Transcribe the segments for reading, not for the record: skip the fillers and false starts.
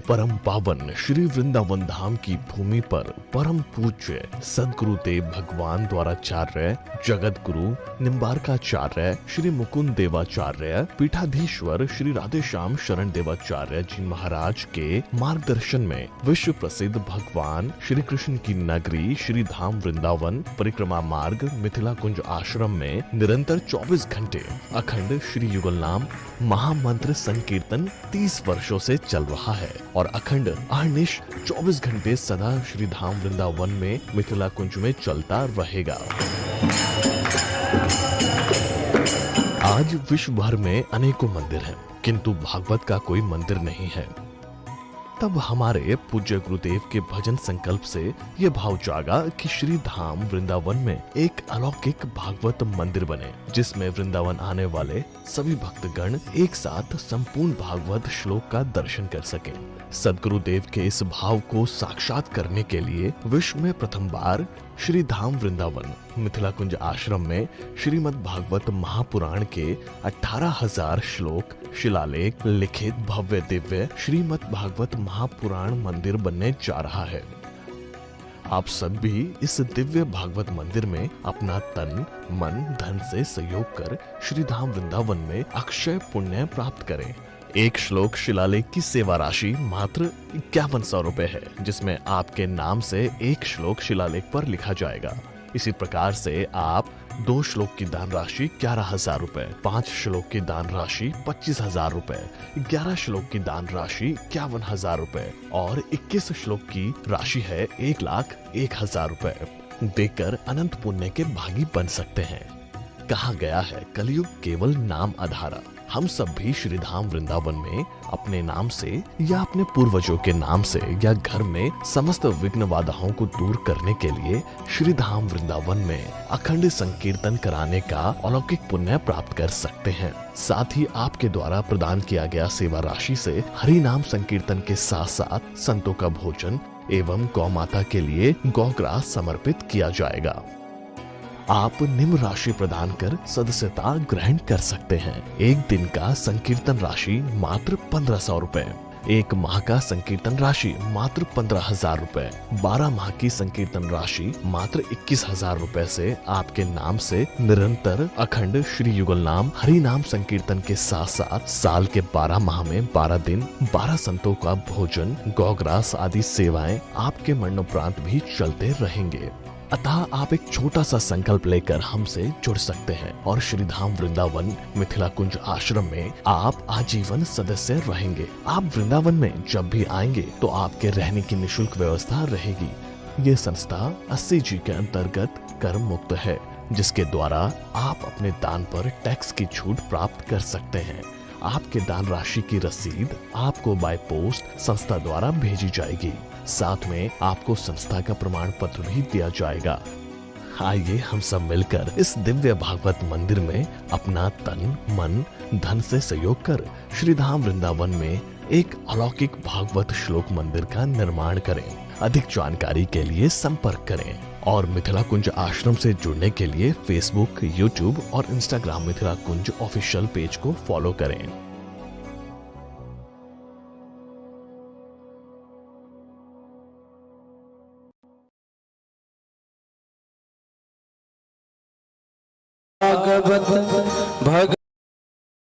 परम पावन श्री वृंदावन धाम की भूमि पर परम पूज्य सदगुरुदेव भगवान द्वाराचार्य जगत गुरु निम्बारकाचार्य श्री मुकुंद देवाचार्य पीठाधीश्वर श्री राधेश्याम शरण देवाचार्य जी महाराज के मार्गदर्शन में विश्व प्रसिद्ध भगवान श्री कृष्ण की नगरी श्री धाम वृंदावन परिक्रमा मार्ग मिथिला कुंज आश्रम में निरंतर 24 घंटे अखंड श्री युगल नाम महामंत्र संकीर्तन 30 वर्षों से चल रहा है और अखंड अहर्निश 24 घंटे सदा श्री धाम वृंदावन में मिथिला कुंज में चलता रहेगा। आज विश्व भर में अनेकों मंदिर हैं, किंतु भागवत का कोई मंदिर नहीं है। तब हमारे पूज्य गुरुदेव के भजन संकल्प से ये भाव जागा कि श्री धाम वृंदावन में एक अलौकिक भागवत मंदिर बने, जिसमें वृंदावन आने वाले सभी भक्तगण एक साथ संपूर्ण भागवत श्लोक का दर्शन कर सकें। सदगुरुदेव के इस भाव को साक्षात करने के लिए विश्व में प्रथम बार श्री धाम वृंदावन मिथिला कुंज आश्रम में श्रीमद् भागवत महापुराण के 18,000 श्लोक शिलालेख लिखित भव्य दिव्य श्रीमद् भागवत महापुराण मंदिर बनने जा रहा है। आप सब भी इस दिव्य भागवत मंदिर में अपना तन मन धन से सहयोग कर श्री धाम वृंदावन में अक्षय पुण्य प्राप्त करें। एक श्लोक शिलालेख की सेवा राशि मात्र 5100 रुपए है, जिसमें आपके नाम से एक श्लोक शिलालेख पर लिखा जाएगा। इसी प्रकार से आप 2 श्लोक की दान राशि 11,000 रुपए, 5 श्लोक की दान राशि 25,000 रुपए, 11 श्लोक की दान राशि 51,000 रुपए और 21 श्लोक की राशि है 1,01,000 रुपए देकर अनंत पुण्य के भागी बन सकते हैं। कहा गया है कलयुग केवल नाम आधारा। हम सब भी श्री धाम वृंदावन में अपने नाम से या अपने पूर्वजों के नाम से या घर में समस्त विघ्न बाधाओं को दूर करने के लिए श्री धाम वृंदावन में अखंड संकीर्तन कराने का अलौकिक पुण्य प्राप्त कर सकते हैं। साथ ही आपके द्वारा प्रदान किया गया सेवा राशि से हरि नाम संकीर्तन के साथ साथ संतों का भोजन एवं गौ माता के लिए गौग्रास समर्पित किया जाएगा। आप निम्न राशि प्रदान कर सदस्यता ग्रहण कर सकते हैं। एक दिन का संकीर्तन राशि मात्र 1,500 रुपए, एक माह का संकीर्तन राशि मात्र 15,000 रुपए, 12 माह की संकीर्तन राशि मात्र 21,000 रुपए से आपके नाम से निरंतर अखंड श्री युगल नाम हरि नाम संकीर्तन के साथ साथ साल के 12 माह में 12 दिन 12 संतों का भोजन गौग्रास आदि सेवाएं आपके मरणोपरांत भी चलते रहेंगे। अतः आप एक छोटा सा संकल्प लेकर हमसे जुड़ सकते हैं और श्री धाम वृंदावन मिथिला कुंज आश्रम में आप आजीवन सदस्य रहेंगे। आप वृंदावन में जब भी आएंगे तो आपके रहने की निशुल्क व्यवस्था रहेगी। ये संस्था 80G के अंतर्गत कर मुक्त है, जिसके द्वारा आप अपने दान पर टैक्स की छूट प्राप्त कर सकते हैं। आपके दान राशि की रसीद आपको बाय पोस्ट संस्था द्वारा भेजी जाएगी। साथ में आपको संस्था का प्रमाण पत्र भी दिया जाएगा। आइए हम सब मिलकर इस दिव्य भागवत मंदिर में अपना तन मन धन से सहयोग कर श्री धाम वृंदावन में एक अलौकिक भागवत श्लोक मंदिर का निर्माण करें। अधिक जानकारी के लिए संपर्क करें और मिथिला कुंज आश्रम से जुड़ने के लिए फेसबुक, यूट्यूब और इंस्टाग्राम मिथिला कुंज ऑफिशियल पेज को फॉलो करें।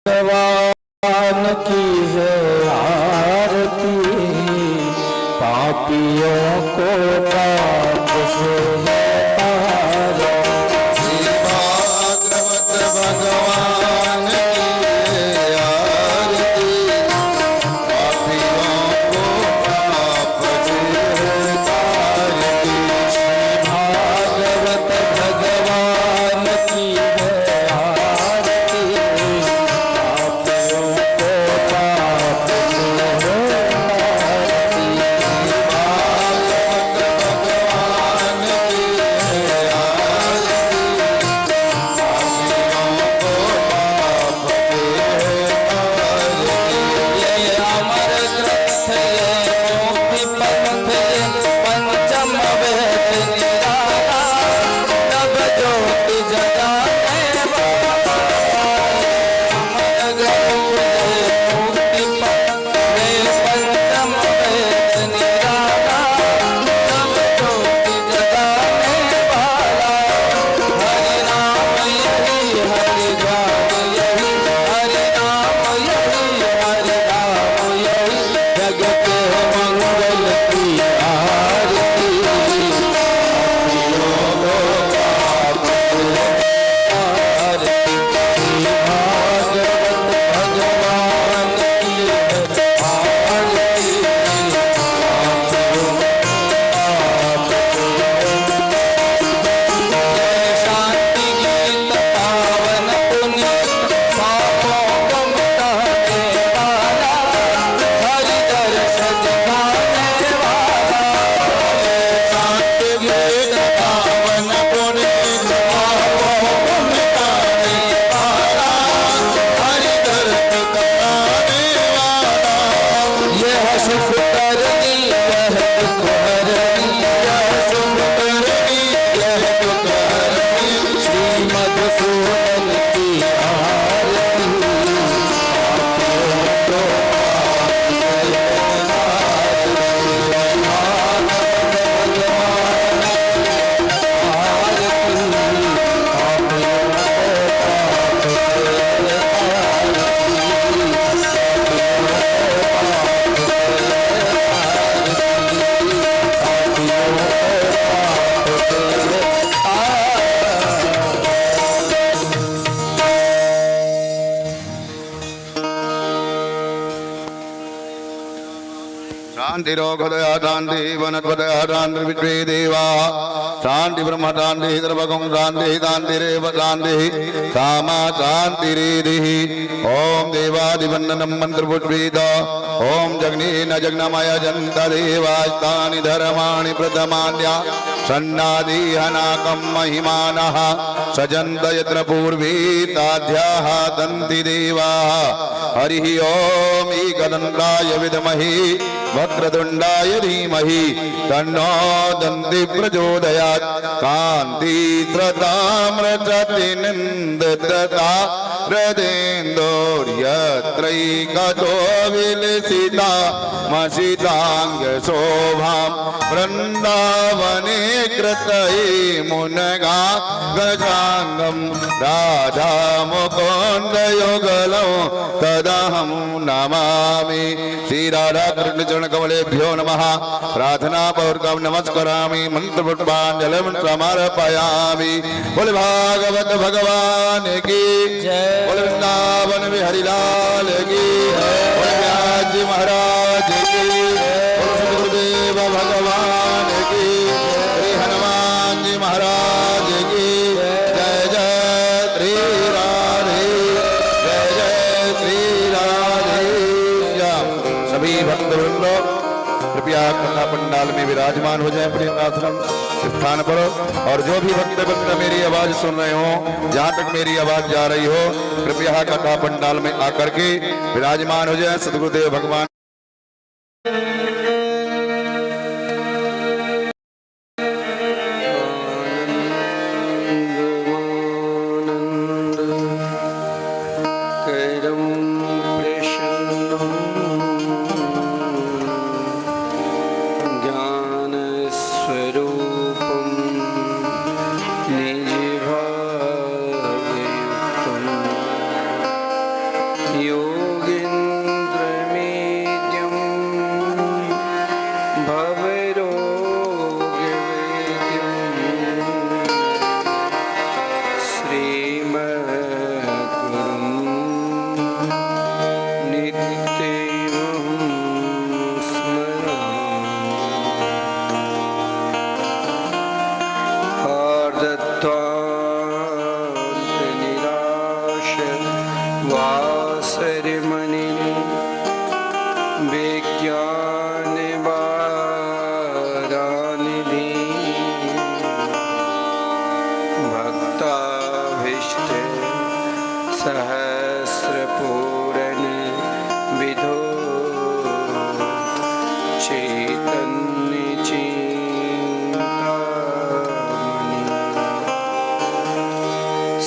भगवान की है आरती, पापियों को पाप से है तारा। श्री भागवत भगवान की है आरती, पापियों को पाप से है तारती। श्री भागवत भगवान की मधुसूदन की शांति रोगदया शांति वनस्पतया शांति विश्वे देवा शांति ब्रह्म शांति सर्वगुण शांति शांति रेव शांति कामा शांति रेधि ओम देवादिवंदनम मंत्र पुष्पित ओम जगनेन जगनमय जंत देवास्तानि धर्माणि प्रथमान्या सन्नादिहनाकं महिमानः सजन्त यत्र पूर्वे ताध्याः दन्ति देवाः हरिः ओम एकदन्ताय विद्महे वक्रतुण्डाय धीमहि तन्नो दन्ति प्रचोदयात् कान्ति त्रताम्रजतिनिन्दतता हृदेन्दोर्यत्रैकतो विलसिता मसिताङ्ग शोभां वृन्दावने कृतये मुनगा गजाङ्गं राधा मुकुन्दयुगलं तदहं नमामि श्री राधा कृष्ण चरण कमलेभ्यो नमः प्रार्थना पूर्वकं नमस्करामि मंत्र पुष्पांजलिं समर्पयामि बोल भागवत भगवान की बोल वृंदावन बिहारी लाल की बोल व्यास जी महाराज की बोल सद्गुरुदेव भगवान की श्री हनुमान जी महाराज की जय जय श्री राधे जय जय श्री राधे श्याम। सभी भक्तवृंदो कृपया कथा पंडाल में विराजमान हो जाए अपने आश्रम स्थान पर। और जो भी भक्त भक्त मेरी आवाज सुन रहे हो, जहाँ तक मेरी आवाज जा रही हो, कृपया कथा पंडाल में आकर के विराजमान हो जाए। सद्गुरुदेव भगवान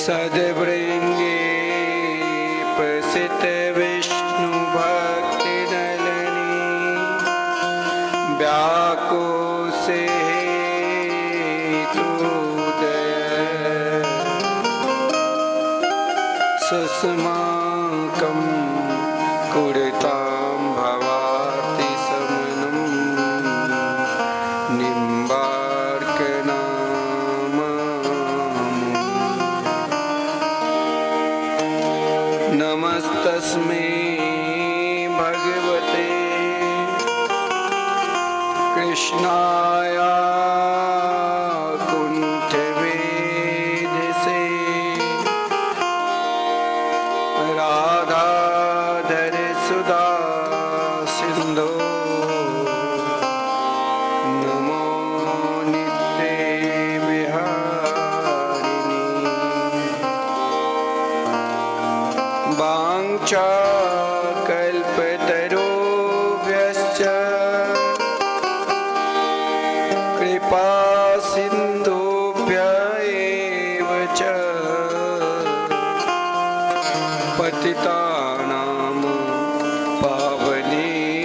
सदवृंगे प्रसित विष्णु भक्ति नलनी व्याको से सुषमाकं कुरुतां भवाति समनं नमस्तस्मै भगवते कृष्णाय कुण्ठवेदसे राधाधर सुधा सिन्धो नमो नित्ये विहारिणी वाञ्छा कल्पतरुभ्यश्च कृपा सिन्धुभ्य एव च पतितानां पावनेभ्यो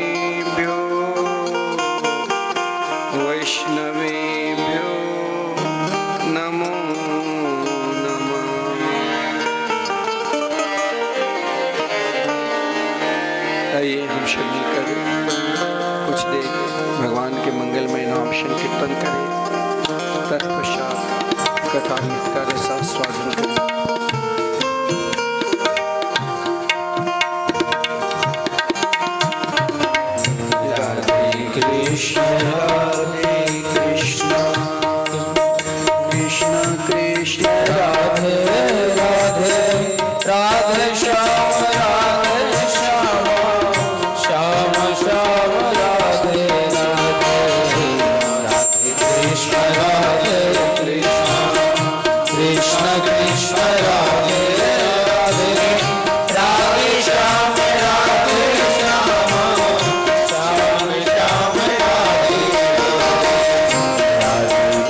वैष्णवेभ्यो नमो नमः। आइए हम सब मिलकर कुछ देर भगवान के मंगलमय नाम संकीर्तन करें, तत्पश्चात कथामृत का रसास्वादन करें। कृष्ण राधे कृष्ण कृष्ण कृष्ण राधे राधे राधे श्याम श्याम श्याम श्याम राधे राधे राधे कृष्ण राधे कृष्ण कृष्ण कृष्ण राधे राधे राधे श्याम श्याम श्याम श्याम राधे राधे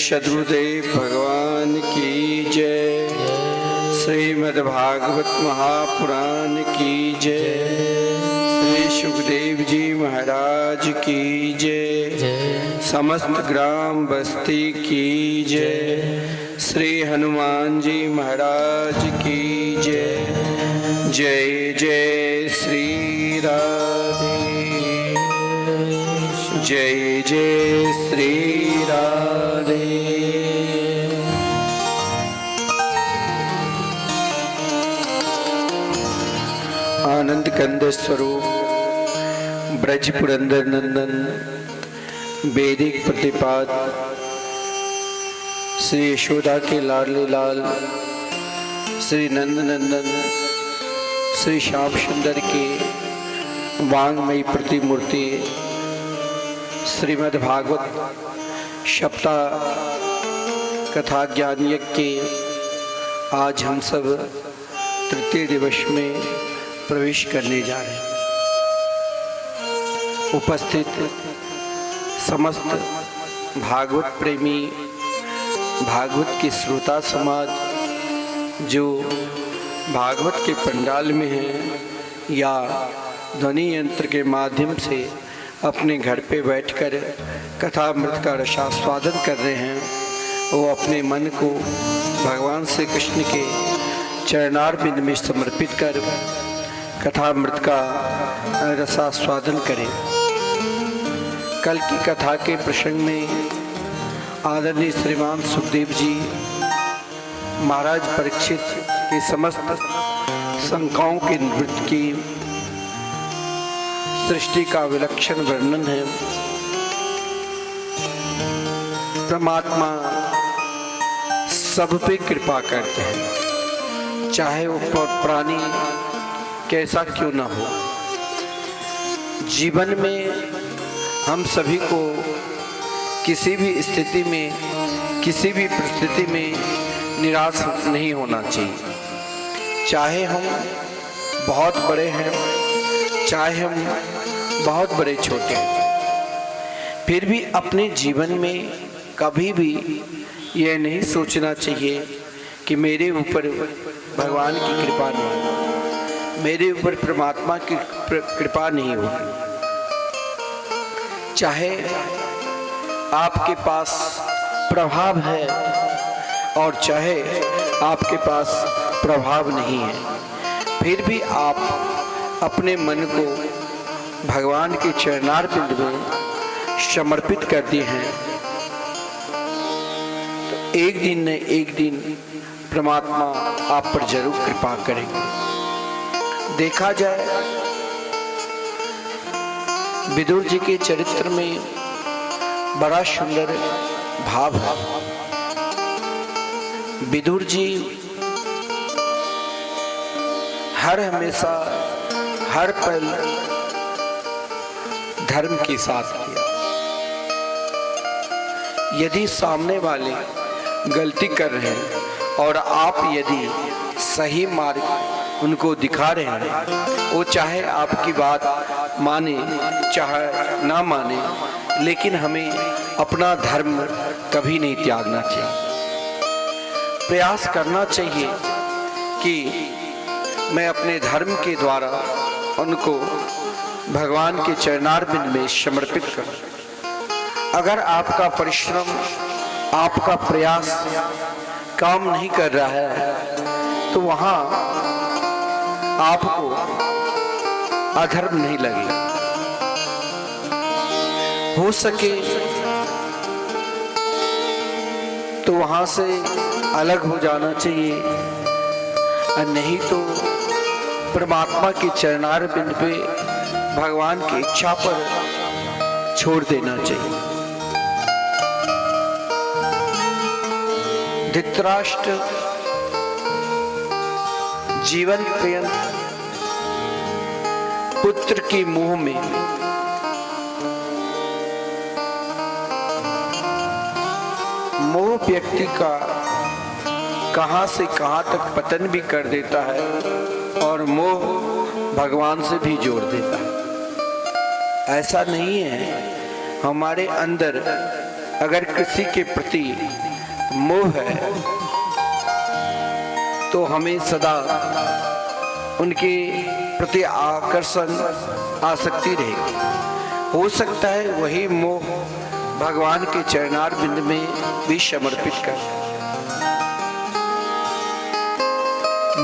शत्रुदेव भगवान की जय। श्रीमद्भागवत महापुराण की जय। श्री सुखदेव जी महाराज की जय। समस्त ग्राम बस्ती की जय। श्री हनुमान जी महाराज की जय। जय जय श्री राधे। जय जय श्री राधे। आनंद कंद स्वरूप ब्रज पुरंदर नंदन वैदिक प्रतिपाद श्री यशोदा के लाडले लाल श्री नंद नंदन श्री श्याम सुंदर के वांगमयी प्रतिमूर्ति श्रीमद् भागवत सप्ताह कथा ज्ञान यज्ञ के आज हम सब तृतीय दिवस में प्रवेश करने जा रहे हैं। उपस्थित समस्त भागवत प्रेमी भागवत के श्रोता समाज जो भागवत के पंडाल में हैं या ध्वनि यंत्र के माध्यम से अपने घर पे बैठकर कथामृत का रसास्वादन कर रहे हैं, वो अपने मन को भगवान श्री कृष्ण के चरणारविंद में समर्पित कर कथामृत का रसास्वादन करें। कल की कथा के प्रसंग में आदरणीय श्रीमान सुखदेव जी महाराज परीक्षित के समस्त शंकाओं के निवृत्ति की सृष्टि का विलक्षण वर्णन है। परमात्मा सब पे कृपा करते हैं, चाहे वो प्राणी कैसा क्यों ना हो। जीवन में हम सभी को किसी भी स्थिति में किसी भी परिस्थिति में निराश नहीं होना चाहिए। चाहे हम बहुत बड़े हैं, चाहे हम बहुत बड़े छोटे हैं, फिर भी अपने जीवन में कभी भी यह नहीं सोचना चाहिए कि मेरे ऊपर भगवान की कृपा नहीं, मेरे ऊपर परमात्मा की कृपा नहीं होगी। चाहे आपके पास प्रभाव है और चाहे आपके पास प्रभाव नहीं है, फिर भी आप अपने मन को भगवान के चरणारविंद में समर्पित कर दिए हैं, तो एक दिन न एक दिन परमात्मा आप पर जरूर कृपा करेंगे। देखा जाए विदुर जी के चरित्र में बड़ा सुंदर भाव है। विदुर जी हर हमेशा हर पल धर्म के साथ किया। यदि सामने वाले गलती कर रहे हैं और आप यदि सही मार्ग उनको दिखा रहे हैं, वो चाहे आपकी बात माने चाहे ना माने, लेकिन हमें अपना धर्म कभी नहीं त्यागना चाहिए। प्रयास करना चाहिए कि मैं अपने धर्म के द्वारा उनको भगवान के चरणारविंद में समर्पित करूं। अगर आपका परिश्रम आपका प्रयास काम नहीं कर रहा है तो वहां आपको अधर्म नहीं लगेगा। हो सके तो वहां से अलग हो जाना चाहिए, और नहीं तो परमात्मा के चरणारविंद पे भगवान की इच्छा पर छोड़ देना चाहिए। धृतराष्ट्र जीवन पर्यंत पुत्र की मोह में मोह व्यक्ति का कहां से कहां तक पतन भी कर देता है और मोह भगवान से भी जोड़ देता है। ऐसा नहीं है, हमारे अंदर अगर किसी के प्रति मोह है तो हमें सदा उनके प्रति आकर्षण आसक्ति रहेगी। हो सकता है वही मोह भगवान के चरणार बिंद में भी समर्पित कर।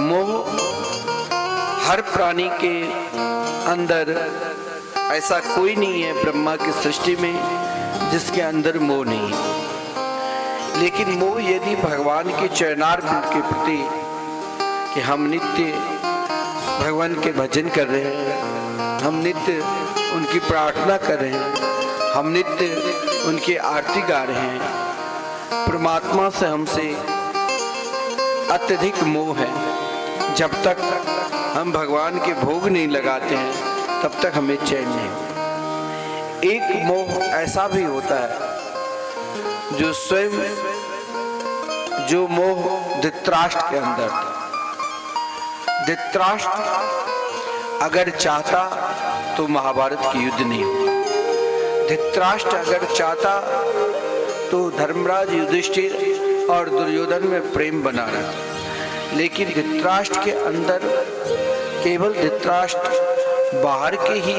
मोह हर प्राणी के अंदर, ऐसा कोई नहीं है ब्रह्मा की सृष्टि में जिसके अंदर मोह नहीं है। लेकिन मोह यदि भगवान के चरणार बिंद के प्रति कि हम नित्य भगवान के भजन कर रहे हैं, हम नित्य उनकी प्रार्थना कर रहे हैं, हम नित्य उनकी आरती गा रहे हैं, परमात्मा से हमसे अत्यधिक मोह है। जब तक हम भगवान के भोग नहीं लगाते हैं तब तक हमें चैन नहीं होता। एक मोह ऐसा भी होता है जो स्वयं, जो मोह धृतराष्ट्र के अंदर था। धृतराष्ट्र अगर चाहता तो महाभारत की युद्ध नहीं होता। धृतराष्ट्र अगर चाहता तो धर्मराज, युधिष्ठिर और दुर्योधन में प्रेम बना रहता। लेकिन धृतराष्ट्र के अंदर, केवल धृतराष्ट्र बाहर के ही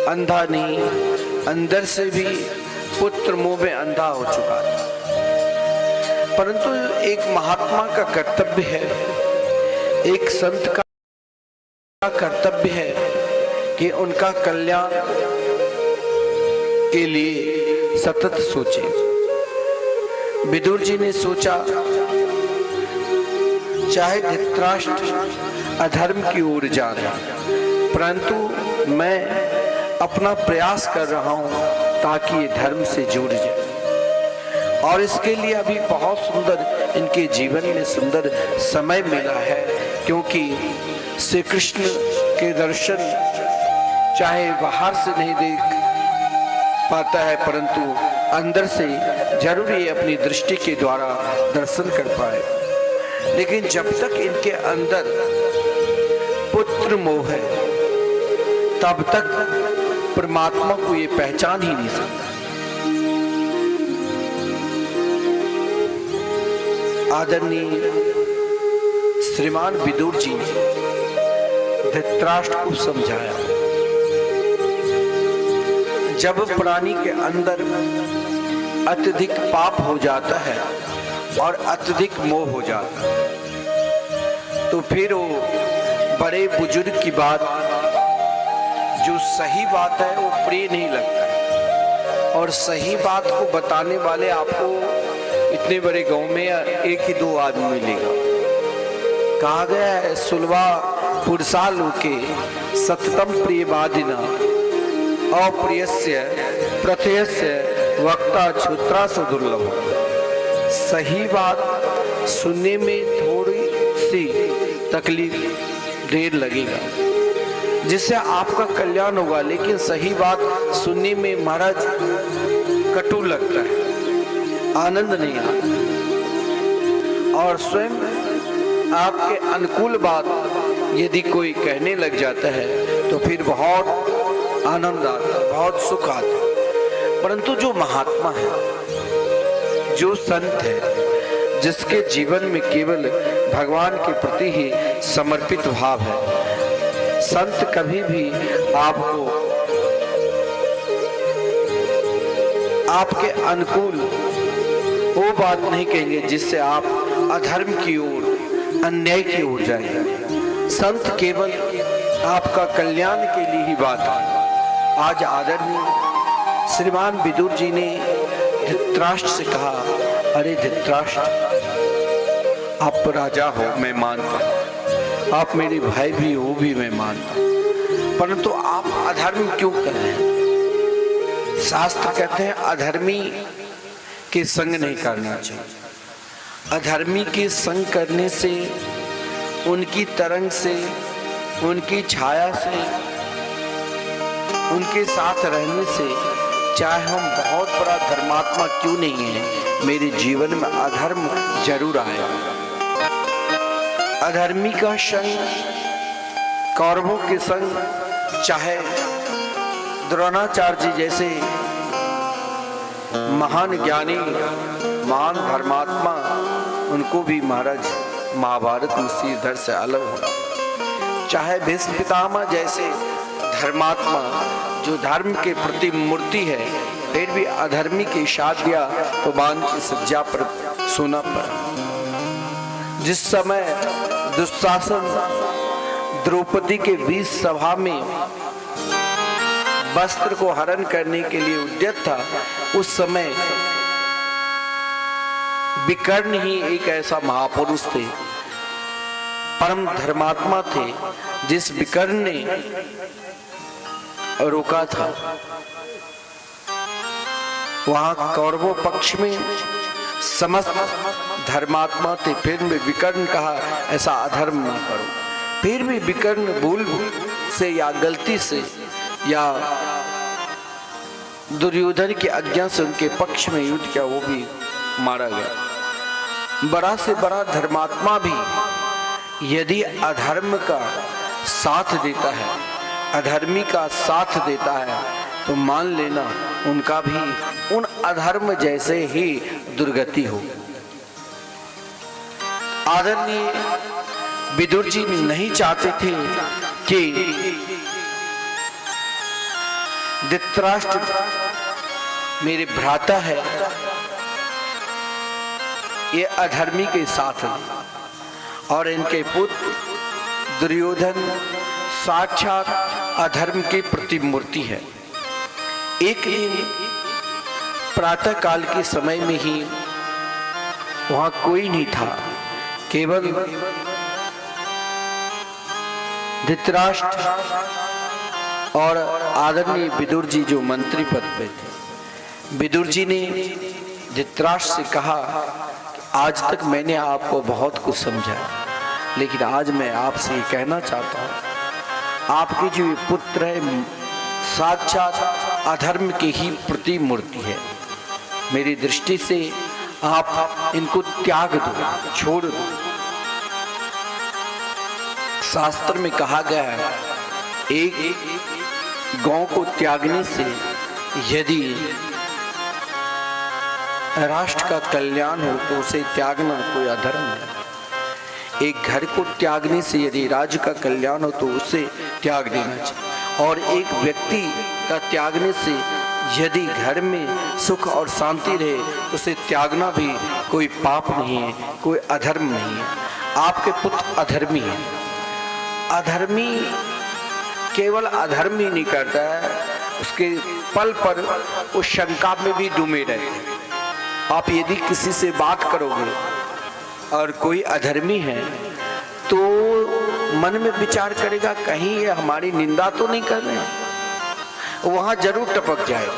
अंधा नहीं, अंदर से भी पुत्र मोह में अंधा हो चुका था। परंतु एक महात्मा का कर्तव्य है, एक संत का कर्तव्य है कि उनका कल्याण के लिए सतत सोचे। विदुर जी ने सोचा, चाहे धृतराष्ट्र अधर्म की ओर जा रहा है, परंतु मैं अपना प्रयास कर रहा हूं ताकि ये धर्म से जुड़ जाए। और इसके लिए अभी बहुत सुंदर इनके जीवन में सुंदर समय मिला है, क्योंकि श्री कृष्ण के दर्शन चाहे बाहर से नहीं देख पाता है, परंतु अंदर से जरूर ये अपनी दृष्टि के द्वारा दर्शन कर पाए। लेकिन जब तक इनके अंदर पुत्र मोह है तब तक परमात्मा को ये पहचान ही नहीं सकता। आदरणीय श्रीमान विदुर जी ने धृतराष्ट्र को समझाया, जब प्राणी के अंदर अत्यधिक पाप हो जाता है और अत्यधिक मोह हो जाता है तो फिर वो बड़े बुजुर्ग की बात, जो सही बात है, वो प्रिय नहीं लगता है। और सही बात को बताने वाले आपको इतने बड़े गांव में एक ही दो आदमी मिलेगा। कहा गया है, सुलवा पुरुषा लोके सततम प्रियवादिना अप्रियस्य प्रत्ययस्य वक्ता क्षुत्रा से दुर्लभ। सही बात सुनने में थोड़ी सी तकलीफ, देर लगेगा, जिससे आपका कल्याण होगा, लेकिन सही बात सुनने में महाराज कटु लगता है, आनंद नहीं आता। और स्वयं आपके अनुकूल बात यदि कोई कहने लग जाता है तो फिर बहुत आनंद आता, बहुत सुख आता। परंतु जो महात्मा है, जो संत है, जिसके जीवन में केवल भगवान के प्रति ही समर्पित भाव है, संत कभी भी आपको आपके अनुकूल वो बात नहीं कहेंगे जिससे आप अधर्म की ओर, अन्याय की ओर जाएंगे। संत केवल आपका कल्याण के लिए ही बात है। आज आदरणीय श्रीमान विदुर जी ने धृतराष्ट्र से कहा, अरे धृतराष्ट्र, आप राजा हो, मैं मानता हूं, आप मेरे भाई भी हो, भी मैं मानता हूं, परंतु आप अधर्म क्यों कर रहे हैं? शास्त्र कहते हैं अधर्मी के संग नहीं करना चाहिए। अधर्मी के संग करने से, उनकी तरंग से, उनकी छाया से, उनके साथ रहने से, चाहे हम बहुत बड़ा धर्मात्मा क्यों नहीं है, मेरे जीवन में अधर्म जरूर आएगा। अधर्मी का संग, कौरवों के संग, चाहे द्रोणाचार्य जी जैसे महान ज्ञानी, महान धर्मात्मा, उनको भी महाराज महाभारत मुसीधर से अलग होना। चाहे भीष्म पितामह जैसे धर्मात्मा जो धर्म के प्रति मूर्ति है, फिर भी अधर्मी की शादियां तो बांध की सज्जा पर सोना पड़ा। जिस समय दुशासन द्रौपदी के बीच सभा में वस्त्र को हरण करने के लिए उद्यत था, उस समय विकर्ण ही एक ऐसा महापुरुष थे, परम धर्मात्मा थे, जिस विकर्ण ने रोका था। वहां कौरवों पक्ष में समस्त धर्मात्मा थे, फिर भी विकर्ण कहा ऐसा अधर्म ना करो। फिर भी विकर्ण भूल से या गलती से या दुर्योधन की आज्ञा से उनके पक्ष में युद्ध किया, वो भी मारा गया। बड़ा से बड़ा धर्मात्मा भी यदि अधर्म का साथ देता है, अधर्मी का साथ देता है, तो मान लेना उनका भी उन अधर्म जैसे ही दुर्गति हो। आदरणीय विदुर जी नहीं चाहते थे कि धृतराष्ट्र मेरे भ्राता है, ये अधर्मी के साथ है, और इनके पुत्र दुर्योधन साक्षात अधर्म की प्रतिमूर्ति है। एक दिन प्रातः काल के समय में ही वहां कोई नहीं था, केवल धृतराष्ट्र और आदरणीय विदुर जी जो मंत्री पद पे थे। विदुर जी ने धृतराष्ट्र से कहा, आज तक मैंने आपको बहुत कुछ समझाया, लेकिन आज मैं आपसे ये कहना चाहता हूँ, आपके जो ये पुत्र है साक्षात अधर्म की ही प्रतिमूर्ति है। मेरी दृष्टि से आप इनको त्याग दो, छोड़ दो। शास्त्र में कहा गया है, एक गौ को त्यागने से यदि राष्ट्र का कल्याण हो तो उसे त्यागना कोई अधर्म है। एक घर को त्यागने से यदि राज्य का कल्याण हो तो उसे त्याग देना चाहिए, और एक व्यक्ति का त्यागने से यदि घर में सुख और शांति रहे तो उसे त्यागना भी कोई पाप नहीं है, कोई अधर्म नहीं है। आपके पुत्र अधर्मी है। अधर्मी केवल अधर्म ही नहीं करता है, उसके पल पर उस शंका में भी डूबे रहते हैं। आप यदि किसी से बात करोगे और कोई अधर्मी है तो मन में विचार करेगा कहीं ये हमारी निंदा तो नहीं कर रहे हैं, वहां जरूर टपक जाएगा।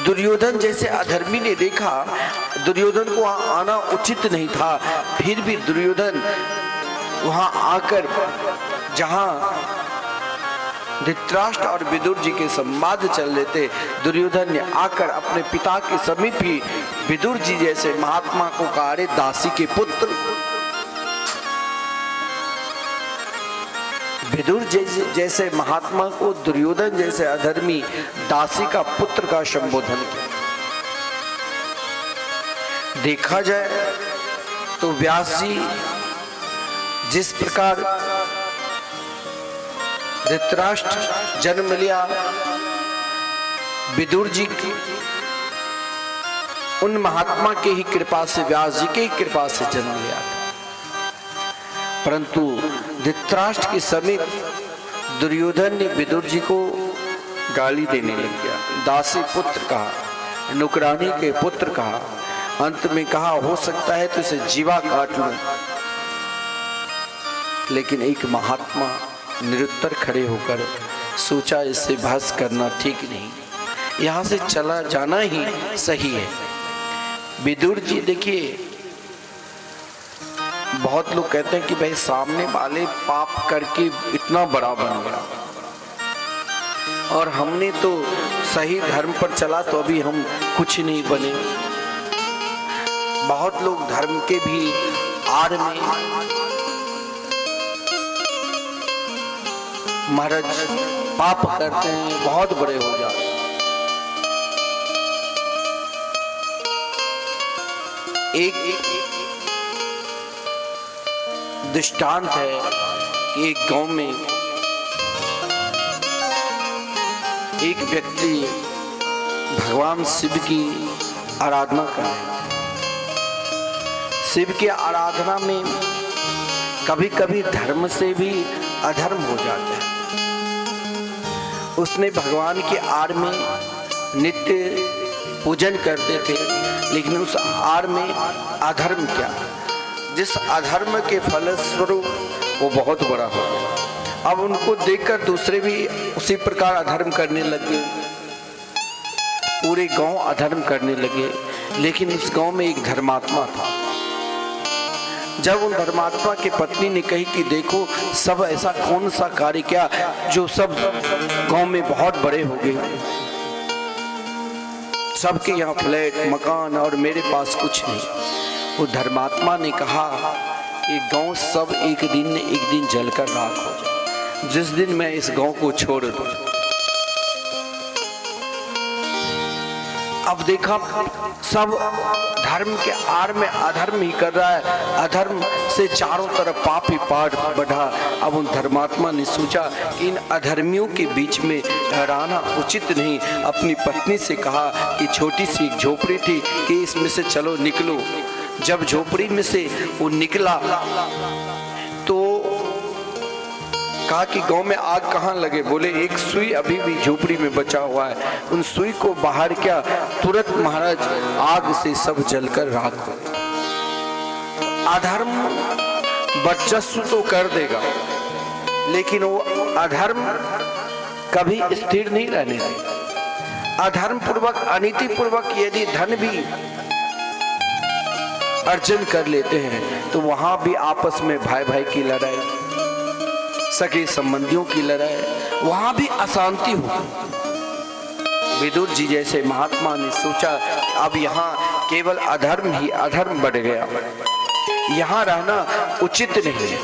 दुर्योधन जैसे अधर्मी ने देखा, दुर्योधन को वहां आना उचित नहीं था, फिर भी दुर्योधन वहां आकर जहां धृतराष्ट्र और विदुर जी के संवाद चल रहे थे, दुर्योधन ने आकर अपने पिता के समीप ही विदुर जी जैसे महात्मा को कहा, अरे दासी के पुत्र। विदुर जैसे महात्मा को दुर्योधन जैसे अधर्मी दासी का पुत्र का संबोधन किया। देखा जाए तो व्यास जी जिस प्रकार धृतराष्ट्र जन्म लिया, विदुर जी की उन महात्मा के ही कृपा से, व्यास जी के ही कृपा से जन्म लिया था। परंतु धृतराष्ट्र के समीप दुर्योधन ने विदुर जी को गाली देने लग गया, दासी पुत्र कहा, नौकरानी के पुत्र कहा, अंत में कहा हो सकता है तो इसे जीवा काट लो। लेकिन एक महात्मा निरुत्तर खड़े होकर सोचा इससे बहस करना ठीक नहीं, यहाँ से चला जाना ही सही है। विदुर जी देखिए, बहुत लोग कहते हैं कि भाई सामने वाले पाप करके इतना बड़ा बन गया और हमने तो सही धर्म पर चला तो अभी हम कुछ नहीं बने। बहुत लोग धर्म के भी आड़ में महाराज पाप करते हैं, बहुत बड़े हो जाते हैं। एक दृष्टांत है कि एक गांव में एक व्यक्ति भगवान शिव की आराधना कर रहे हैं। शिव की आराधना में कभी कभी धर्म से भी अधर्म हो जाता है। उसने भगवान की आड़ में नित्य पूजन करते थे, लेकिन उस आड़ में अधर्म किया, जिस अधर्म के फलस्वरूप वो बहुत बड़ा हो गया। अब उनको देखकर दूसरे भी उसी प्रकार अधर्म करने लगे, पूरे गांव अधर्म करने लगे। लेकिन उस गांव में एक धर्मात्मा था। जब उन धर्मात्मा की पत्नी ने कही कि देखो सब ऐसा कौन सा कार्य किया जो सब गांव में बहुत बड़े हो गए, सबके यहाँ फ्लैट मकान और मेरे पास कुछ नहीं। वो धर्मात्मा ने कहा कि गांव सब एक दिन जलकर राख हो जाए, जिस दिन मैं इस गांव को छोड़ दूं। अब देखा सब धर्म के आड़ में अधर्म ही कर रहा है, अधर्म से चारों तरफ पाप ही पाप बढ़ा। अब उन धर्मात्मा ने सोचा कि इन अधर्मियों के बीच में रहना उचित नहीं। अपनी पत्नी से कहा कि छोटी सी एक झोपड़ी थी कि इसमें से चलो निकलो। जब झोपड़ी में से वो निकला तो कहा कि गांव में आग कहाँ लगे? बोले एक सुई अभी भी झोपड़ी में बचा हुआ है। उन सुई को बाहर किया, तुरंत महाराज आग से सब जलकर राख हो। अधर्म वर्चस्व तो कर देगा, लेकिन वो अधर्म कभी स्थिर नहीं रहने देगा। अधर्म पूर्वक अनीति पूर्वक यदि धन भी अर्जन कर लेते हैं तो वहां भी आपस में भाई भाई की लड़ाई, सगे संबंधियों की लड़ाई, वहां भी अशांति होगी। विदुर जी जैसे महात्मा ने सोचा अब यहाँ केवल अधर्म ही अधर्म बढ़ गया, यहाँ रहना उचित नहीं है।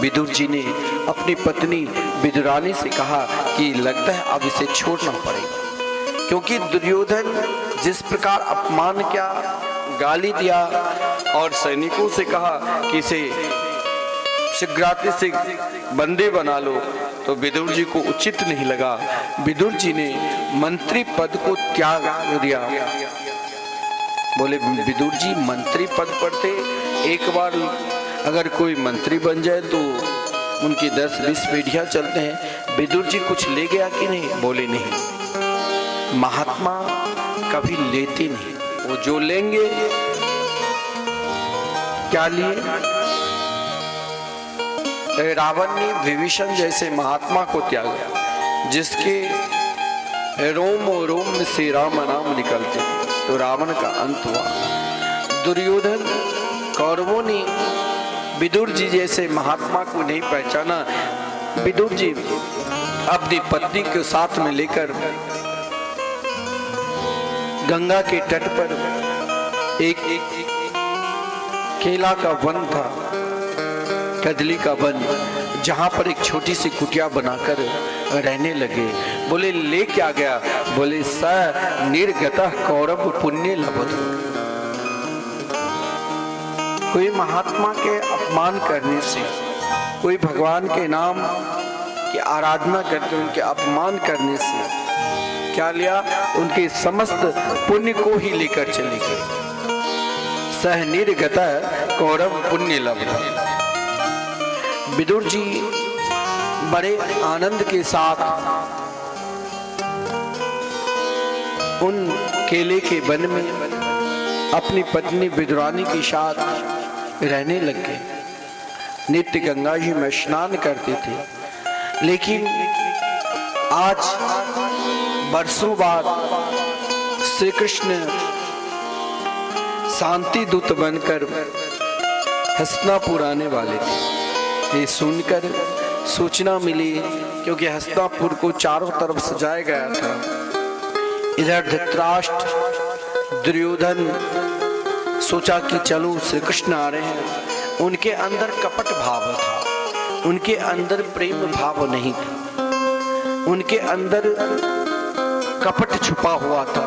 विदुर जी ने अपनी पत्नी विदुरानी से कहा कि लगता है अब इसे छोड़ना पड़ेगा, क्योंकि दुर्योधन जिस प्रकार अपमान किया, गाली दिया और सैनिकों से कहा कि इसे शीघ्रता से बंदी बना लो, तो विदुर जी को उचित नहीं लगा। विदुर जी ने मंत्री पद को त्याग दिया। बोले विदुर जी मंत्री पद पर थे, एक बार अगर कोई मंत्री बन जाए तो उनकी 10-20 पीढ़ियां चलते हैं। विदुर जी कुछ ले गया कि नहीं? बोले नहीं। महात्मा कभी लेते नहीं, वो जो लेंगे क्या लिए? रावण ने विभीषण जैसे महात्मा को त्यागा, जिसके रोम और रोम में से राम नाम निकलते, तो रावण का अंत हुआ। दुर्योधन कौरवों ने विदुर जी जैसे महात्मा को नहीं पहचाना। विदुर जी अपनी पत्नी के साथ में लेकर गंगा के तट पर एक केला का वन था, कदली का वन, जहां पर एक छोटी सी कुटिया बनाकर रहने लगे। बोले ले क्या गया? बोले स निर्गतः कौरव पुण्य लभते। कोई महात्मा के अपमान करने से, कोई भगवान के नाम की आराधना करते उनके अपमान करने से क्या लिया? उनके समस्त पुण्य को ही लेकर चले गए। सह निर्गतः कौरव पुण्य लभते। विदुर जी बड़े आनंद के साथ उन केले के वन में अपनी पत्नी विदुरानी के साथ रहने लग गए। नित्य गंगा जी में स्नान करते थे। लेकिन आज वर्षों बाद श्री कृष्ण शांति दूत बनकर हस्तिनापुर आने वाले थे। ये सुनकर सूचना मिली, क्योंकि हस्तिनापुर को चारों तरफ सजाया गया था। इधर धृतराष्ट्र दुर्योधन सोचा कि चलो श्री कृष्ण आ रहे हैं। उनके अंदर कपट भाव था, उनके अंदर प्रेम भाव नहीं था, उनके अंदर कपट छुपा हुआ था।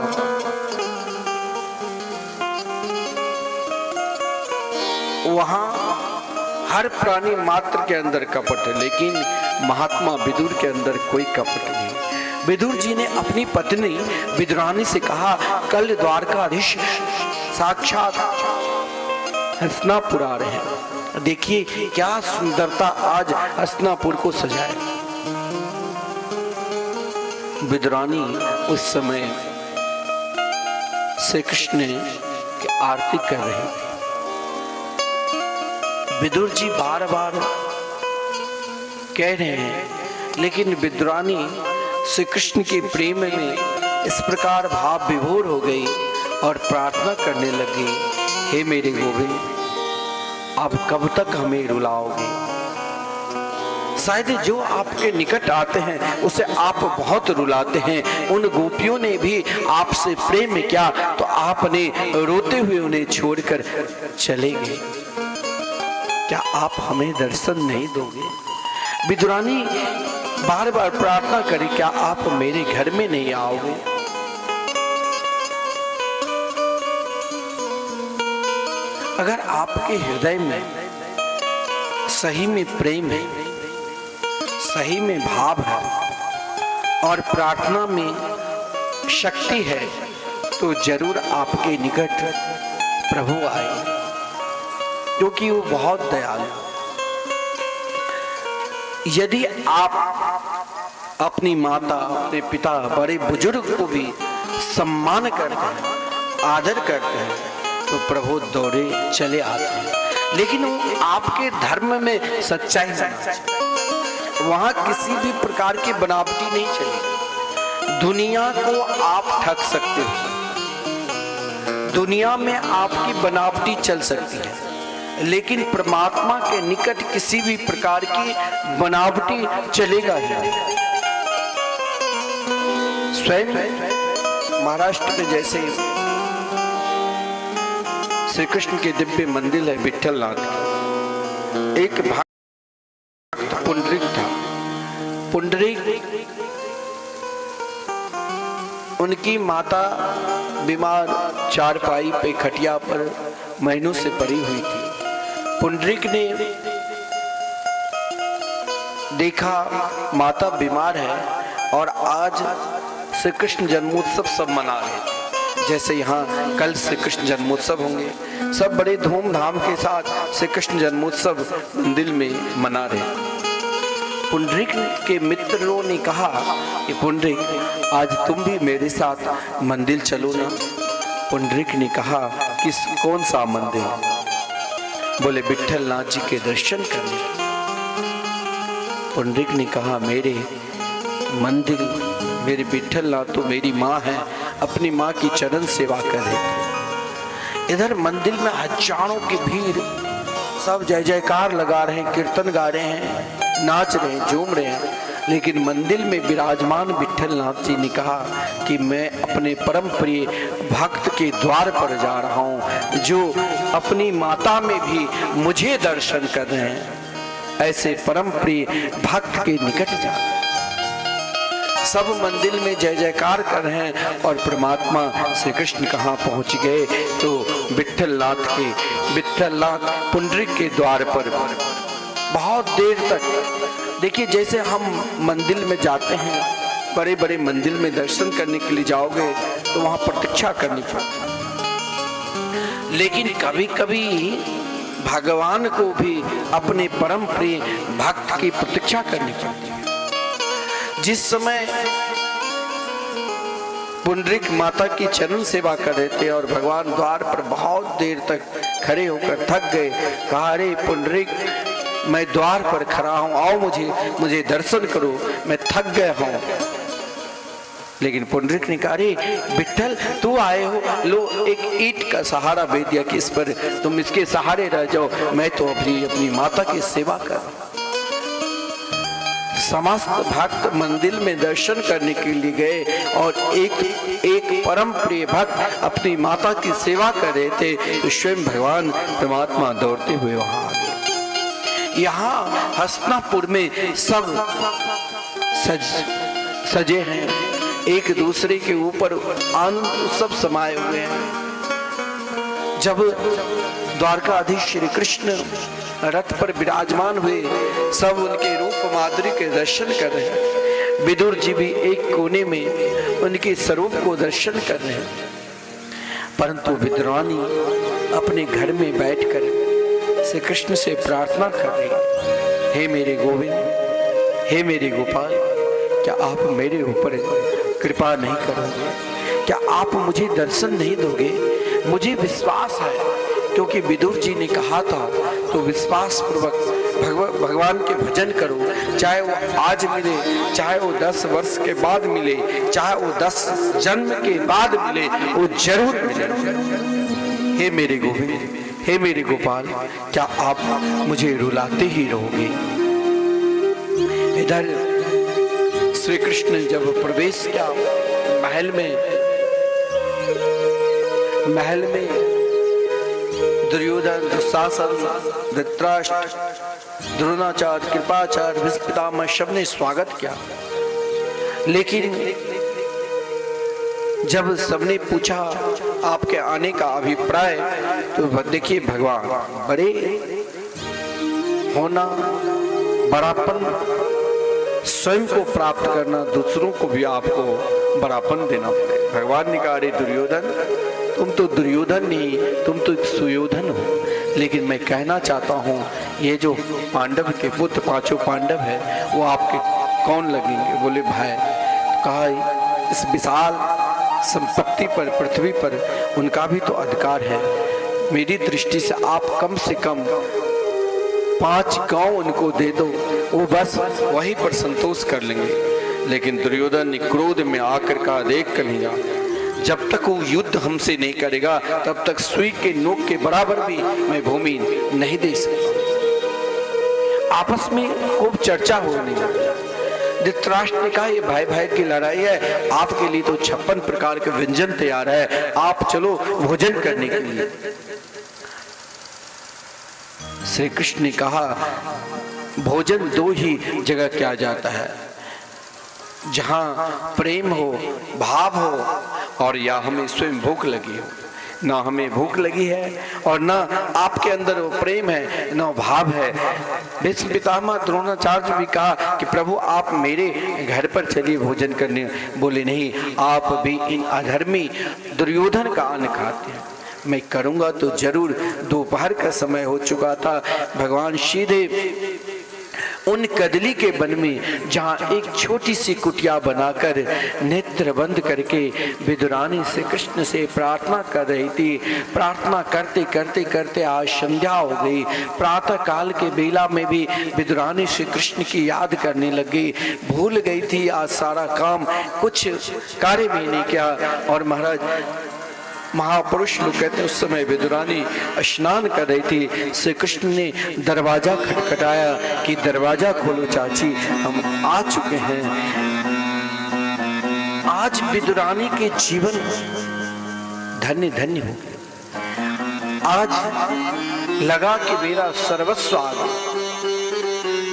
वहां हर प्राणी मात्र के अंदर कपट है, लेकिन महात्मा विदुर के अंदर कोई कपट नहीं। विदुर जी ने अपनी पत्नी विदुरानी से कहा, कल द्वारकाधीश साक्षात हस्तिनापुर आ रहे हैं, देखिए क्या सुंदरता आज हस्तिनापुर को सजाए। विदुरानी उस समय श्री कृष्ण की आरती कर रहे थे। विदुर जी बार बार कह रहे हैं, लेकिन विदुरानी श्री कृष्ण के प्रेम में इस प्रकार भाव विभोर हो गई और प्रार्थना करने लगी, हे मेरे गोविंद, आप कब तक हमें रुलाओगे? शायद जो आपके निकट आते हैं उसे आप बहुत रुलाते हैं। उन गोपियों ने भी आपसे प्रेम किया तो आपने रोते हुए उन्हें छोड़कर चले गए। क्या आप हमें दर्शन नहीं दोगे? विदुरानी बार बार प्रार्थना करी, क्या आप मेरे घर में नहीं आओगे? अगर आपके हृदय में सही में प्रेम है, सही में भाव है और प्रार्थना में शक्ति है, तो जरूर आपके निकट प्रभु आएंगे, क्योंकि वो बहुत दयालु है। यदि आप अपनी माता, अपने पिता, बड़े बुजुर्ग को भी सम्मान करते हैं, आदर करते हैं, तो प्रभु दौड़े चले आते हैं। लेकिन वो आपके धर्म में सच्चाई है, वहां किसी भी प्रकार की बनावटी नहीं चलेगी। दुनिया को आप ठग सकते हो, दुनिया में आपकी बनावटी चल सकती है, लेकिन परमात्मा के निकट किसी भी प्रकार की बनावटी चलेगा ही नहीं। स्वयं महाराष्ट्र में जैसे श्री कृष्ण के दिव्य मंदिर है विठलनाथ, एक पुंडरीक था। पुंडरीक, उनकी माता बीमार चारपाई पे खटिया पर महीनों से पड़ी हुई थी। पुंडरीक ने देखा माता बीमार है और आज श्री कृष्ण जन्मोत्सव सब मना रहे थे। जैसे यहाँ कल श्री कृष्ण जन्मोत्सव होंगे, सब बड़े धूमधाम के साथ श्री कृष्ण जन्मोत्सव मंदिर में मना रहे। पुंडरीक के मित्रों ने कहा कि पुंडरीक, आज तुम भी मेरे साथ मंदिर चलो ना। पुंडरीक ने कहा, कौन सा मंदिर? बोले विठलनाथ जी के दर्शन करने। पुंडरीक ने कहा, मेरे मंदिर, मेरे विठलनाथ तो मेरी माँ है, अपनी माँ की चरण सेवा कर रहे थे। इधर मंदिर में हजारों की भीड़, सब जय जयकार लगा रहे हैं, कीर्तन गा रहे हैं, नाच रहे हैं, झूम रहे हैं। लेकिन मंदिर में विराजमान विठलनाथ जी ने कहा कि मैं अपने परम प्रिय भक्त के द्वार पर जा रहा हूँ, जो अपनी माता में भी मुझे दर्शन कर रहे हैं। ऐसे परम प्रिय भक्त के निकट जा, सब मंदिर में जय जयकार कर रहे हैं और परमात्मा श्री कृष्ण कहाँ पहुँच गए? तो विठलनाथ पुंडरीक के द्वार पर बहुत देर तक। देखिए, जैसे हम मंदिर में जाते हैं, बड़े बड़े मंदिर में दर्शन करने के लिए जाओगे तो वहां प्रतीक्षा करनी पड़ती है, लेकिन कभी कभी भगवान को भी अपने परम प्रिय भक्त की प्रतीक्षा करनी पड़ती है। जिस समय पुंडरीक माता की चरण सेवा कर रहे थे और भगवान द्वार पर बहुत देर तक खड़े होकर थक गए, कहा, अरे पुंडरीक, मैं द्वार पर खड़ा हूं, आओ मुझे दर्शन करो, मैं थक गया हूं। लेकिन पुंडरीक ने कहा, अरे विठल, तू आए हो, लो एक ईंट का सहारा दे दिया कि इस पर तुम इसके सहारे रह जाओ, मैं तो अपनी माता की सेवा कर। समस्त भक्त मंदिर में दर्शन करने के लिए गए और एक परम प्रिय भक्त अपनी माता की सेवा कर रहे थे, तो स्वयं भगवान परमात्मा दौड़ते हुए वहां आ गए। यहाँ हस्तिनापुर में सब सजे हैं, एक दूसरे के ऊपर आनंद उत्सव समाये हुए हैं। जब द्वारकाधीश श्री कृष्ण रथ पर विराजमान हुए, सब उनके रूप माधुरी के दर्शन कर रहे हैं। विदुर जी भी एक कोने में उनके स्वरूप को दर्शन कर रहे हैं, परंतु विद्रानी अपने घर में बैठकर श्री कृष्ण से प्रार्थना कर रही है, हे मेरे गोविंद, हे मेरे गोपाल, क्या आप मेरे ऊपर कृपा नहीं करोगे? क्या आप मुझे दर्शन नहीं दोगे? मुझे विश्वास है, क्योंकि विदुर जी ने कहा था, तो विश्वास पूर्वक भगवान के भजन करो, चाहे वो आज मिले, चाहे वो 10 वर्ष के बाद मिले, चाहे वो 10 जन्म के बाद मिले, वो जरूर मिले। हे मेरे गोविंद, हे मेरे गोपाल, क्या आप मुझे रुलाते ही रहोगे? इधर श्री कृष्ण ने जब प्रवेश किया महल में दुर्योधन, दुशासन, धृतराष्ट्र, द्रोणाचार्य, कृपाचार्य, भीष्म पितामह सबने स्वागत किया। लेकिन जब सबने पूछा आपके आने का अभिप्राय, तो देखिए भगवान बड़े होना, बड़ापन, स्वयं को प्राप्त करना, दूसरों को भी आपको बड़ापन देना पड़े। भगवान ने कहा, अरे दुर्योधन, तुम तो दुर्योधन नहीं, तुम तो सुयोधन हो, लेकिन मैं कहना चाहता हूँ, ये जो पांडव के पुत्र 5 पांडव है, वो आपके कौन लगेंगे? बोले भाई। तो कहा, इस विशाल संपत्ति पर, पृथ्वी पर उनका भी तो अधिकार है। मेरी दृष्टि से आप कम से कम 5 गांव उनको दे दो, वो बस वहीं पर संतोष कर लेंगे। लेकिन दुर्योधन ने क्रोध में आकर कहा, देख कन्हैया, जब तक वो युद्ध हमसे नहीं करेगा, तब तक सुई के नोक के बराबर भी मैं भूमि नहीं दे सकता। आपस में खूब चर्चा होने लगी। धृतराष्ट्र ने कहा, ये भाई भाई की लड़ाई है, आपके लिए तो 56 प्रकार के व्यंजन तैयार है, आप चलो भोजन करने के लिए। श्री कृष्ण ने कहा, भोजन 2 ही जगह किया जाता है, जहां प्रेम हो, भाव हो, और या हमें स्वयं भूख लगी हो। ना हमें भूख लगी है और ना आपके अंदर वो प्रेम है, ना भाव है। भीष्म पितामह, द्रोणाचार्य भी कहा कि प्रभु आप मेरे घर पर चलिए भोजन करने। बोले नहीं, आप भी इन अधर्मी दुर्योधन का अन्न खाते हैं। मैं करूंगा तो जरूर। दोपहर का समय हो चुका था। भगवान सीधे उन कदली के वन में, जहाँ एक छोटी सी कुटिया बनाकर नेत्र बंद करके विदुरानी से कृष्ण से प्रार्थना कर रही थी। प्रार्थना करते करते करते आज संध्या हो गई। प्रातः काल के बेला में भी विदुरानी श्री कृष्ण की याद करने लगी। भूल गई थी आज सारा काम, कुछ कार्य भी नहीं किया। और महाराज महापुरुष लोग कहते हैं उस समय विदुरानी स्नान कर रही थी। श्री कृष्ण ने दरवाजा खटखटाया कि दरवाजा खोलो चाची, हम आ चुके हैं। आज विदुरानी के जीवन धन्य धन्य हो गया। आज लगा कि मेरा सर्वस्व आ गया।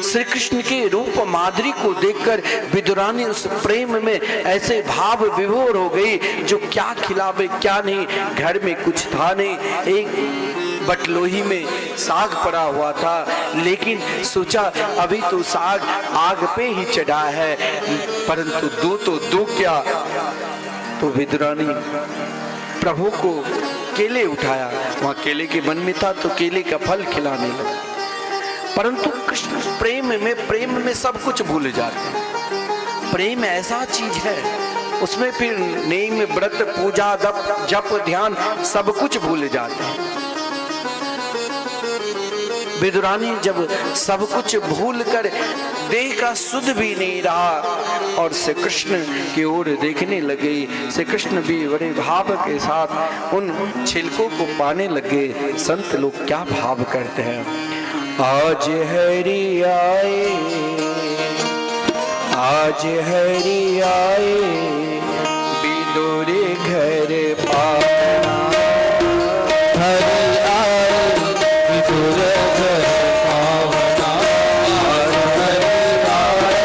श्री कृष्ण के रूप माधुरी को देखकर विदुरानी उस प्रेम में ऐसे भाव विभोर हो गई, जो क्या खिलावे क्या नहीं। घर में कुछ था नहीं, एक बटलोही में साग पड़ा हुआ था, लेकिन सोचा अभी तो साग आग पे ही चढ़ा है, परंतु दो क्या। तो विदुरानी प्रभु को केले उठाया, वहां केले के वन में था तो केले का फल खिलाने लगा। परंतु कृष्ण प्रेम में सब कुछ भूल जाते हैं। प्रेम ऐसा चीज है, उसमें फिर नेम, व्रत, पूजा, जप, ध्यान सब कुछ भूल जाते हैं। विदुरानी जब सब कुछ भूल कर देह का सुध भी नहीं रहा और श्री कृष्ण की ओर देखने लगे, श्री कृष्ण भी बड़े भाव के साथ उन छिलकों को पाने लगे। संत लोग क्या भाव करते हैं। आज हरि आए, आज हरि आए, विदुर घर पावना। हरि आए, विदुर घर पावना। आज हरि आए,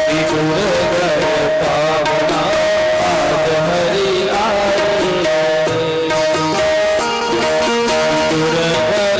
विदुर घर पावना। आज हरि आए, विदुर घर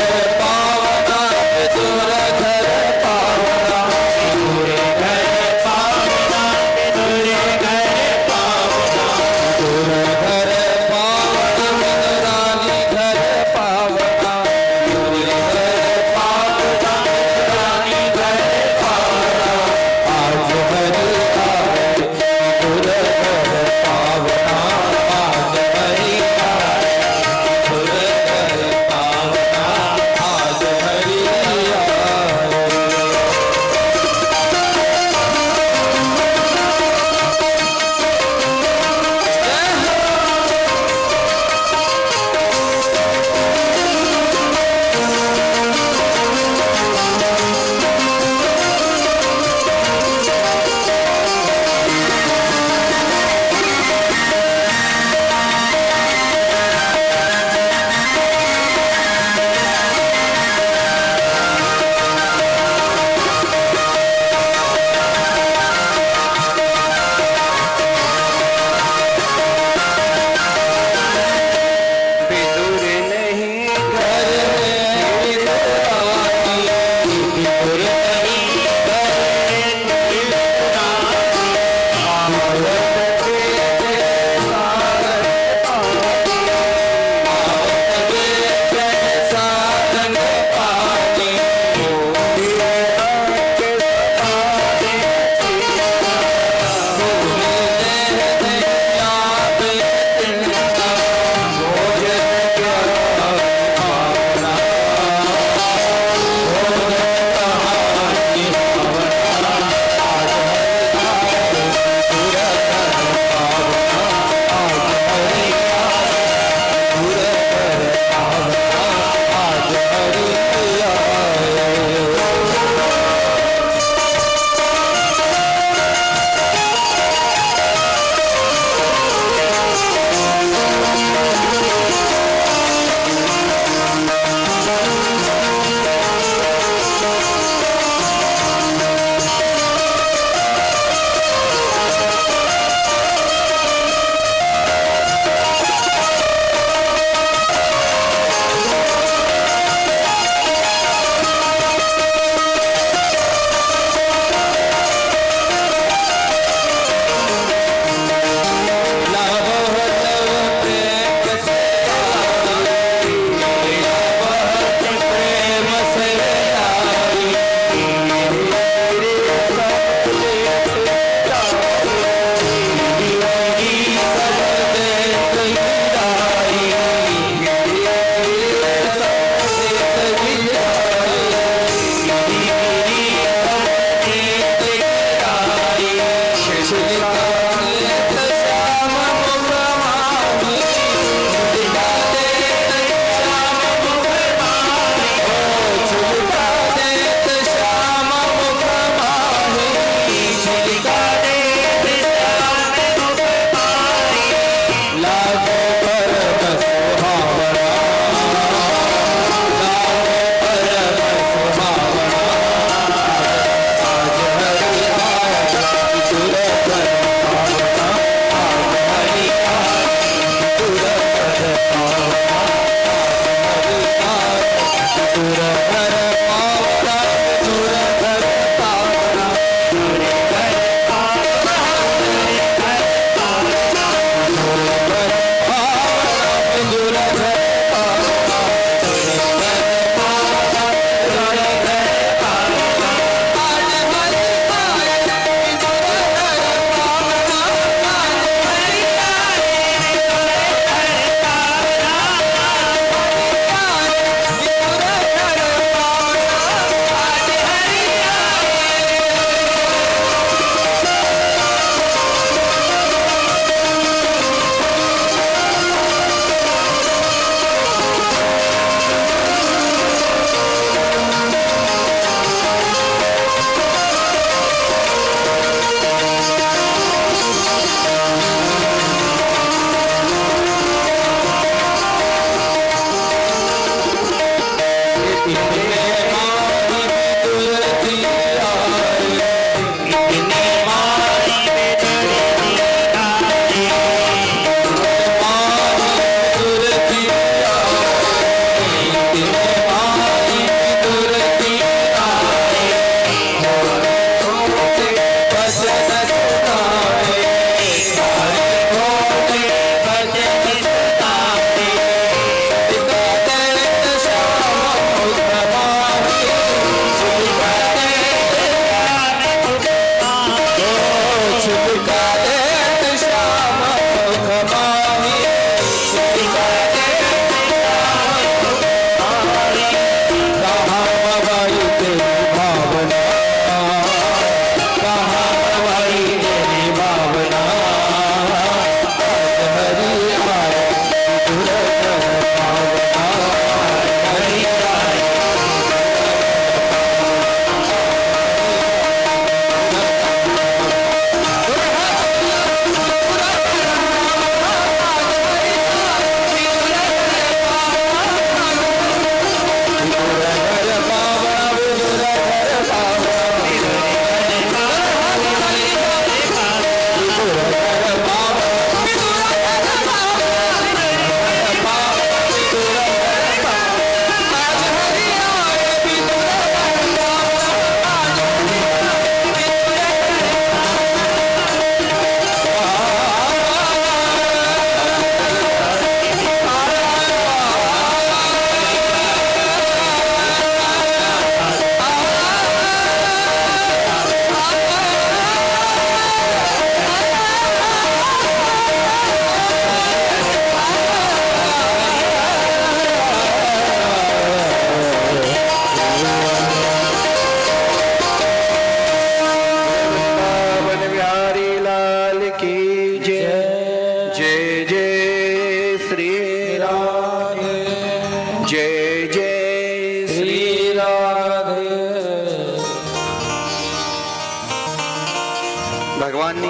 भगवान ने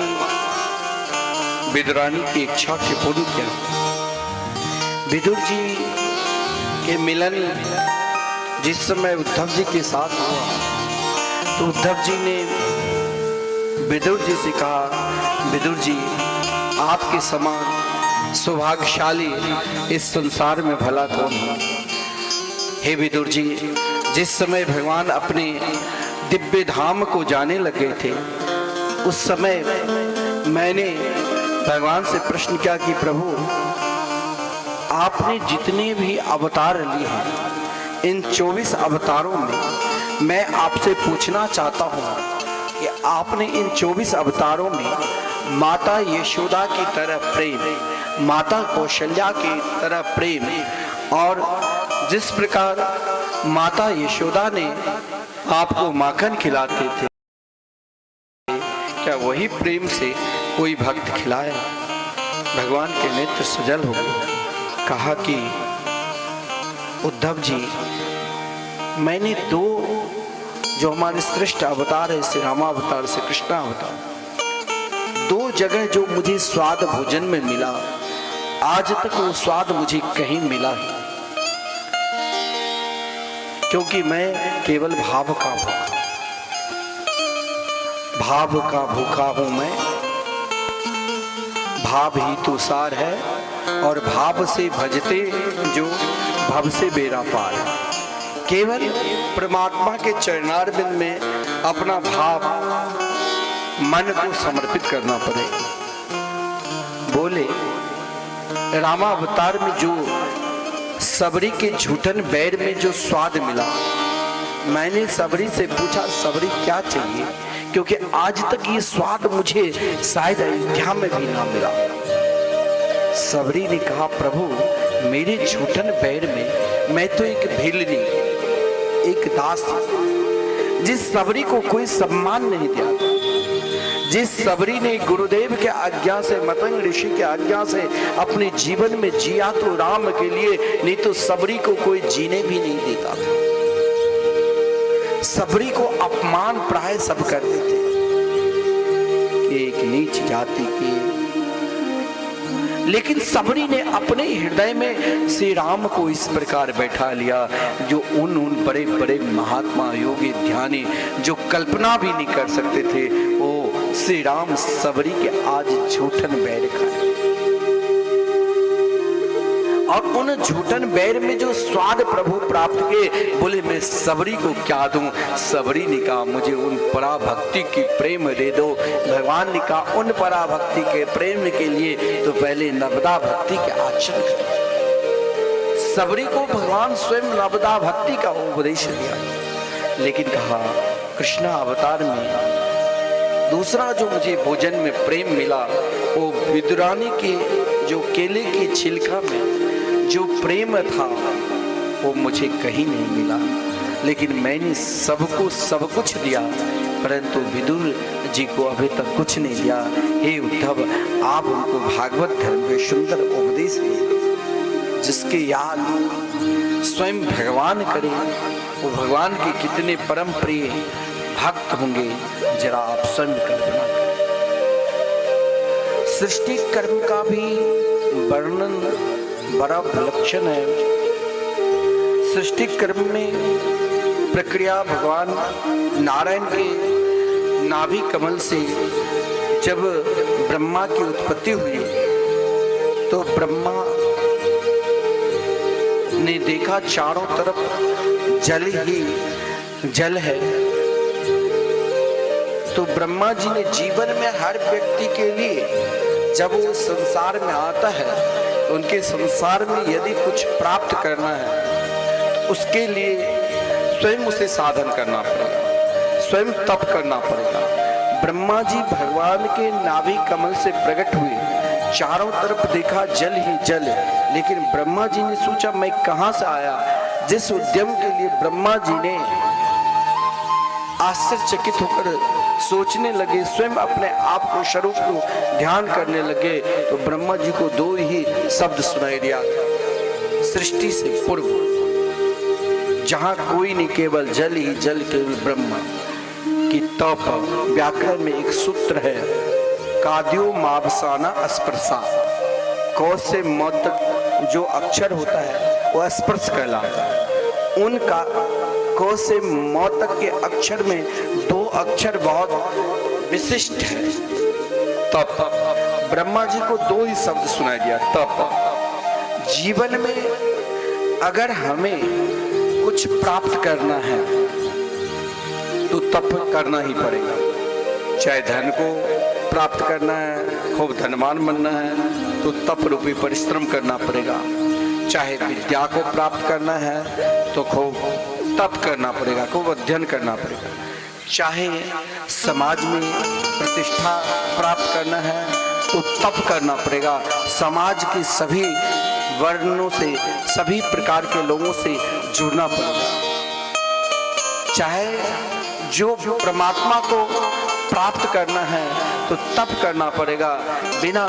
विदुरानी की इच्छा के पूर्ण किया। विदुर जी के मिलन जिस समय उद्धव जी के साथ हुआ तो उद्धव जी ने विदुर जी से कहा, विदुर जी आपके समान सौभाग्यशाली इस संसार में भला कौन है। हे विदुर जी, जिस समय भगवान अपने दिव्य धाम को जाने लगे थे उस समय मैंने भगवान से प्रश्न किया कि प्रभु आपने जितने भी अवतार लिए हैं इन 24 अवतारों में मैं आपसे पूछना चाहता हूँ कि आपने इन 24 अवतारों में माता यशोदा की तरह प्रेम, माता कौशल्या की तरह प्रेम और जिस प्रकार माता यशोदा ने आपको माखन खिलाते थे क्या वही प्रेम से कोई भक्त खिलाए। भगवान के नेत्र सजल हो गए। कहा कि उद्धव जी मैंने दो जो हमारे श्रेष्ठ अवतार है श्री रामावतार से कृष्णा अवतार, दो जगह जो मुझे स्वाद भोजन में मिला आज तक वो स्वाद मुझे कहीं मिला ही, क्योंकि मैं केवल भाव का भूखा हूं मैं। भाव ही तो सार है और भाव से भजते जो भव से बेरा पार। केवल परमात्मा के चरणारविंद में अपना भाव मन को समर्पित करना पड़ेगा। बोले रामावतार में जो सबरी के झूठन बैर में जो स्वाद मिला, मैंने सबरी से पूछा सबरी क्या चाहिए, क्योंकि आज तक ये स्वाद मुझे शायद अयोध्या में भी ना मिला। सबरी ने कहा प्रभु मेरे झूठन बैर में मैं तो एक भिलनी, एक दास, जिस सबरी को कोई सम्मान नहीं दिया, जिस सबरी ने गुरुदेव के आज्ञा से मतंग ऋषि के आज्ञा से अपने जीवन में जिया तो राम के लिए, नहीं तो सबरी को कोई जीने भी नहीं देता था। सबरी को अपमान प्राय सब करते थे कि एक नीच जाति की, लेकिन सबरी ने अपने हृदय में श्री राम को इस प्रकार बैठा लिया जो उन बड़े बड़े महात्मा योगी ध्यानी जो कल्पना भी नहीं कर सकते थे, वो श्री राम सबरी के आज झूठन बैर खाए। और उन झूठन बैर में जो स्वाद प्रभु प्राप्त किए, बोले मैं सबरी को क्या दूं। सबरी ने कहा मुझे उन पराभक्ति की प्रेम दे दो। भगवान ने कहा उन पराभक्ति के प्रेम के लिए तो पहले नर्मदा भक्ति के आचरण करो। सबरी को भगवान स्वयं नर्मदा भक्ति का उपदेश दिया, लेकिन कहा कृष्णा अवतार में दूसरा जो मुझे भोजन में प्रेम मिला वो विदुरानी के जो केले की छिलका में जो प्रेम था वो मुझे कहीं नहीं मिला, लेकिन मैंने सबको सब कुछ दिया परंतु विदुर जी को अभी तक कुछ नहीं दिया। हे उद्धव आप उनको भागवत धर्म के सुंदर उपदेश दिए जिसके याद स्वयं भगवान करे, वो भगवान के कितने परम प्रिय भक्त होंगे जरा आप स्वयं कल्पना करें। सृष्टि कर्म का भी वर्णन बड़ा विलक्षण है। सृष्टि कर्म में प्रक्रिया भगवान नारायण के नाभि कमल से जब ब्रह्मा की उत्पत्ति हुई तो ब्रह्मा ने देखा चारों तरफ जल ही जल है, तो ब्रह्मा जी ने जीवन में हर व्यक्ति के लिए जब वो संसार में आता है तो उनके संसार में यदि कुछ प्राप्त करना है तो उसके लिए स्वयं उसे साधन करना पड़ेगा, स्वयं तप करना पड़ेगा। ब्रह्मा जी भगवान के नाभि कमल से प्रकट हुए, चारों तरफ देखा जल ही जल, लेकिन ब्रह्मा जी ने सोचा मैं कहां से आया। जिस उद्यम के लिए ब्रह्मा जी ने आश्चर्यचकित होकर सोचने लगे, स्वयं अपने आप को स्वरूप को ध्यान करने लगे, तो ब्रह्मा जी को दो ही शब्द सुनाई दिया सृष्टि से पूर्व, जहां कोई नहीं केवल जल ही जल केवल ब्रह्मा, कि तप व्याकरण में एक सूत्र है, काद्यो मावसाना अस्पर्शा। क से म तक जो अक्षर होता है वो स्पर्श कहलाता है। उनका क से म तक के अक्षर में दो अक्षर बहुत विशिष्ट है, तप। ब्रह्मा जी को दो ही शब्द सुनाई दिया, तप। जीवन में अगर हमें कुछ प्राप्त करना है तो तप करना ही पड़ेगा। चाहे धन को प्राप्त करना है, खूब धनवान बनना है तो तप रूपी परिश्रम करना पड़ेगा। चाहे विद्या को प्राप्त करना है तो खूब तप करना पड़ेगा, खूब अध्ययन करना पड़ेगा। चाहे समाज में प्रतिष्ठा प्राप्त करना है तो तप करना पड़ेगा। समाज के सभी वर्णों से, सभी प्रकार के लोगों से जुड़ना पड़ेगा। चाहे जो परमात्मा को प्राप्त करना है तो तप करना पड़ेगा। बिना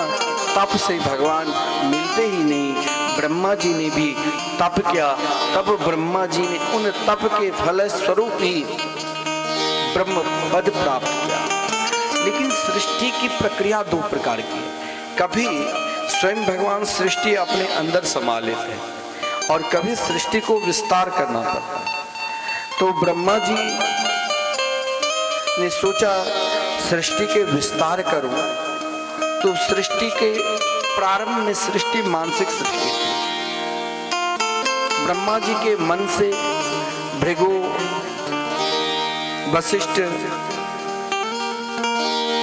तप से भगवान मिलते ही नहीं। ब्रह्मा जी ने भी तप किया, तब ब्रह्मा जी ने उन तप के फल स्वरूप ही ब्रह्म पद प्राप्त किया। लेकिन सृष्टि की प्रक्रिया दो प्रकार की है। कभी स्वयं भगवान सृष्टि अपने अंदर समा लेते हैं और कभी सृष्टि को विस्तार करना पड़ता है। तो ब्रह्मा जी ने सोचा सृष्टि के विस्तार करूं, तो सृष्टि के प्रारंभ में सृष्टि मानसिक सृष्टि थी। ब्रह्मा जी के मन से भृगु, वशिष्ठ,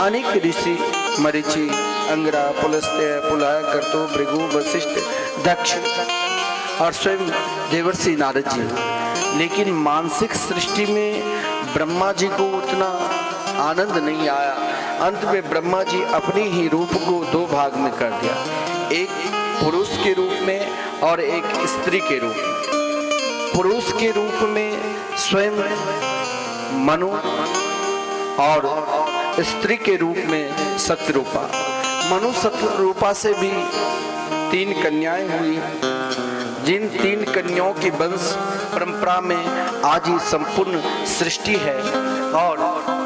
अनेक ऋषि, मरीचि, अंगिरा, पुलस्त्य, पुलह, कर्तो, भृगु, वशिष्ठ, दक्ष और स्वयं देवर्षि नारद जी। लेकिन मानसिक सृष्टि में ब्रह्मा जी को उतना आनंद नहीं आया। अंत में ब्रह्मा जी अपने ही रूप को दो भाग में कर दिया, एक पुरुष के रूप में और एक स्त्री के रूप में। पुरुष के रूप में स्वयं मनु और स्त्री के रूप में सत्यरूपा। मनु सत्यरूपा से भी 3 कन्याएं हुई, जिन 3 कन्याओं की वंश परंपरा में आज ही संपूर्ण सृष्टि है। और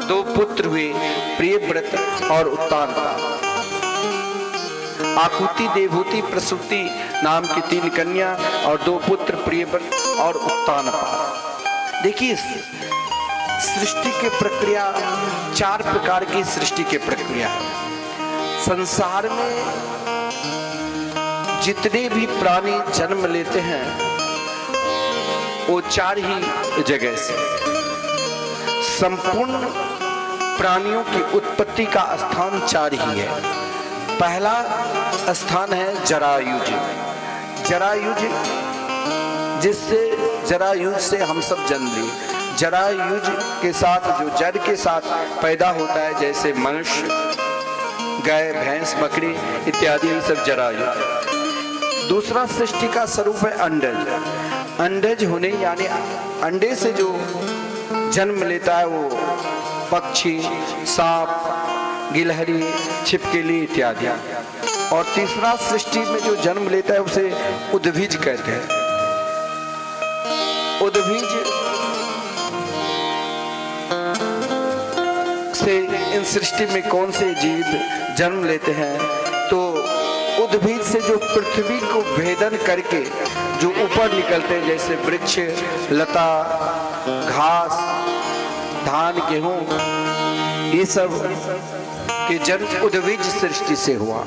2 पुत्र हुए, प्रियव्रत और उत्तानपा। आकुति, देवहूति, प्रसूति नाम की 3 कन्या और 2 पुत्र, प्रियव्रत और उत्तानपा। देखिए सृष्टि की प्रक्रिया 4 प्रकार की सृष्टि की प्रक्रिया है। संसार में जितने भी प्राणी जन्म लेते हैं वो 4 ही जगह से। संपूर्ण प्राणियों की उत्पत्ति का स्थान 4 ही है। पहला स्थान है जरायुज। जरायुज, जिससे जरायुज से हम सब जन्म लिए। जरायुज के साथ जो जड़ के साथ पैदा होता है, जैसे मनुष्य, गाय, भैंस, बकरी इत्यादि, ये सब जरायुज। दूसरा सृष्टि का स्वरूप है अंडज। अंडज होने यानी अंडे से जो जन्म लेता है वो पक्षी, सांप, गिलहरी, छिपकली इत्यादि। और तीसरा सृष्टि में जो जन्म लेता है उसे उद्भिज कहते हैं। उद्भिज से इन सृष्टि में कौन से जीव जन्म लेते हैं, तो उद्भिज से जो पृथ्वी को भेदन करके जो ऊपर निकलते हैं, जैसे वृक्ष, लता, घास, धान, गेहूं, ये सब के जन्म उद्भिज सृष्टि से हुआ।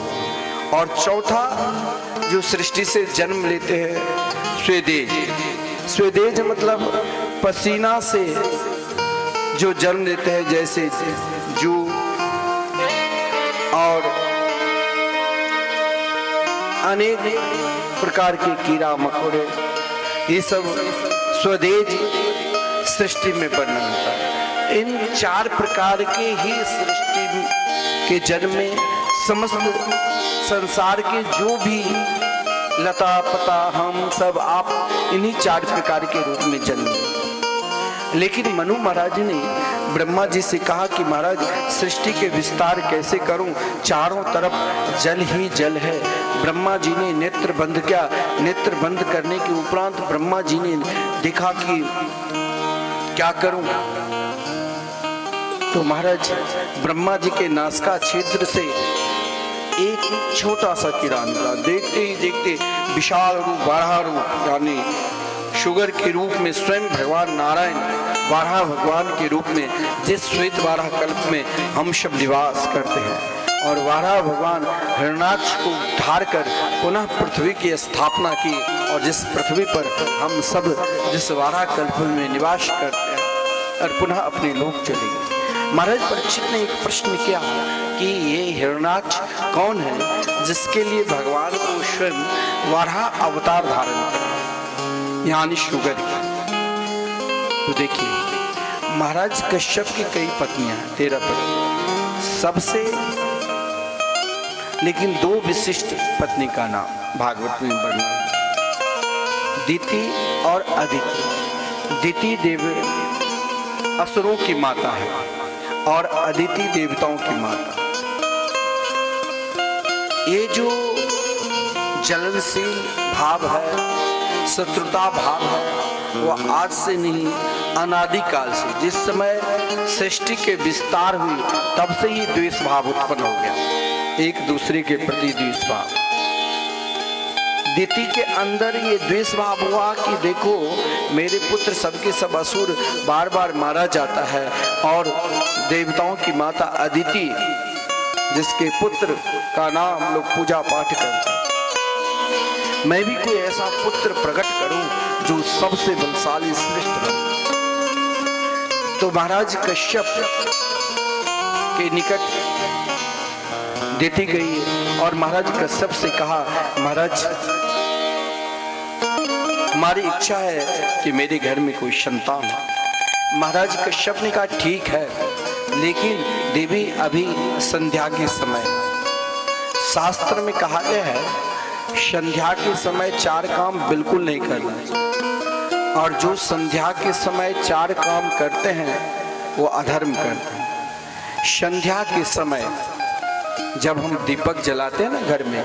और चौथा जो सृष्टि से जन्म लेते हैं स्वेदेज। स्वेदेज मतलब पसीना से जो जन्म लेते हैं, जैसे जू और अनेक प्रकार के कीड़ा मकोड़े, ये सब स्वदेज सृष्टि में वर्णन होता है। इन 4 प्रकार के ही सृष्टि के जन्म में समस्त संसार के जो भी लता पता हम सब आप इन्हीं 4 प्रकार के रूप में जन्म। लेकिन मनु महाराज ने ब्रह्मा जी से कहा कि महाराज सृष्टि के विस्तार कैसे करूं, चारों तरफ जल ही जल है। ब्रह्मा जी ने नेत्र बंद किया। नेत्र बंद करने के उपरांत ब्रह्मा जी ने देखा कि क्या करूं, तो महाराज ब्रह्मा जी के नासिका छिद्र से एक छोटा सा कीड़ा निकला। देखते ही देखते विशाल रूप, बारह रूप, यानी शुगर के रूप में स्वयं भगवान नारायण बारह भगवान के रूप में जिस श्वेत बारह कल्प में हम सब निवास करते हैं, और बारह भगवान हिरण्याक्ष को धार कर पुनः पृथ्वी की स्थापना की, और जिस पृथ्वी पर हम सब जिस बारह कल्प में निवास करते हैं और पुनः अपने लोक चले गए। महाराज परीक्षित ने एक प्रश्न किया कि ये हिरण्याक्ष कौन है जिसके लिए भगवान को स्वयं बारह अवतार धारण करा, यानी शुगर की। तो देखिए महाराज कश्यप की कई पत्नियां हैं, 13 पत्नी, सबसे लेकिन 2 विशिष्ट पत्नी का नाम भागवत में वर्णन, दिति और अदिति। दिति देव असुरों की माता है और अदिति देवताओं की माता। ये जो जलनशील भाव है, शत्रुता भाव है, वो आज से नहीं अनादिकाल से, जिस समय सृष्टि के विस्तार हुई तब से ही द्वेष भाव उत्पन्न हो गया, एक दूसरे के प्रति द्वेष भाव। दिति के अंदर ये द्वेष भाव हुआ कि देखो मेरे पुत्र सबके सब असुर बार बार मारा जाता है, और देवताओं की माता अदिति जिसके पुत्र का नाम लोग पूजा पाठ करते हैं, मैं भी कोई ऐसा पुत्र प्रकट करूं जो सबसे बलशाली श्रेष्ठ बने। तो महाराज कश्यप के निकट दिति गई और महाराज कश्यप से कहा, महाराज हमारी इच्छा है कि मेरे घर में कोई संतान हो। महाराज कश्यप ने कहा ठीक है, लेकिन देवी अभी संध्या के समय, शास्त्र में कहा गया है संध्या के समय 4 काम बिल्कुल नहीं करना, और जो संध्या के समय 4 काम करते हैं वो अधर्म करते हैं। संध्या के समय जब हम दीपक जलाते हैं ना घर में,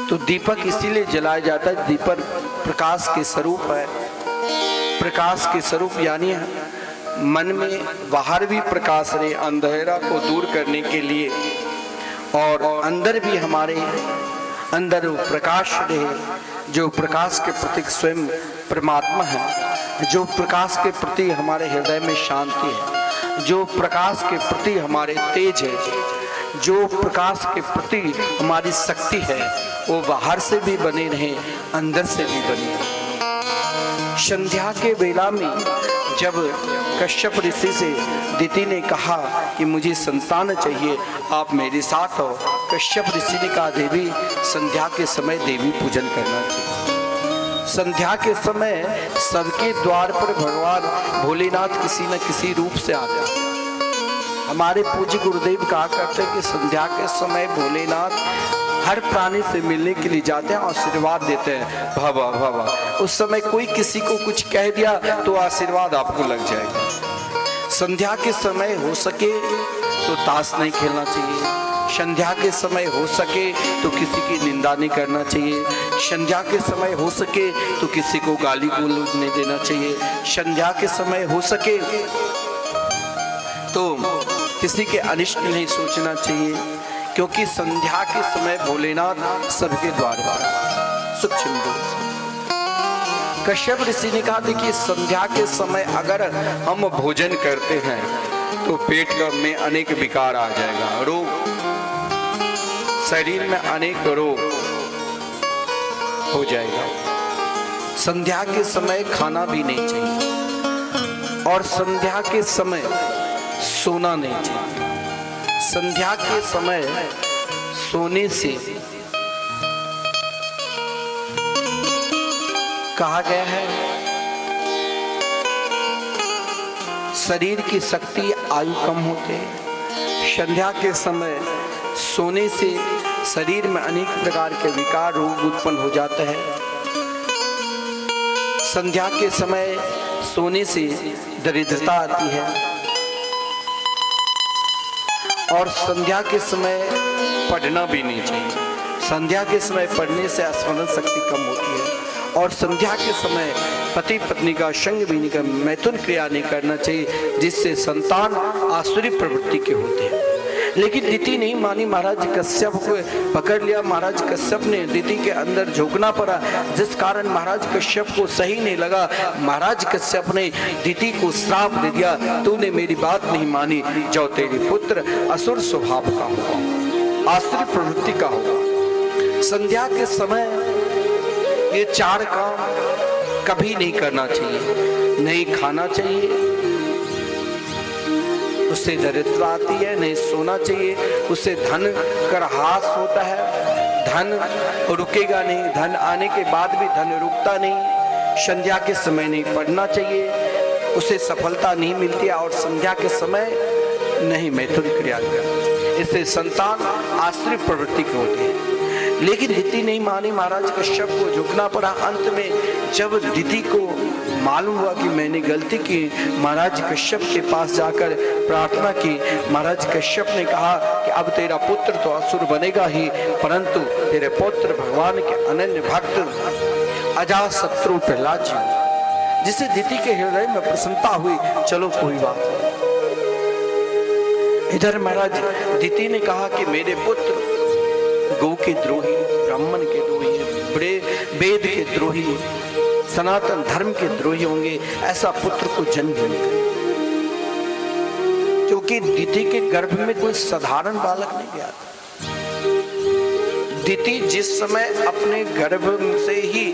तो दीपक इसीलिए जलाया जाता है, दीपक प्रकाश के स्वरूप है। प्रकाश के स्वरूप यानी मन में बाहर भी प्रकाश रहे, अंधेरा को दूर करने के लिए, और अंदर भी हमारे अंदर प्रकाश रहे, जो प्रकाश के प्रतीक स्वयं परमात्मा है, जो प्रकाश के प्रति हमारे हृदय में शांति है, जो प्रकाश के प्रति हमारे तेज है, जो प्रकाश के प्रति हमारी शक्ति है, वो बाहर से भी बने रहे, अंदर से भी बने रहे। संध्या के बेला में जब कश्यप ऋषि से दिति ने कहा कि मुझे संतान चाहिए, आप मेरे साथ हो, कश्यप ऋषि ने कहा देवी संध्या के समय देवी पूजन करना चाहिए। संध्या के समय सबके द्वार पर भगवान भोलेनाथ किसी न किसी रूप से आते हैं। हमारे पूज्य गुरुदेव कहा करते हैं कि संध्या के समय भोलेनाथ हर प्राणी से मिलने के लिए जाते हैं, आशीर्वाद देते हैं, भवा भवा। उस समय कोई किसी को कुछ कह दिया तो आशीर्वाद आपको लग जाएगा। संध्या के समय हो सके तो ताश नहीं खेलना चाहिए, संध्या के समय हो सके तो किसी की निंदा नहीं करना चाहिए, संध्या के समय हो सके तो किसी को गाली गलौज नहीं देना चाहिए, संध्या के समय हो सके तो किसी के अनिष्ट नहीं सोचना चाहिए, क्योंकि संध्या के समय भोलेनाथ सबके द्वार पर सूक्ष्म। कश्यप ऋषि ने कहा देखिए संध्या के समय अगर हम भोजन करते हैं तो पेट में अनेक विकार आ जाएगा, रोग, शरीर में अनेक रोग हो जाएगा। संध्या के समय खाना भी नहीं चाहिए, और संध्या के समय सोना नहीं चाहिए। संध्या के समय सोने से कहा गया है शरीर की शक्ति आयु कम होते है। संध्या के समय सोने से शरीर में अनेक प्रकार के विकार रोग उत्पन्न हो जाते हैं। संध्या के समय सोने से दरिद्रता आती है, और संध्या के समय पढ़ना भी नहीं चाहिए। संध्या के समय पढ़ने से स्मरण शक्ति कम होती है, और संध्या के समय पति पत्नी का संग भी नहीं करना, मैथुन क्रिया नहीं करना चाहिए, जिससे संतान आसुरी प्रवृत्ति के होते हैं। लेकिन दिति नहीं मानी, महाराज कश्यप को पकड़ लिया। महाराज कश्यप ने दिति के अंदर झोंकना पड़ा, जिस कारण महाराज कश्यप को सही नहीं लगा। महाराज कश्यप ने दिति को श्राप दे दिया, तूने मेरी बात नहीं मानी, जो तेरे पुत्र असुर स्वभाव का होगा, आसुरी प्रवृत्ति का होगा। संध्या के समय ये 4 काम कभी नहीं करना चाहिए। नहीं खाना चाहिए, उससे दरिद्र आती है। नहीं सोना चाहिए, उससे धन का ह्रास होता है। धन रुकेगा नहीं, धन आने के बाद भी धन रुकता नहीं। संध्या के समय नहीं पढ़ना चाहिए, उसे सफलता नहीं मिलती है। और संध्या के समय नहीं मैथुन क्रिया करना चाहिए, इससे संतान आश्रित प्रवृत्ति के होते हैं। लेकिन दिति नहीं मानी, महाराज कश्यप को झुकना पड़ा। अंत में जब दिति को मालूम हुआ कि मैंने गलती की, महाराज कश्यप के पास जाकर प्रार्थना की। महाराज कश्यप ने कहा कि अब तेरा पुत्र तो असुर बनेगा ही, परंतु तेरे पुत्र भगवान के अनन्य भक्त अजातशत्रु प्रहलाद जी, जिसे दिति के हृदय में प्रसन्नता हुई। चलो कोई बात नहीं। इधर महाराज दिति ने कहा कि मेरे पुत्र गौ के द्रोही, ब्राह्मण के द्रोही, वेद के द्रोही, सनातन धर्म के द्रोही होंगे, ऐसा पुत्र को जन्म नहीं करें। क्योंकि दिति के गर्भ में कोई साधारण बालक नहीं गया था। दिति जिस समय अपने गर्भ से ही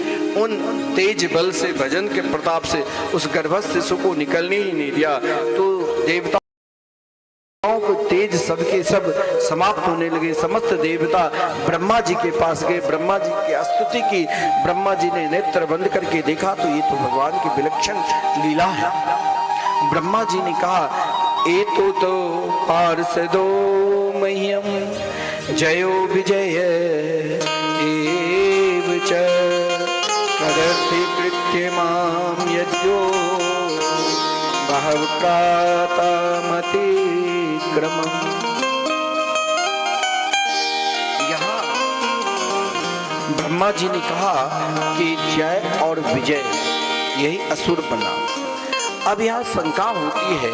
उन तेज बल से, भजन के प्रताप से उस गर्भस्थ शिशु को निकलने ही नहीं दिया, तो देवता को तेज सबके सब समाप्त होने लगे। समस्त देवता ब्रह्मा जी के पास गए, ब्रह्मा जी की स्तुति की। ब्रह्मा जी ने नेत्र बंद करके देखा तो ये तो भगवान की विलक्षण लीला है। ब्रह्मा जी ने कहा, एतो तो पार्षदो मह्यम जयो विजय एव च करति कृत्यमाम यज्ञो बहवक्रातामति क्रमम्। यहाँ ब्रह्मा जी ने कहा कि जय और विजय यही असुर बना। अब यहाँ शंका होती है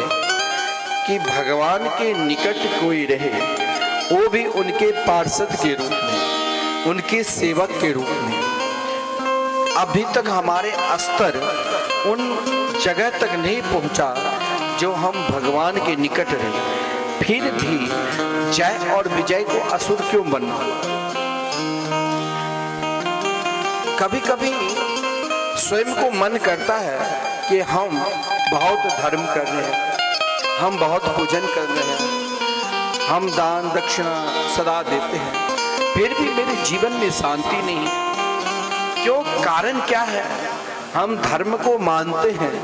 कि भगवान के निकट कोई रहे, वो भी उनके पार्षद के रूप में, उनके सेवक के रूप में। अभी तक हमारे स्तर उन जगह तक नहीं पहुंचा जो हम भगवान के निकट रहे, फिर भी जय और विजय को असुर क्यों बनना? कभी कभी स्वयं को मन करता है कि हम बहुत धर्म कर रहे हैं, हम बहुत पूजन कर रहे हैं, हम दान दक्षिणा सदा देते हैं, फिर भी मेरे जीवन में शांति नहीं। क्यों? कारण क्या है? हम धर्म को मानते हैं,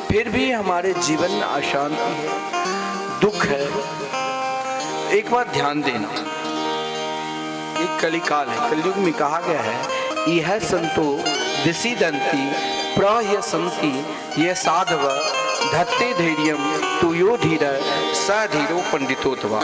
फिर भी हमारे जीवन में अशांति है, दुख है। एक बार ध्यान देना, एक कलिकाल है। कलयुग में कहा गया है, यह संतो विसीदंती प्रह्यसंति ये साधव धत्ते धैर्यम तु यो धीर स धीरो पंडितोत्वा।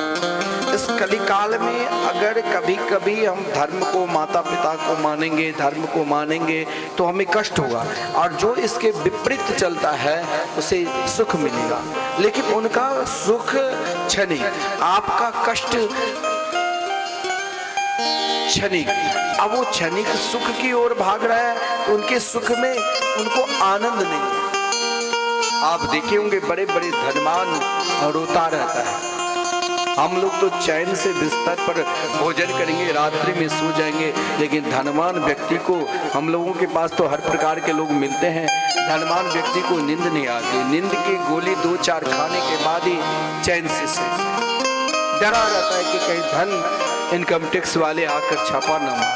इस कलिकाल में अगर कभी कभी हम धर्म को, माता पिता को मानेंगे, धर्म को मानेंगे, तो हमें कष्ट होगा, और जो इसके विपरीत चलता है उसे सुख मिलेगा। लेकिन उनका सुख क्षणिक, आपका कष्ट क्षणिक। अब वो क्षणिक सुख की ओर भाग रहा है, तो उनके सुख में उनको आनंद नहीं। आप देखे होंगे बड़े बड़े धनवान रोता रहता है। हम लोग तो चैन से बिस्तर पर भोजन करेंगे, रात्रि में सो जाएंगे, लेकिन धनवान व्यक्ति को, हम लोगों के पास तो हर प्रकार के लोग मिलते हैं, धनवान व्यक्ति को नींद नहीं आती। नींद की गोली 2-4 खाने के बाद ही चैन से डरा रहता है कि कहीं धन इनकम टैक्स वाले आकर छापा न मार,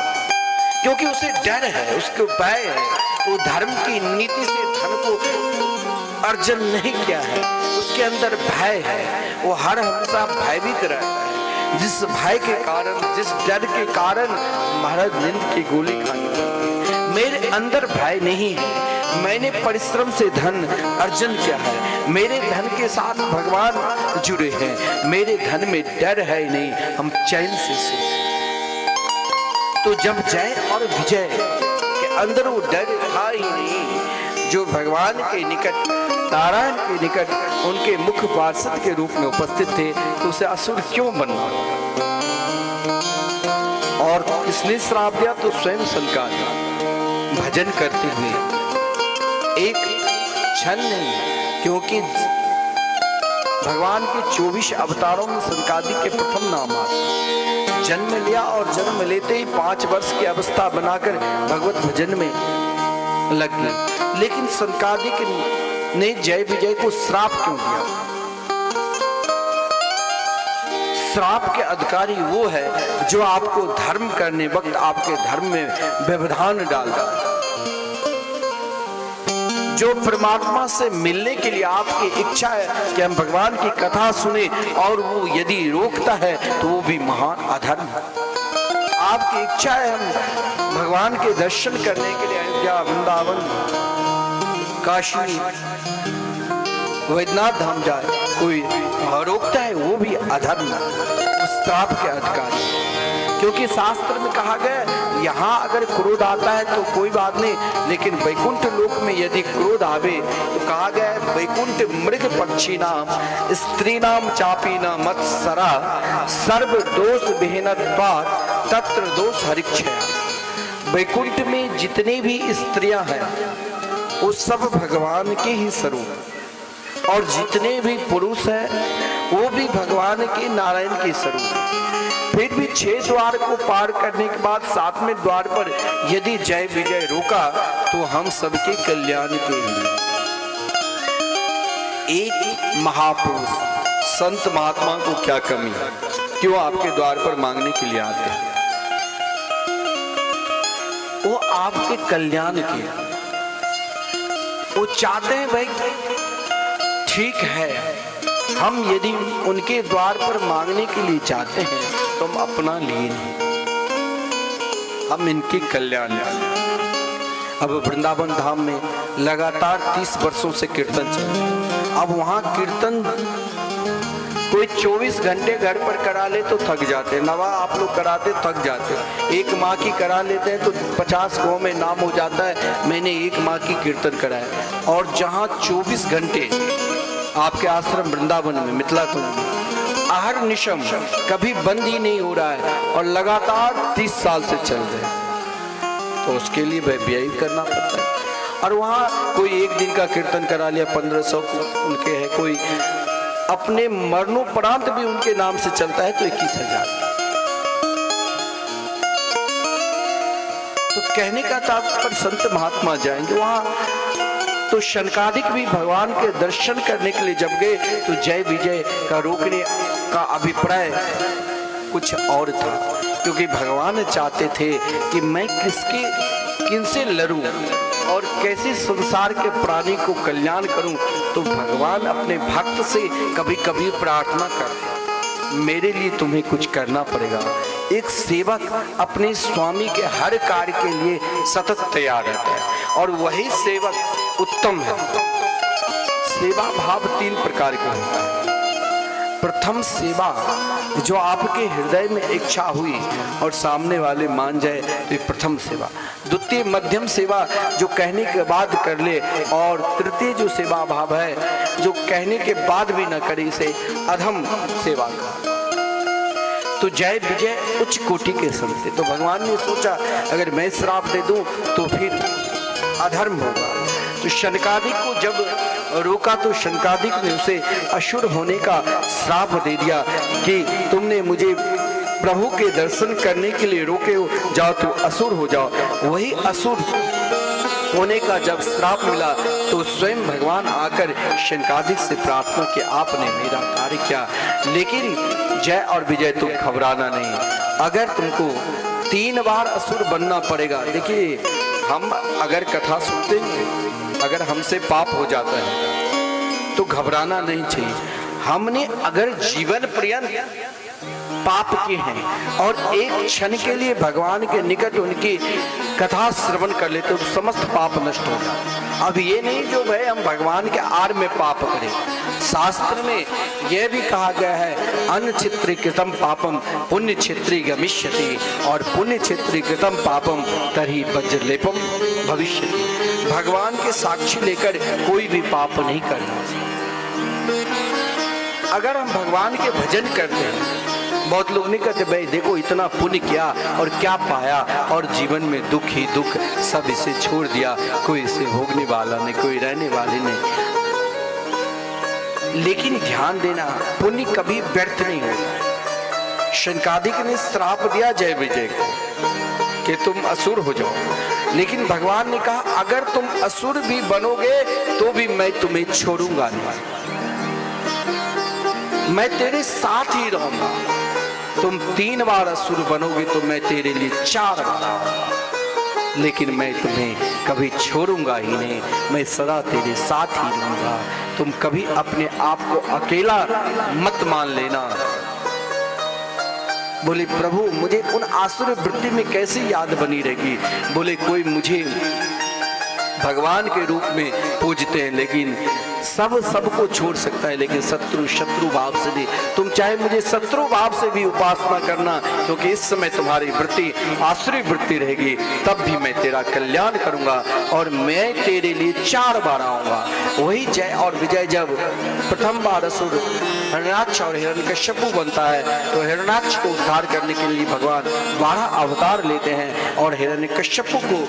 क्योंकि उसे डर है, उसको भय है। वो धर्म की नीति से धन को अर्जन नहीं किया है, उसके अंदर भय है, वो हर हमेशा भयभीत रहता है। जिस भय के कारण, जिस डर के कारण महाराज नींद की गोली खानी पड़ती है। मेरे अंदर भय नहीं है, मैंने परिश्रम से धन अर्जन किया है, मेरे धन के साथ भगवान जुड़े हैं, मेरे धन में डर है ही नहीं, हम चैन से सोते। तो जब जय और विजय के अंदर वो डर था ही नहीं, जो भगवान के निकट, नारायण के निकट उनके मुख पार्षद के रूप में उपस्थित थे, तो उसे असुर क्यों बनना? और किसने श्राप दिया? तो स्वयं सनकादिक भजन करते हुए एक क्षण नहीं, क्योंकि भगवान के 24 अवतारों में सनकादिक के प्रथम नाम आता। जन्म लिया और जन्म लेते ही 5 वर्ष की अवस्था बनाकर भगवत भजन में लग गए। लेकिन सनकादिक ने जय विजय को श्राप क्यों दिया? श्राप के अधिकारी वो है जो आपको धर्म करने वक्त आपके धर्म में व्यवधान डालता है, जो परमात्मा से मिलने के लिए आपकी इच्छा है कि हम भगवान की कथा सुने, और वो यदि रोकता है तो वो भी महान अधर्म है। आपकी इच्छा है हम भगवान के दर्शन करने के लिए अयोध्या, वृंदावन, काशी, वैद्यनाथ धाम जाए, कोई रोकता है, वो भी अधर्म है, श्राप के अधिकारी। क्योंकि शास्त्र में कहा गया यहाँ अगर क्रोध आता है तो कोई बात नहीं, लेकिन वैकुंठ लोक में यदि क्रोध आवे तो कहा गया है वैकुंठ मृग पक्षी नाम स्त्री नाम चापी न मत्सरा सर्व दोष विहीनत्वात् तत्र दोष हरिक्षया। वैकुंठ में जितनी भी स्त्रियां हैं वो सब भगवान के ही स्वरूप, और जितने भी पुरुष हैं वो भी भगवान के नारायण के स्वरूप। फिर भी 6 द्वार को पार करने के बाद 7वें द्वार पर यदि जय विजय रोका तो हम सबके कल्याण के लिए एक महापुरुष संत महात्मा को क्या कमी है, क्यों आपके द्वार पर मांगने के लिए आते हैं? वो आपके कल्याण के, वो चाहते हैं भाई ठीक है, हम यदि उनके द्वार पर मांगने के लिए चाहते हैं तो हम अपना लिए नहीं, हम इनके कल्याण। अब वृंदावन धाम में लगातार 30 वर्षों से कीर्तन चल रहा है। अब वहाँ कीर्तन कोई 24 घंटे घर पर करा ले तो थक जाते, नवा आप लोग कराते थक जाते। एक माँ की करा लेते हैं तो 50 गाँव में नाम हो जाता है मैंने एक माँ की कीर्तन कराया। और जहाँ 24 घंटे आपके आश्रम वृंदावन में मिथिला कुंज में आहर निशम कभी बंद ही नहीं हो रहा है और लगातार 30 साल से चल रहे हैं, तो उसके लिए व्यय करना पड़ता है। और वहाँ कोई एक दिन का कीर्तन करा लिया 1500 उनके है, कोई अपने मरणोपरांत भी उनके नाम से चलता है तो 21,000। तो कहने का तात्पर्य संत महात्मा जाएंगे वहाँ, तो शनकादिक भी भगवान के दर्शन करने के लिए जब गए तो जय विजय का रोकने का अभिप्राय कुछ और था, क्योंकि भगवान चाहते थे कि मैं किनसे लड़ूं और कैसे संसार के प्राणी को कल्याण करूं। तो भगवान अपने भक्त से कभी कभी प्रार्थना करते, मेरे लिए तुम्हें कुछ करना पड़ेगा। एक सेवक अपने स्वामी के हर कार्य के लिए सतत तैयार रहता है, और वही सेवक उत्तम है। सेवा भाव 3 प्रकार के होता है। प्रथम सेवा जो आपके हृदय में इच्छा हुई और सामने वाले मान जाए तो ये प्रथम सेवा। द्वितीय मध्यम सेवा जो कहने के बाद कर ले, और तृतीय जो सेवा भाव है जो कहने के बाद भी न करे, इसे अधम सेवा का। तो जय विजय उच्च कोटि के संत। तो भगवान ने सोचा अगर मैं श्राप दे दूं तो फिर अधर्म होगा। तो शनकादिक को जब रोका तो शनकादिक ने उसे असुर होने का श्राप दे दिया कि तुमने मुझे प्रभु के दर्शन करने के लिए रोके हो, जाओ तो असुर हो जाओ। वही असुर होने का जब श्राप मिला तो स्वयं भगवान आकर शनकादिक से प्रार्थना कि आपने मेरा कार्य किया, लेकिन जय और विजय तुम घबराना नहीं, अगर तुमको 3 बार असुर बनना पड़ेगा। देखिए हम अगर कथा सुनते हैं, अगर हमसे पाप हो जाता है तो घबराना नहीं चाहिए। हमने अगर जीवन पर्यंत पाप के हैं और एक क्षण के लिए भगवान के निकट उनकी कथा श्रवण कर लेते तो समस्त पाप नष्ट हो जाए। अब ये नहीं जो भाई हम भगवान के आड़ में पाप करें। शास्त्र में यह भी कहा गया है अन्न क्षेत्री कृतम पापम पुण्य क्षेत्री गमिष्यति और पुण्य क्षेत्री कृतम पापम तरी वज्रलेपम भविष्यति। भगवान के साक्षी लेकर कोई भी पाप नहीं करना। अगर हम भगवान के भजन करते हैं, बहुत लोग नहीं कहते भाई देखो इतना पुण्य किया और क्या पाया और जीवन में दुख ही दुख, सब इसे छोड़ दिया, कोई इसे भोगने वाला नहीं, कोई रहने वाले नहीं। लेकिन ध्यान देना पुण्य कभी व्यर्थ नहीं होता। शनकादिक ने श्राप दिया जय विजय को कि तुम असुर हो जाओ, लेकिन भगवान ने कहा अगर तुम असुर भी बनोगे तो भी मैं तुम्हें छोड़ूंगा नहीं, मैं तेरे साथ ही रहूंगा। तुम 3 बार असुर बनोगे तो मैं तेरे लिए 4 बार आऊंगा, लेकिन मैं तुम्हें कभी छोड़ूंगा ही नहीं, मैं सदा तेरे साथ ही रहूंगा। तुम कभी अपने आप को अकेला मत मान लेना। बोले प्रभु मुझे उन आसुर वृत्ति में कैसे याद बनी रहेगी। बोले कोई मुझे भगवान के रूप में पूजते हैं लेकिन सबको छोड़ सकता है, लेकिन शत्रु भाव से नहीं। तुम चाहे मुझे शत्रु भाव से भी उपासना करना, क्योंकि इस समय तुम्हारी वृत्ति आसुरी वृत्ति रहेगी, तब भी मैं तेरा कल्याण करूंगा और मैं तेरे लिए 4 बार आऊंगा। वही जय और विजय जब प्रथम बार असुर हिरण्याक्ष और हिरण्यकश्यपु बनता है तो हिरण्याक्ष को उद्धार करने के लिए भगवान 12 अवतार लेते हैं और हिरण्यकश्यपु को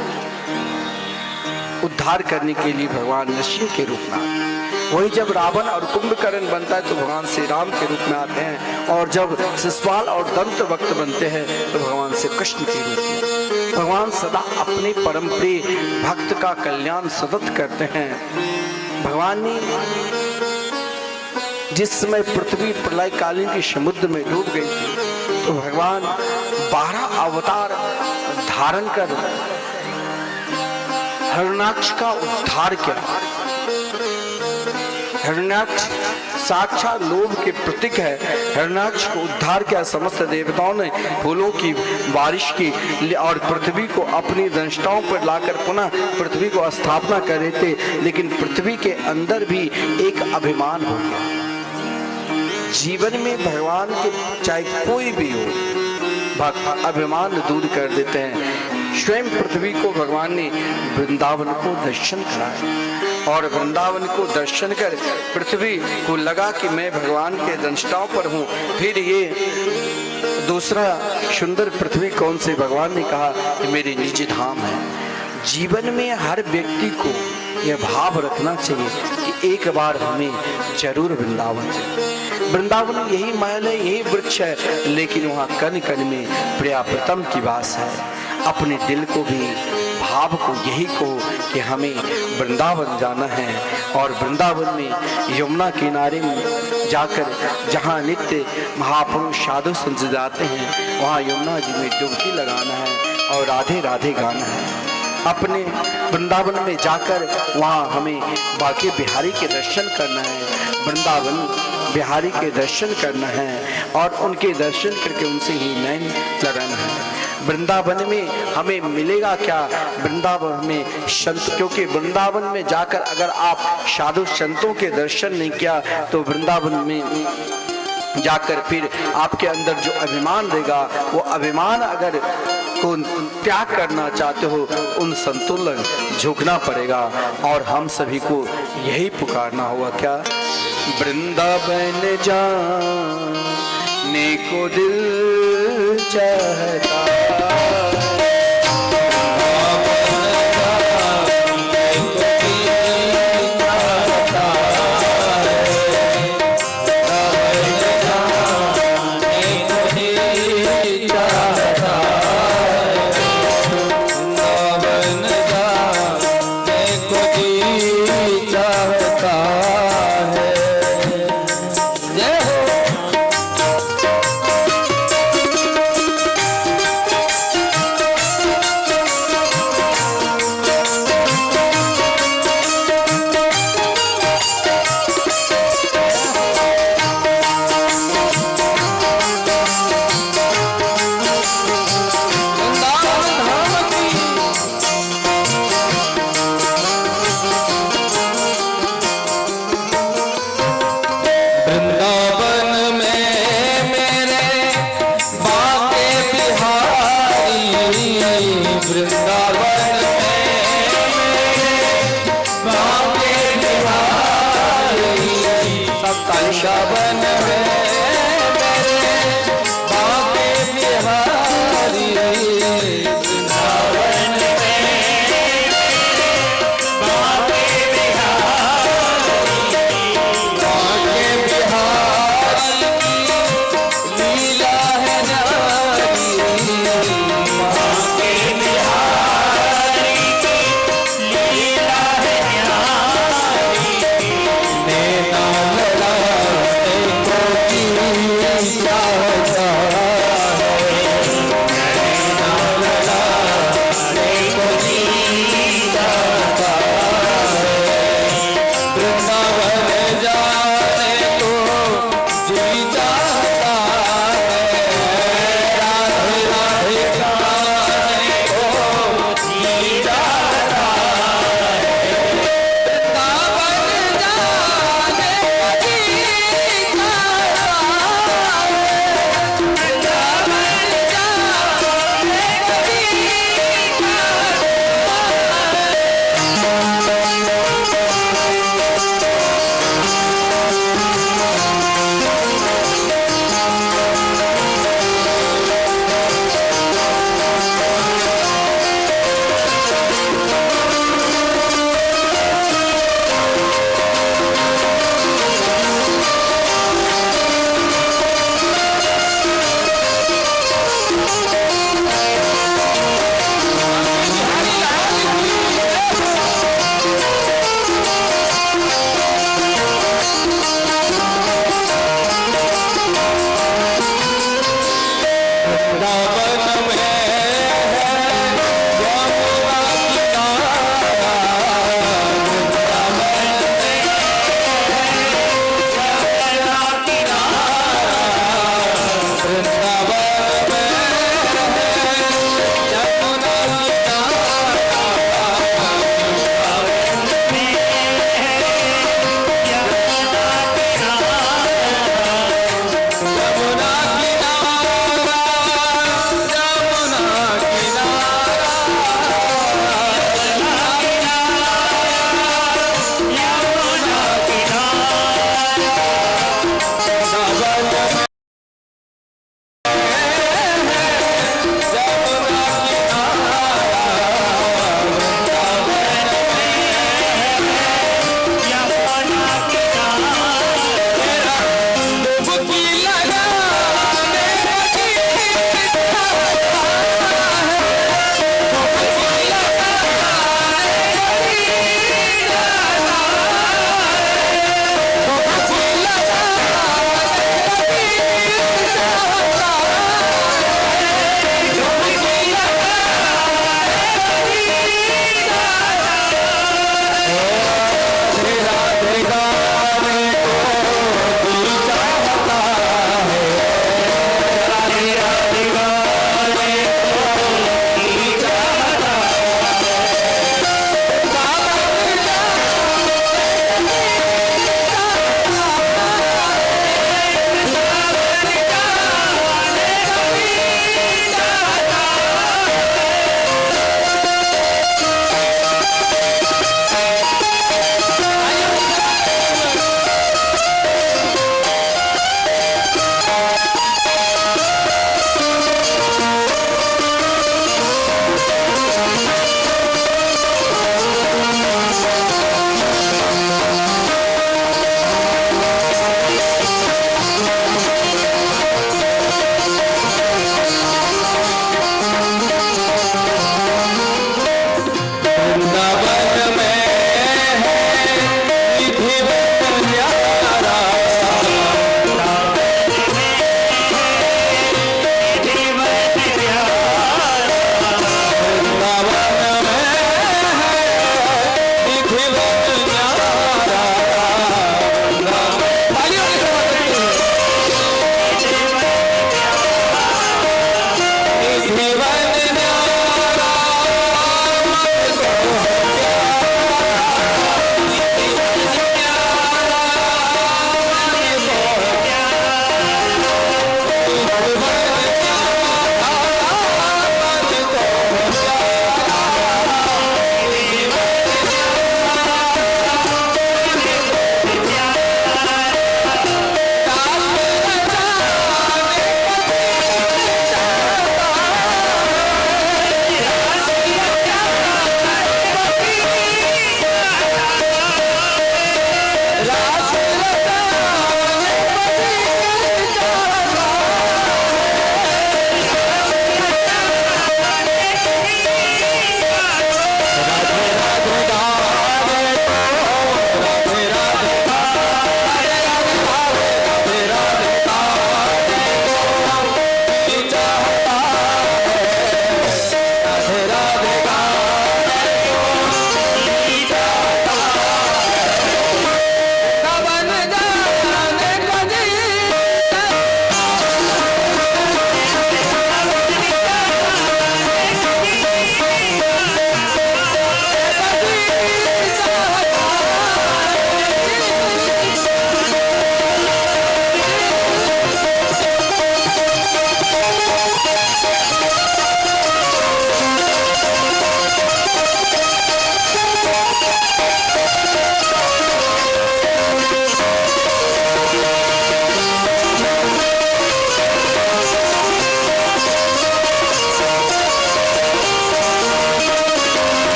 उद्धार करने के लिए भगवान नरसिंह के रूप में। वही जब रावण और कुंभकर्ण बनता है तो भगवान श्री राम के रूप में आते हैं, और जब शिशुपाल और दंत वक्त बनते हैं तो भगवान श्री कृष्ण के रूप में। भगवान सदा अपने परम प्रिय भक्त का कल्याण सतत करते हैं। भगवान ने जिस समय पृथ्वी प्रलय कालीन के समुद्र में डूब गई थी तो भगवान 12 अवतार धारण कर हिरण्याक्ष का उद्धार किया। हिरण्याक्ष साक्षात लोभ के प्रतीक है। हिरण्याक्ष को उद्धार किया। समस्त देवताओं ने फूलों की बारिश की और पृथ्वी को अपनी दंष्टाओं पर लाकर पुनः पृथ्वी को स्थापना कर रहे थे, लेकिन पृथ्वी के अंदर भी एक अभिमान हो गया। जीवन में भगवान के चाहे कोई भी हो, भक्त अभिमान दूर कर देते हैं। स्वयं पृथ्वी को भगवान ने वृंदावन को दर्शन कराया और वृंदावन को दर्शन कर पृथ्वी को लगा कि मैं भगवान के दंष्टाओं पर हूँ। फिर ये दूसरा सुंदर पृथ्वी कौन से भगवान ने कहा कि मेरे निज धाम है। जीवन में हर व्यक्ति को यह भाव रखना चाहिए कि एक बार हमें जरूर वृंदावन जाए। वृंदावन यही महल है, यही वृक्ष है, लेकिन वहाँ कण कण में प्रियाप्रीतम की वास है। अपने दिल को भी भाव को यही कहो कि हमें वृंदावन जाना है और वृंदावन में यमुना किनारे में जाकर जहाँ नित्य महापुरुष साधु संत जाते हैं वहाँ यमुना जी में डुबकी लगाना है और राधे राधे गाना है। अपने वृंदावन में जाकर वहाँ हमें बांके बिहारी के दर्शन करना है, वृंदावन बिहारी के दर्शन करना है और उनके दर्शन करके उनसे ही नैन लड़ाना है। वृंदावन में हमें मिलेगा क्या? वृंदावन में संत, क्योंकि वृंदावन में जाकर अगर आप साधु संतों के दर्शन नहीं किया तो वृंदावन में जाकर फिर आपके अंदर जो अभिमान रहेगा वो अभिमान अगर को त्याग करना चाहते हो उन संतों लग झुकना पड़ेगा। और हम सभी को यही पुकारना होगा क्या? वृंदावन जाने को दिल चाहता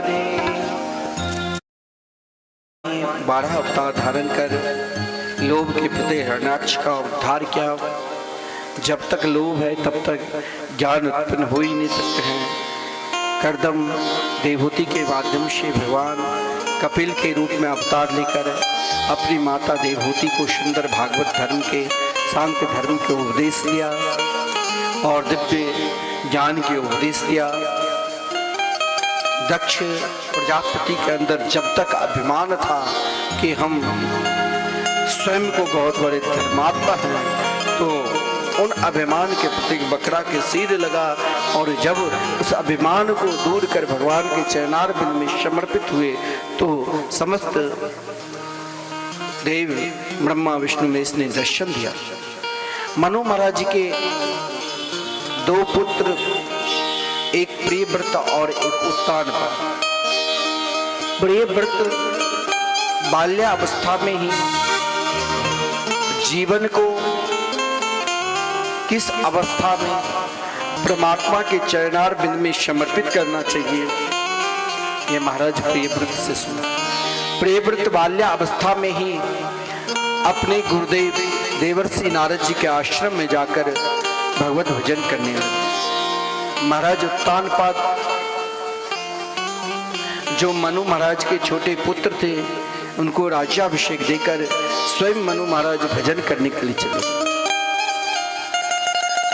ने 12 अवतार धारण कर लोभ के प्रति हिरण्याक्ष का उद्धार किया। जब तक लोभ है तब तक ज्ञान उत्पन्न हो ही नहीं सकते हैं। कर्दम देवहूति के माध्यम से भगवान कपिल के रूप में अवतार लेकर अपनी माता देवहूति को सुंदर भागवत धर्म के शांत धर्म के उपदेश दिया और दिव्य ज्ञान के उपदेश दिया। दक्ष प्रजापति के अंदर जब तक अभिमान था कि हम स्वयं को बहुत बड़े धर्मात्मा हैं, तो उन अभिमान के प्रति बकरा के सिर लगा और जब उस अभिमान को दूर कर भगवान के चरणारविंद में समर्पित हुए तो समस्त देव ब्रह्मा विष्णु में इसने दर्शन दिया। मनु महाराज जी के 2 पुत्र, एक प्रियव्रत और एक उत्तानपाद। प्रियव्रत बाल्यावस्था में ही जीवन को किस अवस्था में परमात्मा के चरणारविंद में समर्पित करना चाहिए, ये महाराज प्रियव्रत से सुना। प्रियव्रत बाल्यावस्था में ही अपने गुरुदेव देवर्षि नारद जी के आश्रम में जाकर भगवत भजन करने लगे। महाराज उत्तानपाद जो मनु महाराज के छोटे पुत्र थे, उनको राज्याभिषेक देकर स्वयं मनु महाराज भजन करने के लिए चले।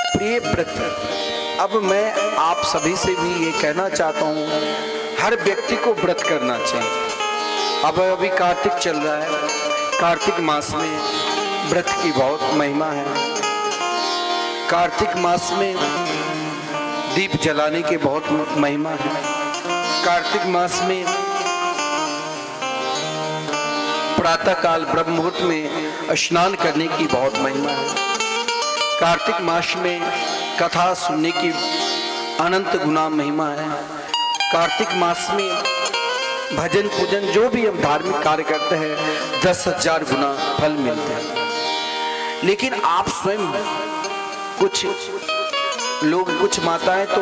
प्रिय व्रत, अब मैं आप सभी से भी ये कहना चाहता हूँ, हर व्यक्ति को व्रत करना चाहिए। अब अभी कार्तिक चल रहा है, कार्तिक मास में व्रत की बहुत महिमा है। कार्तिक मास में दीप जलाने की बहुत महिमा है। कार्तिक मास में प्रातः काल ब्रह्म मुहूर्त में स्नान करने की बहुत महिमा है। कार्तिक मास में कथा सुनने की अनंत गुना महिमा है। कार्तिक मास में भजन पूजन जो भी हम धार्मिक कार्य करते हैं 10,000 गुना फल मिलते हैं। लेकिन आप स्वयं कुछ लोग, कुछ माताएं तो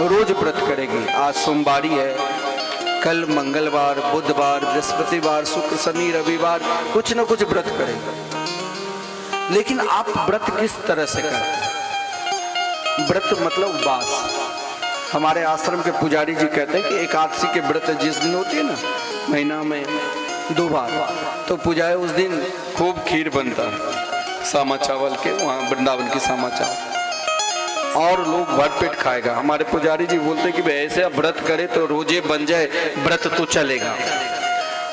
रोज व्रत करेंगी। आज सोमवारी है, कल मंगलवार, बुधवार, बृहस्पतिवार, शुक्र, शनि, रविवार कुछ न कुछ व्रत करेंगे। लेकिन आप व्रत किस तरह से करते हैं? व्रत मतलब उपवास। हमारे आश्रम के पुजारी जी कहते हैं कि एकादशी के व्रत जिस दिन होती है ना, महीना में 2 बार, तो पुजारी उस दिन खूब खीर बनता है सामा चावल के, वहाँ वृंदावन की सामा चावल, और लोग भरपेट खाएगा। हमारे पुजारी जी बोलते कि भाई ऐसे अब व्रत करे तो रोजे बन जाए, व्रत तो चलेगा।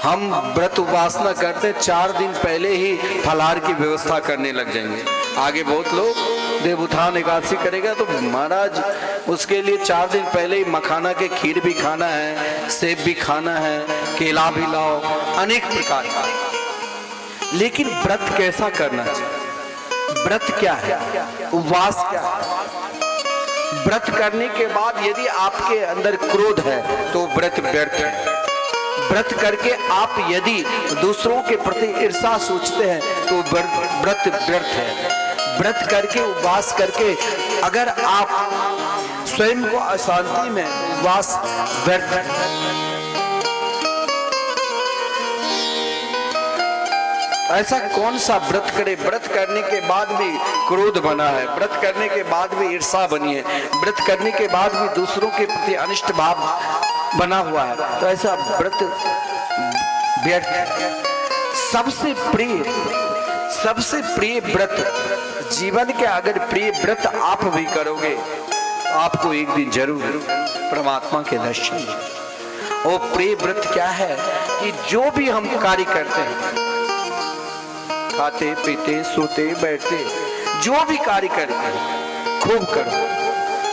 हम व्रत उपासना करते 4 दिन पहले ही फलाहार की व्यवस्था करने लग जाएंगे। आगे बहुत लोग देवउत्थान एकादशी करेगा तो महाराज उसके लिए 4 दिन पहले ही मखाना के खीर भी खाना है, सेब भी खाना है, केला भी लाओ, अनेक प्रकार का। लेकिन व्रत कैसा करना चाहिए? व्रत क्या है? उपवास क्या है? व्रत करने के बाद यदि आपके अंदर क्रोध है तो व्रत व्यर्थ है। व्रत करके आप यदि दूसरों के प्रति ईर्ष्या सोचते हैं तो व्रत व्यर्थ है। व्रत करके, उपवास करके अगर आप स्वयं को अशांति में, उपवास व्यर्थ है। ऐसा कौन सा व्रत करे? व्रत करने के बाद भी क्रोध बना है, व्रत करने के बाद भी ईर्ष्या बनी है, व्रत करने के बाद भी दूसरों के प्रति अनिष्ट भाव बना हुआ है, तो ऐसा व्रत व्यर्थ है। सबसे प्रिय व्रत जीवन के, अगर प्रिय व्रत आप भी करोगे आपको एक दिन जरूर परमात्मा के दर्शन। और प्रिय व्रत क्या है कि जो भी हम कार्य करते हैं, खाते पीते सोते बैठते, जो भी कार्य करते हैं खूब करो,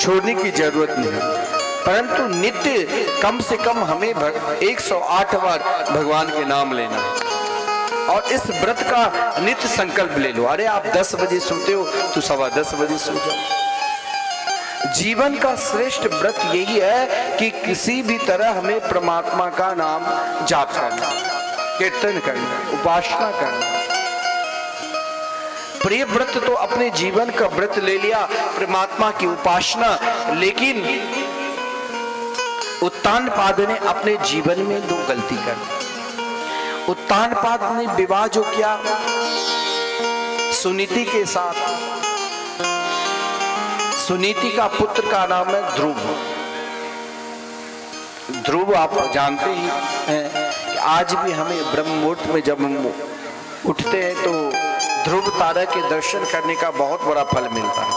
छोड़ने की जरूरत नहीं। परंतु नित्य कम से कम हमें 108 बार भगवान के नाम लेना है। और इस व्रत का नित्य संकल्प ले लो। अरे आप 10 बजे सोते हो तो 10:15 बजे सो जाओ। जीवन का श्रेष्ठ व्रत यही है कि किसी भी तरह हमें परमात्मा का नाम जाप करना, कीर्तन करना, उपासना करना। प्रिय व्रत तो अपने जीवन का व्रत ले लिया, परमात्मा की उपासना। लेकिन उत्तानपाद ने अपने जीवन में 2 गलती कर दी। उत्तानपाद ने विवाह जो किया सुनीति के साथ, सुनीति का पुत्र का नाम है ध्रुव। ध्रुव आप जानते ही हैं कि आज भी हमें ब्रह्म मुहूर्त में जब हम उठते हैं तो ध्रुव तारा के दर्शन करने का बहुत बड़ा फल मिलता है।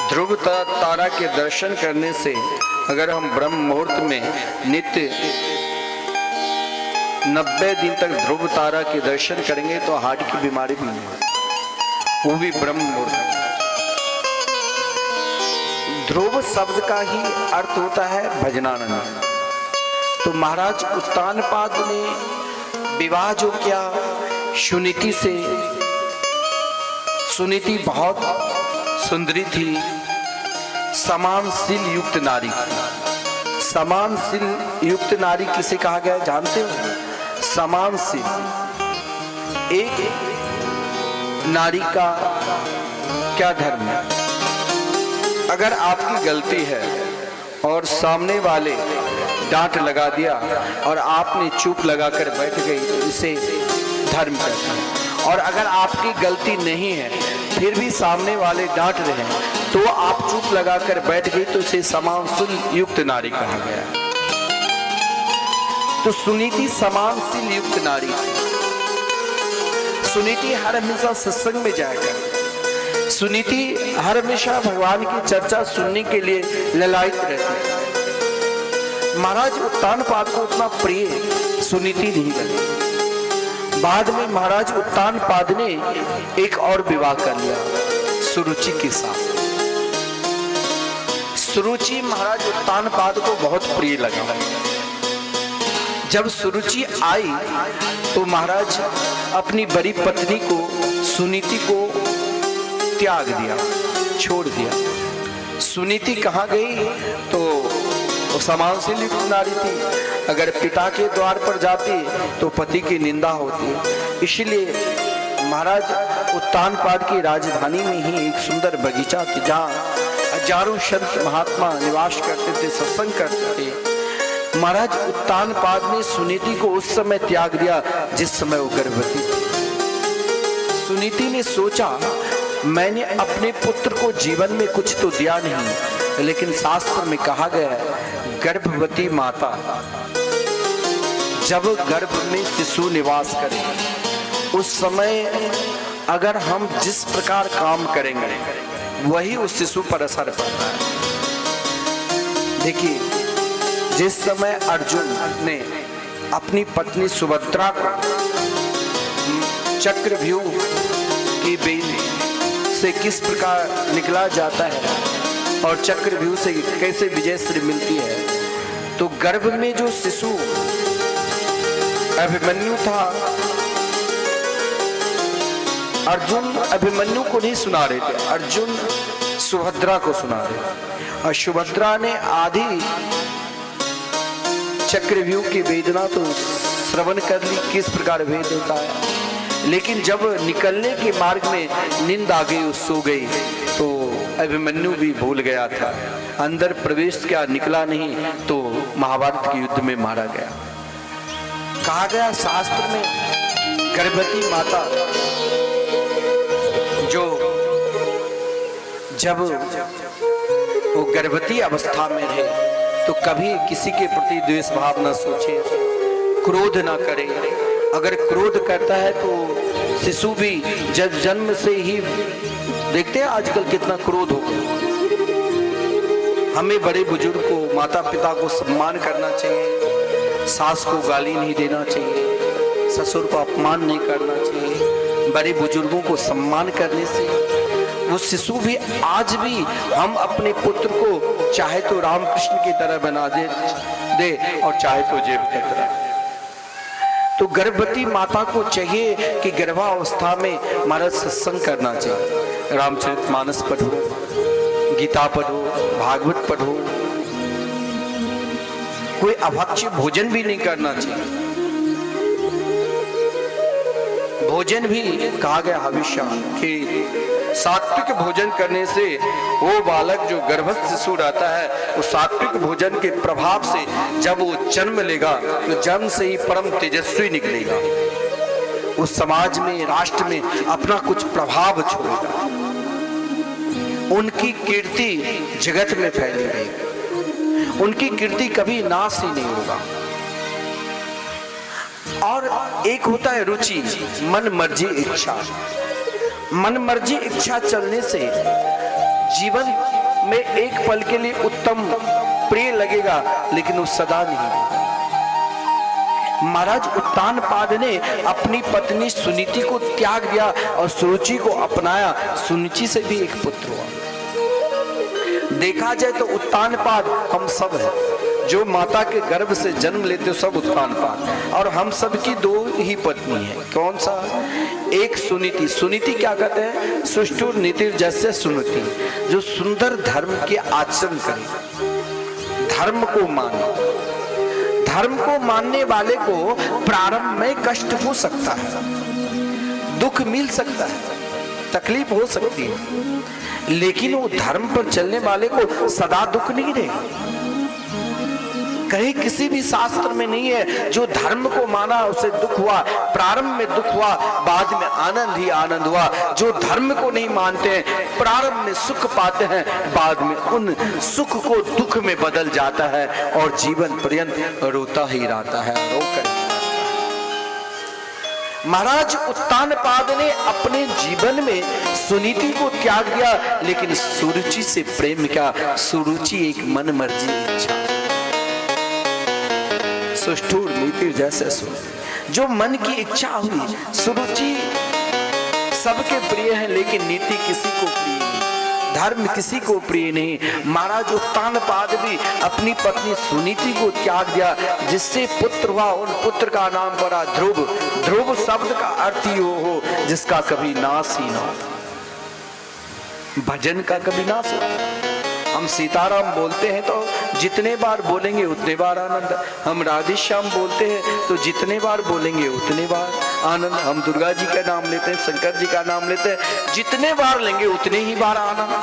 ध्रुव तारा के दर्शन करने से अगर हम ब्रह्म मुहूर्त में नित्य 90 दिन तक ध्रुव तारा के दर्शन करेंगे तो हार्ट की बीमारी भी नहीं होगी, वो भी ब्रह्म मुहूर्त। ध्रुव शब्द का ही अर्थ होता है भजनानंद। तो महाराज उत्तानपाद ने विवाह जो किया सुनीति से, सुनीति बहुत सुंदरी थी, समानशील युक्त नारी थी। समानशील युक्त नारी किसे कहा गया जानते हो? समानशील, एक नारी का क्या धर्म है? अगर आपकी गलती है और सामने वाले डांट लगा दिया और आपने चुप लगाकर बैठ गई तो इसे धर्म कहते हैं। और अगर आपकी गलती नहीं है फिर भी सामने वाले डांट रहे हैं तो आप चुप लगाकर बैठ गई तो इसे समानशील युक्त नारी कहा गया। तो सुनीति समानशील युक्त नारी थी। सुनीति हर हमेशा सत्संग में जाएगा। सुनीति हर हमेशा भगवान की चर्चा सुनने के लिए ललायित रहती है। महाराज उत्तानपाद को उतना प्रिय सुनीति नहीं लगी। बाद में महाराज उत्तानपाद ने एक और विवाह कर लिया सुरुचि के साथ। सुरुचि महाराज उत्तानपाद को बहुत प्रिय लगा। जब सुरुचि आई तो महाराज अपनी बड़ी पत्नी को सुनीति को त्याग दिया, छोड़ दिया। सुनीति कहाँ गई तो वो समानशील युक्त नारी थी। अगर पिता के द्वार पर जाती तो पति की निंदा होती। इसलिए महाराज उत्तानपाद की राजधानी में ही एक सुंदर बगीचा थी जहाँ हजारों संत महात्मा निवास करते थे, सत्संग करते थे। महाराज उत्तानपाद ने सुनीति को उस समय त्याग दिया जिस समय वो गर्भवती थी। सुनीति ने सोचा मैंने अपने पुत्र को जीवन में कुछ तो दिया नहीं, लेकिन शास्त्र में कहा गया है गर्भवती माता जब गर्भ में शिशु निवास करे उस समय अगर हम जिस प्रकार काम करेंगे वही उस शिशु पर असर पड़ता है। देखिए जिस समय अर्जुन ने अपनी पत्नी सुभद्रा को चक्रव्यूह की बेल से किस प्रकार निकला जाता है और चक्रव्यूह से कैसे विजय श्री मिलती है, तो गर्भ में जो शिशु अभिमन्यु था, अर्जुन अभिमन्यु को नहीं सुना रहे थे, अर्जुन सुभद्रा को सुना रहे थे। और सुभद्रा ने आधी चक्रव्यूह की वेदना तो श्रवण कर ली किस प्रकार भेद होता है, लेकिन जब निकलने के मार्ग में नींद आ गई, सो गई, तो अभिमन्यु भी भूल गया था। अंदर प्रवेश किया, निकला नहीं तो महाभारत के युद्ध में मारा गया। कहा गया शास्त्र में गर्भवती माता जो जब वो गर्भवती अवस्था में रहे तो कभी किसी के प्रति द्वेष भाव न सोचे, क्रोध न करे। अगर क्रोध करता है तो शिशु भी जब जन्म से ही देखते हैं आजकल कितना क्रोध हो गया। हमें बड़े बुजुर्ग को, माता पिता को सम्मान करना चाहिए, सास को गाली नहीं देना चाहिए, ससुर को अपमान नहीं करना चाहिए। बड़े बुजुर्गों को सम्मान करने से वो शिशु भी आज भी हम अपने पुत्र को चाहे तो रामकृष्ण की तरह बना दे और चाहे तो जेब की तरह। तो गर्भवती माता को चाहिए कि गर्भावस्था में महाराज सत्संग करना चाहिए। रामचरितमानस पढ़ो, गीता पढ़ो, भागवत पढ़ो, कोई अभक्ष्य भोजन भी नहीं करना चाहिए। भोजन भी कहा गया हविष्य कि सात्विक भोजन करने से वो बालक जो गर्भस्थ शिशु रहता है, वो सात्विक भोजन के प्रभाव से जब वो जन्म लेगा तो जन्म से ही परम तेजस्वी निकलेगा, उस समाज में, राष्ट्र में अपना कुछ प्रभाव छोड़ेगा, उनकी कीर्ति जगत में फैली रहेगी, उनकी कीर्ति कभी नाश ही नहीं होगा। और एक होता है रुचि, मन मर्जी इच्छा। मन मर्जी इच्छा चलने से जीवन में एक पल के लिए उत्तम प्रिय लगेगा, लेकिन वो सदा नहीं। महाराज उत्तानपाद ने अपनी पत्नी सुनीति को त्याग दिया और सुरुचि को अपनाया। सुनीति से भी एक पुत्र हुआ। देखा जाए तो उत्तानपाद हम सब हैं, जो माता के गर्भ से जन्म लेते हो सब उत्तानपाद। और हम सब की दो ही पत्नी है। कौन सा? एक सुनीति। सुनीति क्या कहते हैं? सुष्ठुर नीतिर जैसे सुनीति, जो सुंदर धर्म के आचरण करे, धर्म को माने। धर्म को मानने वाले को प्रारंभ में कष्ट हो सकता है, दुख मिल सकता है, तकलीफ हो सकती है, लेकिन वो धर्म पर चलने वाले को सदा दुख नहीं रहेगा। कहीं किसी भी शास्त्र में नहीं है जो धर्म को माना उसे दुख हुआ, प्रारंभ में दुख हुआ, बाद में आनंद ही आनंद हुआ। जो धर्म को नहीं मानते हैं, प्रारंभ में सुख पाते हैं, बाद में उन सुख को दुख में बदल जाता है और जीवन पर्यंत रोता ही रहता है। रोकर महाराज उत्तानपाद ने अपने जीवन में सुनीति को त्याग दिया, लेकिन सुरुचि से प्रेम किया। सुरुचि एक मन मर्जी इच्छा, सुष्ठुर नीति जैसे जो मन की इच्छा हुई। सुरुचि सबके प्रिय है, लेकिन नीति किसी को प्रिय नहीं, धर्म किसी को प्रिय नहीं। महाराज उत्तानपाद भी अपनी पत्नी सुनीति को त्याग दिया, जिससे पुत्र हुआ। उन पुत्र का नाम पड़ा ध्रुव। ध्रुव शब्द का अर्थ ही हो जिसका कभी नाश ही ना हो, भजन का कभी नाश हो। हम सीताराम बोलते हैं तो जितने बार बोलेंगे उतने बार आनंद। हम राधे श्याम बोलते हैं तो जितने बार बोलेंगे उतने बार आनंद। हम दुर्गा जी का नाम लेते हैं, शंकर जी का नाम लेते हैं, जितने बार लेंगे उतने ही बार आनंद।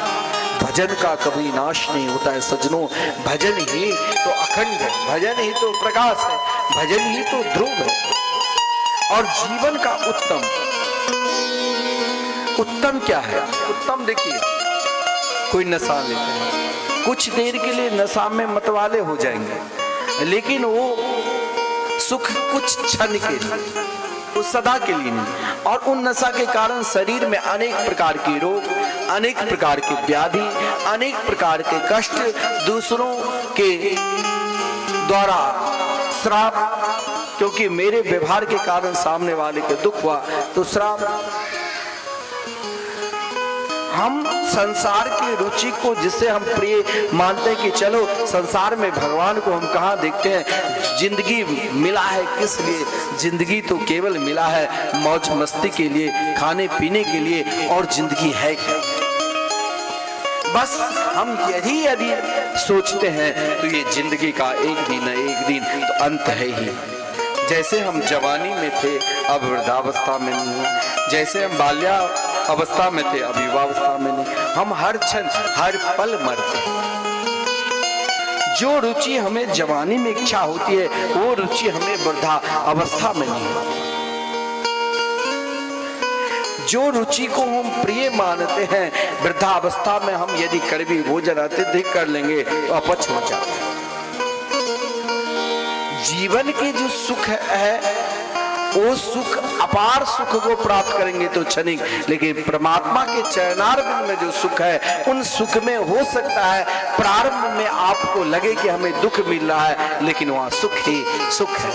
भजन का कभी नाश नहीं होता है सज्जनों। भजन ही तो अखंड है, भजन ही तो प्रकाश है, भजन ही तो ध्रुव है। और जीवन का उत्तम क्या है? उत्तम देखिए, कोई नशा लेते हैं, कुछ देर के लिए नशा में मतवाले हो जाएंगे, लेकिन वो सुख कुछ क्षण के लिए, वो सदा के लिए नहीं। और उन नशा के कारण शरीर में अनेक प्रकार के रोग, अनेक प्रकार की व्याधि, अनेक प्रकार के कष्ट, दूसरों के द्वारा श्राप, क्योंकि मेरे व्यवहार के कारण सामने वाले को दुख हुआ तो श्राप। हम संसार की रुचि को जिसे हम प्रिय मानते हैं कि चलो संसार में भगवान को हम कहाँ देखते हैं। जिंदगी मिला है किस लिए? जिंदगी तो केवल मिला है मौज मस्ती के लिए, खाने पीने के लिए, और जिंदगी है क्या? बस हम यदि सोचते हैं तो ये जिंदगी का एक दिन तो अंत है ही। जैसे हम जवानी में थे अब वृद्धावस्था में नहीं, जैसे हम बाल्या अवस्था में थे अब युवावस्था में नहीं, हम हर क्षण हर पल मरते हैं। जो रुचि हमें जवानी में इच्छा होती है वो रुचि हमें वृद्धा अवस्था में नहीं होती। जो रुचि को हम प्रिय मानते हैं वृद्धावस्था में हम यदि कड़वी भोजन अत्यधिक कर लेंगे तो अपच हो जाता है। जीवन के जो सुख है वो सुख, अपार सुख को प्राप्त करेंगे तो क्षणिक, लेकिन परमात्मा के चरणारविंद में जो सुख है उन सुख में हो सकता है प्रारंभ में आपको लगे कि हमें दुख मिल रहा है, लेकिन वहां सुख ही सुख है।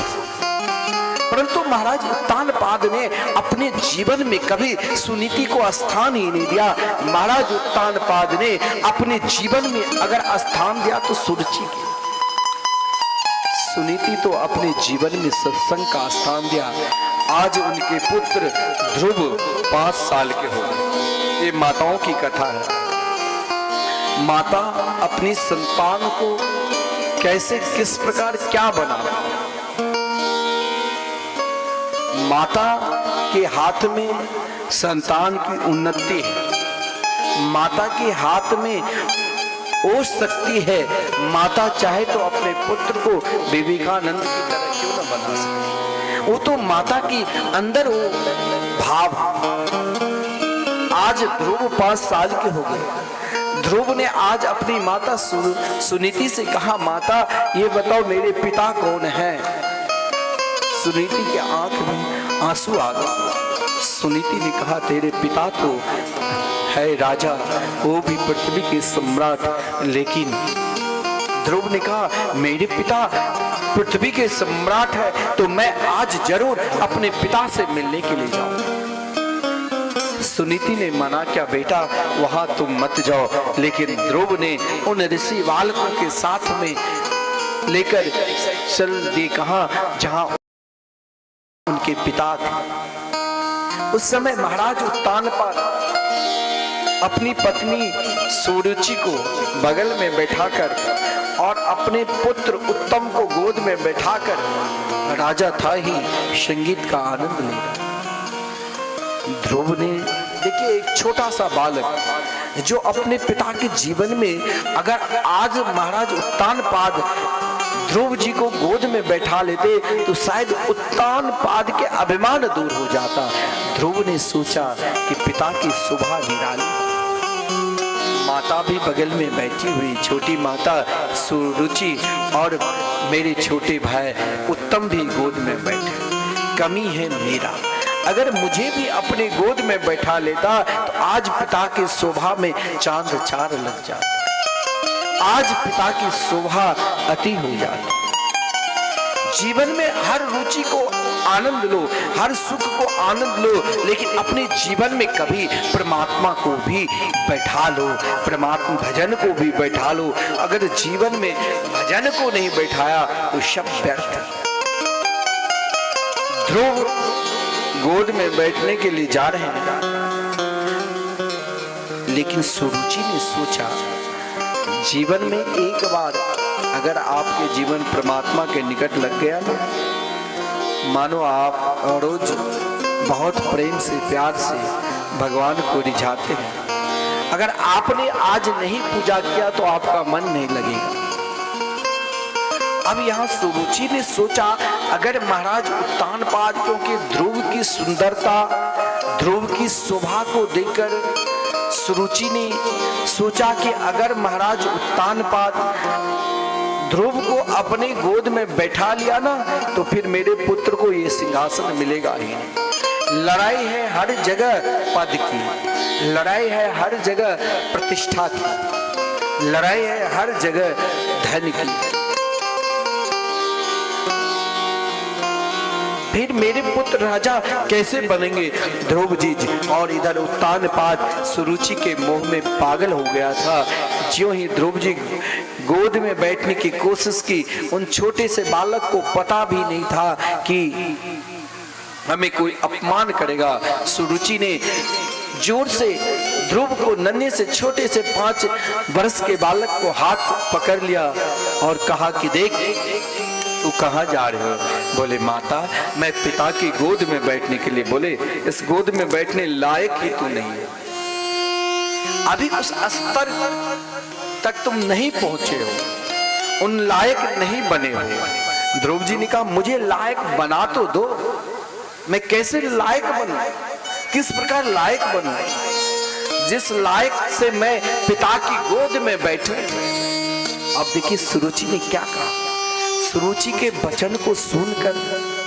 परंतु महाराज उत्तानपाद ने अपने जीवन में कभी सुनीति को स्थान ही नहीं दिया। महाराज उत्तानपाद ने अपने जीवन में अगर स्थान दिया तो सुरुचि की। सुनीति तो अपने जीवन में सत्संग का स्थान दिया। आज उनके पुत्र ध्रुव 5 साल के हो गए। ये माताओं की कथा है। माता अपनी संतान को कैसे, किस प्रकार क्या बना। माता के हाथ में संतान की उन्नति है, माता के हाथ में वो शक्ति है। माता चाहे तो अपने पुत्र को विवेकानंद की तरह क्यों न बना सके। वो तो माता की अंदर वो भाव। आज ध्रुव 5 साल के हो गए। ध्रुव ने आज अपनी माता सुनीति से कहा, माता ये बताओ मेरे पिता कौन है। सुनीति के आंख में आंसू आ गए। सुनीति ने कहा, तेरे पिता तो है राजा, वो भी पृथ्वी के सम्राट। लेकिन ध्रुव ने कहा, मेरे पिता पृथ्वी के सम्राट है तो मैं आज जरूर अपने पिता से मिलने के लिए जाऊं। सुनीति ने मना किया, बेटा वहां तुम मत जाओ। लेकिन ध्रुव ने उन ऋषि बालकों के साथ में लेकर चल दिए कहा जहां उनके पिता थे। उस समय महाराज उत्तानपाद अपनी पत्नी सुरुचि को बगल में बैठाकर और अपने पुत्र उत्तम को गोद में बैठाकर, राजा था ही, संगीत का आनंद ले रहा। ध्रुव ने देखिए, एक छोटा सा बालक जो अपने पिता के जीवन में, अगर आज महाराज उत्तानपाद ध्रुव जी को गोद में बैठा लेते तो शायद उत्तानपाद के अभिमान दूर हो जाता। ध्रुव ने सोचा कि पिता की शोभा निराली। माता भी बगल में बैठी हुई, छोटी माता सुरुचि और मेरे छोटे भाई उत्तम भी गोद में बैठे। कमी है मेरा, अगर मुझे भी अपने गोद में बैठा लेता तो आज पिता की शोभा में चांद चार लग जाता, आज पिता की शोभा अति हो जाती। जीवन में हर रुचि को आनंद लो, हर सुख को आनंद लो, लेकिन अपने जीवन में कभी परमात्मा को भी बैठा लो, परमात्मा भजन को भी बैठा लो। अगर जीवन में भजन को नहीं बैठाया तो सब व्यर्थ। ध्रुव गोद में बैठने के लिए जा रहे हैं, लेकिन सुरुचि ने सोचा, जीवन में एक बार अगर आपके जीवन परमात्मा के निकट लग गया ना, मानो आप रोज बहुत प्रेम से प्यार से भगवान को रिझाते हैं, अगर आपने आज नहीं पूजा किया तो आपका मन नहीं लगेगा। अब यहाँ सुरुचि ने सोचा, अगर महाराज उत्तानपाद, क्योंकि ध्रुव की सुंदरता, ध्रुव की शोभा को देखकर सुरुचि ने सोचा कि अगर महाराज उत्तानपाद ध्रुव को अपने गोद में बैठा लिया ना तो फिर मेरे पुत्र को ये सिंहासन मिलेगा ही नहीं। लड़ाई है हर जगह पद की, लड़ाई है हर जगह प्रतिष्ठा की, लड़ाई है हर जगह धन की। फिर मेरे पुत्र राजा कैसे बनेंगे? ध्रुव जी और इधर उत्तानपाद सुरुचि के मोह में पागल हो गया था। ज्यों ही ध्रुव जी गोद में बैठने की कोशिश की, उन छोटे से बालक को पता भी नहीं था कि हमें कोई अपमान करेगा। सुरुचि ने जोर से ध्रुव को, नन्हे से छोटे से 5 वर्ष के बालक को हाथ पकड़ लिया और कहा कि देख तू कहाँ जा रहे हो? बोले माता मैं पिता की गोद में बैठने के लिए। बोले इस गोद में बैठने लायक ही तू नहीं है, अभी उस स्तर तक तुम नहीं पहुंचे हो, उन लायक नहीं बने हो। ध्रुव जी ने कहा मुझे लायक बना तो दो, मैं कैसे लायक बनूं, किस प्रकार लायक बनूं जिस लायक से मैं पिता की गोद में बैठूं। अब देखिए सुरुचि ने क्या कहा। सुरुचि के वचन को सुनकर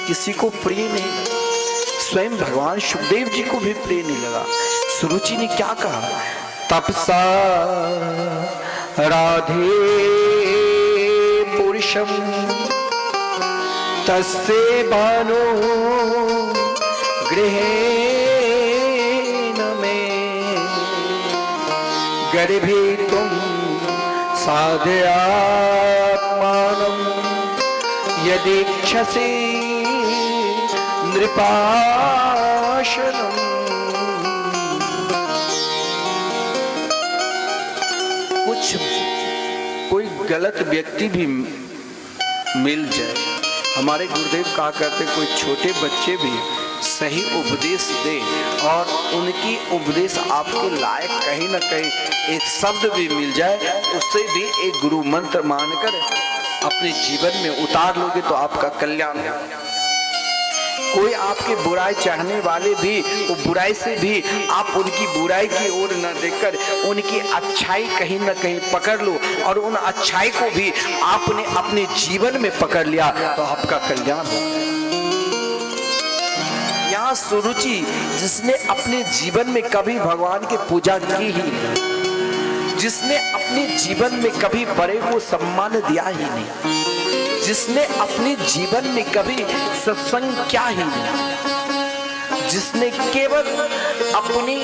किसी को प्रिय नहीं, स्वयं भगवान सुखदेव जी को भी प्रिय नहीं लगा। सुरुचि ने क्या कहा, तपसा राधे पुरुषम तस्से बानो गृहेण में गर्भे तुम साधयात्मानं यदीक्षसे नृपाशनम्। कुछ कोई गलत व्यक्ति भी मिल जाए, हमारे गुरुदेव कहा करते कोई छोटे बच्चे भी सही उपदेश दे और उनकी उपदेश आपके लायक कहीं ना कहीं एक शब्द भी मिल जाए, उससे भी एक गुरु मंत्र मानकर अपने जीवन में उतार लोगे तो आपका कल्याण है। कोई आपके बुराई चाहने वाले भी वो बुराई से भी आप उनकी बुराई की ओर न देखकर उनकी अच्छाई कहीं न कहीं पकड़ लो और उन अच्छाई को भी आपने अपने जीवन में पकड़ लिया तो आपका कल्याण हो। यहाँ सुरुचि जिसने अपने जीवन में कभी भगवान की पूजा की ही नहीं, जिसने अपने जीवन में कभी बड़े को सम्मान दिया ही नहीं, जिसने अपने जीवन में कभी सत्संग किया ही नहीं, जिसने केवल अपनी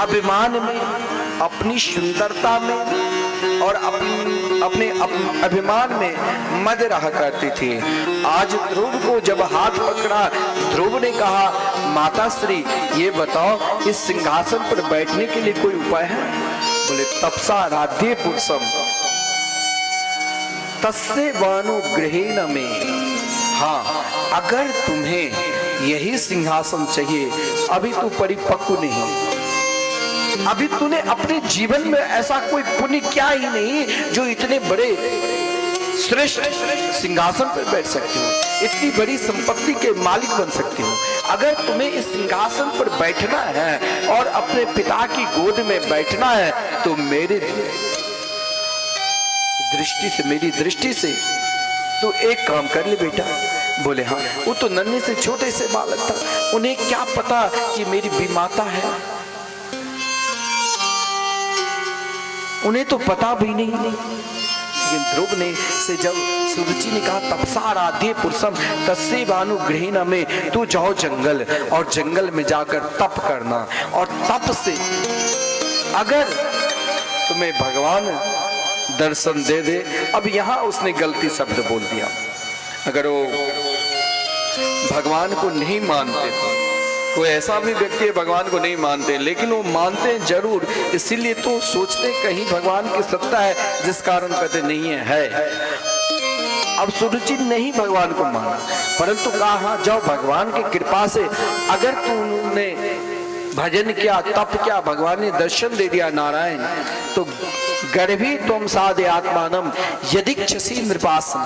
अभिमान में, अपनी सुंदरता में और अपने अभिमान में मद रहा करती थी, आज ध्रुव को जब हाथ पकड़ा, ध्रुव ने कहा माता श्री ये बताओ इस सिंहासन पर बैठने के लिए कोई उपाय है? बोले तपसा राध्य पुरुषम तस्से वानुग्रहेण में। हाँ, अगर तुम्हें यही सिंहासन चाहिए, अभी तू परिपक्व नहीं, अभी तूने अपने जीवन में ऐसा कोई पुण्य किया ही नहीं जो इतने बड़े श्रेष्ठ सिंहासन पर बैठ सकते हो, इतनी बड़ी संपत्ति के मालिक बन सकते हो। अगर तुम्हें इस सिंहासन पर बैठना है और अपने पिता की गोद में बैठना है तो मेरी दृष्टि से तो एक काम कर ले बेटा। बोले हाँ। वो तो नन्हे से छोटे से बालक था, उन्हें क्या पता कि मेरी बीमाता है, उन्हें तो पता भी नहीं। लेकिन ध्रुव ने से जब सुरुचि ने कहा तपसा राधे पुरुषम तस्से वानुग्रहेण में, तू जाओ जंगल और जंगल में जाकर तप करना और तप से अगर तुम्हें भगवान दर्शन दे दे। अब यहाँ उसने गलती शब्द बोल दिया। अगर वो भगवान को नहीं मानते, कोई ऐसा भी व्यक्ति है भगवान को नहीं मानते लेकिन वो मानते हैं जरूर, इसीलिए तो सोचते कहीं भगवान की सत्ता है, जिस कारण कहते नहीं है। अब सुरुचि नहीं भगवान को माना, परंतु कहा हाँ जाओ भगवान की कृपा से अगर तुमने भजन किया, तप किया, भगवान ने दर्शन दे दिया नारायण, तो गर्भी तुम साधे आत्मानम यदिक्षसी नृपासन,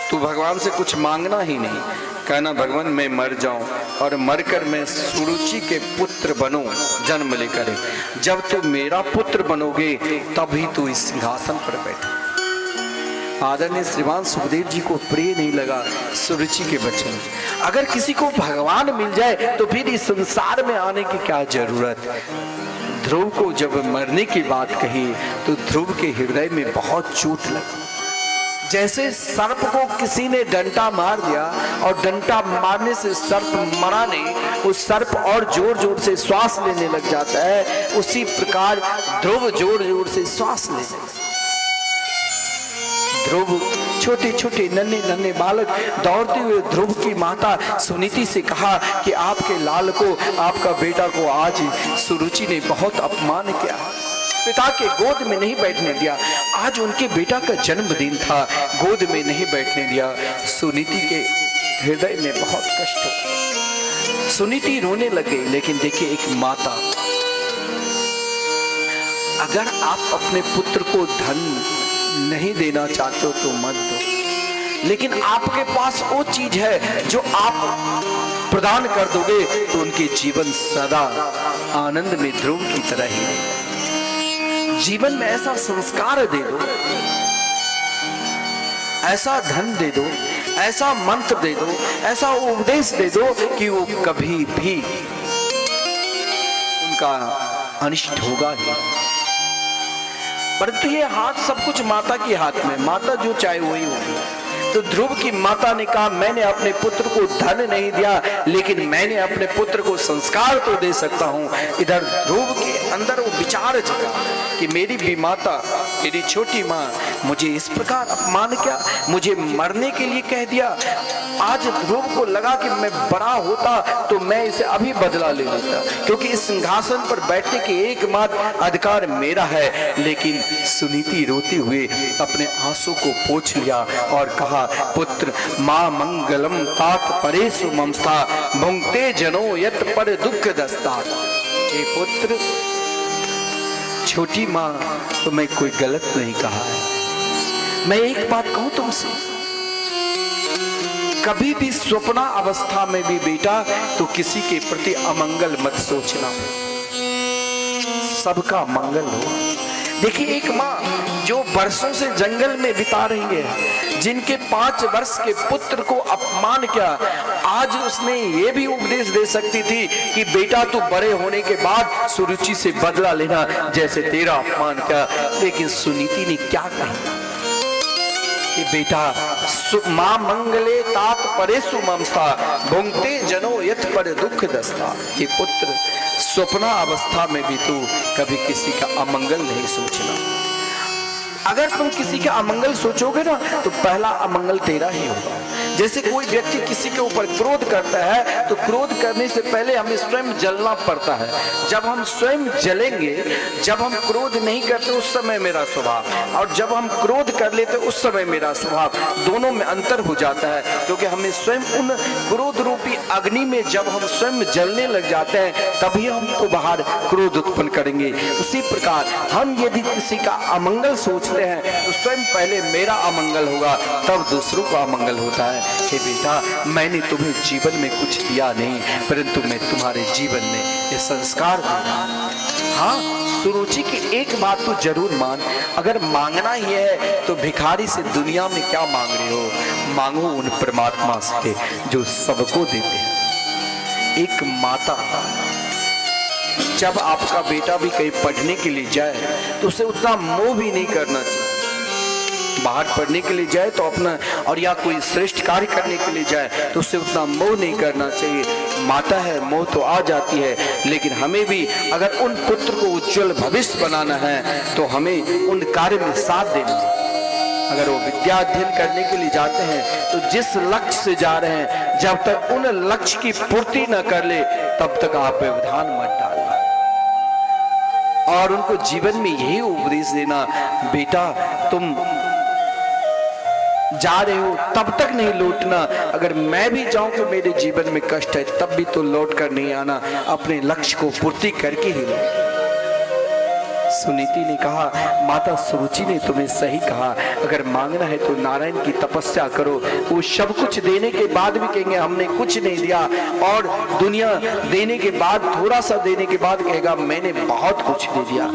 तू भगवान से कुछ मांगना ही नहीं, कहना भगवान मैं मर जाऊं और मरकर मैं सुरुचि के पुत्र बनूं जन्म लेकर, जब तू मेरा पुत्र बनोगे तभी तू इस सिंहासन पर बैठा। आदरणीय श्रीमान सुखदेव जी को प्रिय नहीं लगा सुरुचि के वचन। अगर किसी को भगवान मिल जाए तो फिर इस संसार में आने की क्या जरूरत। ध्रुव को जब मरने की बात कही तो ध्रुव के हृदय में बहुत चोट लगी, जैसे सर्प को किसी ने डंटा मार दिया और डंटा मारने से सर्प मरा नहीं, उस सर्प और जोर जोर से श्वास लेने लग जाता है, उसी प्रकार ध्रुव जोर जोर से श्वास ले। ध्रुव छोटे छोटे नन्हे नन्हे बालक दौड़ते हुए ध्रुव की माता सुनीति से कहा कि आपके लाल को, आपका बेटा को आज सुरुचि ने बहुत अपमान किया, पिता के गोद में नहीं बैठने दिया। आज उनके बेटा का जन्मदिन था, गोद में नहीं बैठने दिया। सुनीति के हृदय में बहुत कष्ट हुआ, सुनीति रोने लग गई। लेकिन देखिए एक माता, अगर आप अपने पुत्र को धन नहीं देना चाहते हो तो मत दो, लेकिन आपके पास वो चीज है जो आप प्रदान कर दोगे तो उनके जीवन सदा आनंद में ध्रुव की तरह ही। जीवन में ऐसा संस्कार दे दो, ऐसा धन दे दो, ऐसा मंत्र दे दो, ऐसा उपदेश दे दो कि वो कभी भी उनका अनिष्ट होगा ही। परंतु ये हाथ सब कुछ माता के हाथ में, माता जो चाहे वही होगी। तो ध्रुव की माता ने कहा मैंने अपने पुत्र को धन नहीं दिया, लेकिन मैंने अपने पुत्र को संस्कार तो दे सकता हूँ। इधर ध्रुव के अंदर वो विचार जगा कि मेरी भी माता मेरी छोटी माँ मुझे इस प्रकार अपमान किया, मुझे मरने के लिए कह दिया। आज ध्रुव को लगा कि मैं बड़ा होता तो मैं इसे अभी बदला ले लेता, क्योंकि इस सिंहासन पर बैठने के एकमात्र अधिकार मेरा है। लेकिन सुनीति रोते हुए अपने आंसू को पोंछ लिया और कहा, पुत्र माँ मंगलम तात परेशु ममता भुंक्ते जनो यत पर दुख दस्ता। हे पुत्र, छोटी माँ तो मैं कोई गलत नहीं कहा है। मैं एक बात कहूं तुमसे, कभी भी स्वप्ना अवस्था में भी बेटा तो किसी के प्रति अमंगल मत सोचना, सबका मंगल हो। देखिए, एक माँ जो वर्षों से जंगल में बिता रही है, जिनके 5 वर्ष के पुत्र को अपमान किया, आज उसने ये भी उपदेश दे सकती थी कि बेटा तू बड़े होने के बाद सुरुचि से बदला लेना जैसे तेरा अपमान किया। लेकिन सुनीति ने क्या कहा कि बेटा माँ मंगले तात परेशु ममता भुंक्ते जनो यत पर दुख दस्ता। ये पुत्र, स्वप्ना अवस्था में भी तू कभी किसी का अमंगल नहीं सोचना। अगर तुम किसी का अमंगल सोचोगे ना तो पहला अमंगल तेरा ही होगा। जैसे कोई व्यक्ति किसी के ऊपर क्रोध करता है तो क्रोध करने से पहले हमें स्वयं जलना पड़ता है। जब हम स्वयं जलेंगे, जब हम क्रोध नहीं करते उस समय मेरा स्वभाव, और जब हम क्रोध कर लेते उस समय मेरा स्वभाव, दोनों में अंतर हो जाता है। क्योंकि हमें स्वयं उन क्रोध रूपी अग्नि में जब हम स्वयं जलने लग जाते हैं तभी हमको बाहर क्रोध उत्पन्न करेंगे। उसी प्रकार हम यदि किसी का अमंगल सोचते हैं तो स्वयं पहले मेरा अमंगल होगा, तब दूसरों का अमंगल होता है। हे बेटा, मैंने तुम्हें जीवन में कुछ दिया नहीं, परंतु मैं तुम्हारे जीवन में ये संस्कार दूंगा। हाँ, सुरुचि की एक बात तो जरूर मान, अगर मांगना ही है तो भिखारी से दुनिया में क्या मांग रहे हो, मांगो उन परमात्मा से जो सबको देते हैं। एक माता, जब आपका बेटा भी कहीं पढ़ने के लिए जाए तो उसे उतना मोह भी नहीं करना चाहिए। बाहर पढ़ने के लिए जाए तो अपना, और या कोई श्रेष्ठ कार्य करने के लिए जाए तो उससे उतना मोह नहीं करना चाहिए। माता है, मोह तो आ जाती है, लेकिन हमें भी अगर उन पुत्र को उज्जवल भविष्य बनाना है तो हमें उन कार्य में साथ देना है। अगर वो विद्या अध्ययन करने के लिए जाते हैं तो जिस लक्ष्य से जा रहे हैं, जब तक उन लक्ष्य की पूर्ति न कर ले तब तक आप व्यवधान मत डालना, और उनको जीवन में यही उपदेश देना, बेटा तुम जा रहे हो तब तक नहीं लौटना। अगर मैं भी जाऊं तो मेरे जीवन में कष्ट है, तब भी तो लौट कर नहीं आना, अपने लक्ष्य को पूर्ति करके ही लौट। सुनीति ने कहा, माता सुरुचि ने तुम्हें सही कहा, अगर मांगना है तो नारायण की तपस्या करो। वो सब कुछ देने के बाद भी कहेंगे हमने कुछ नहीं दिया, और दुनिया देने के बाद, थोड़ा सा देने के बाद कहेगा मैंने बहुत कुछ दे दिया।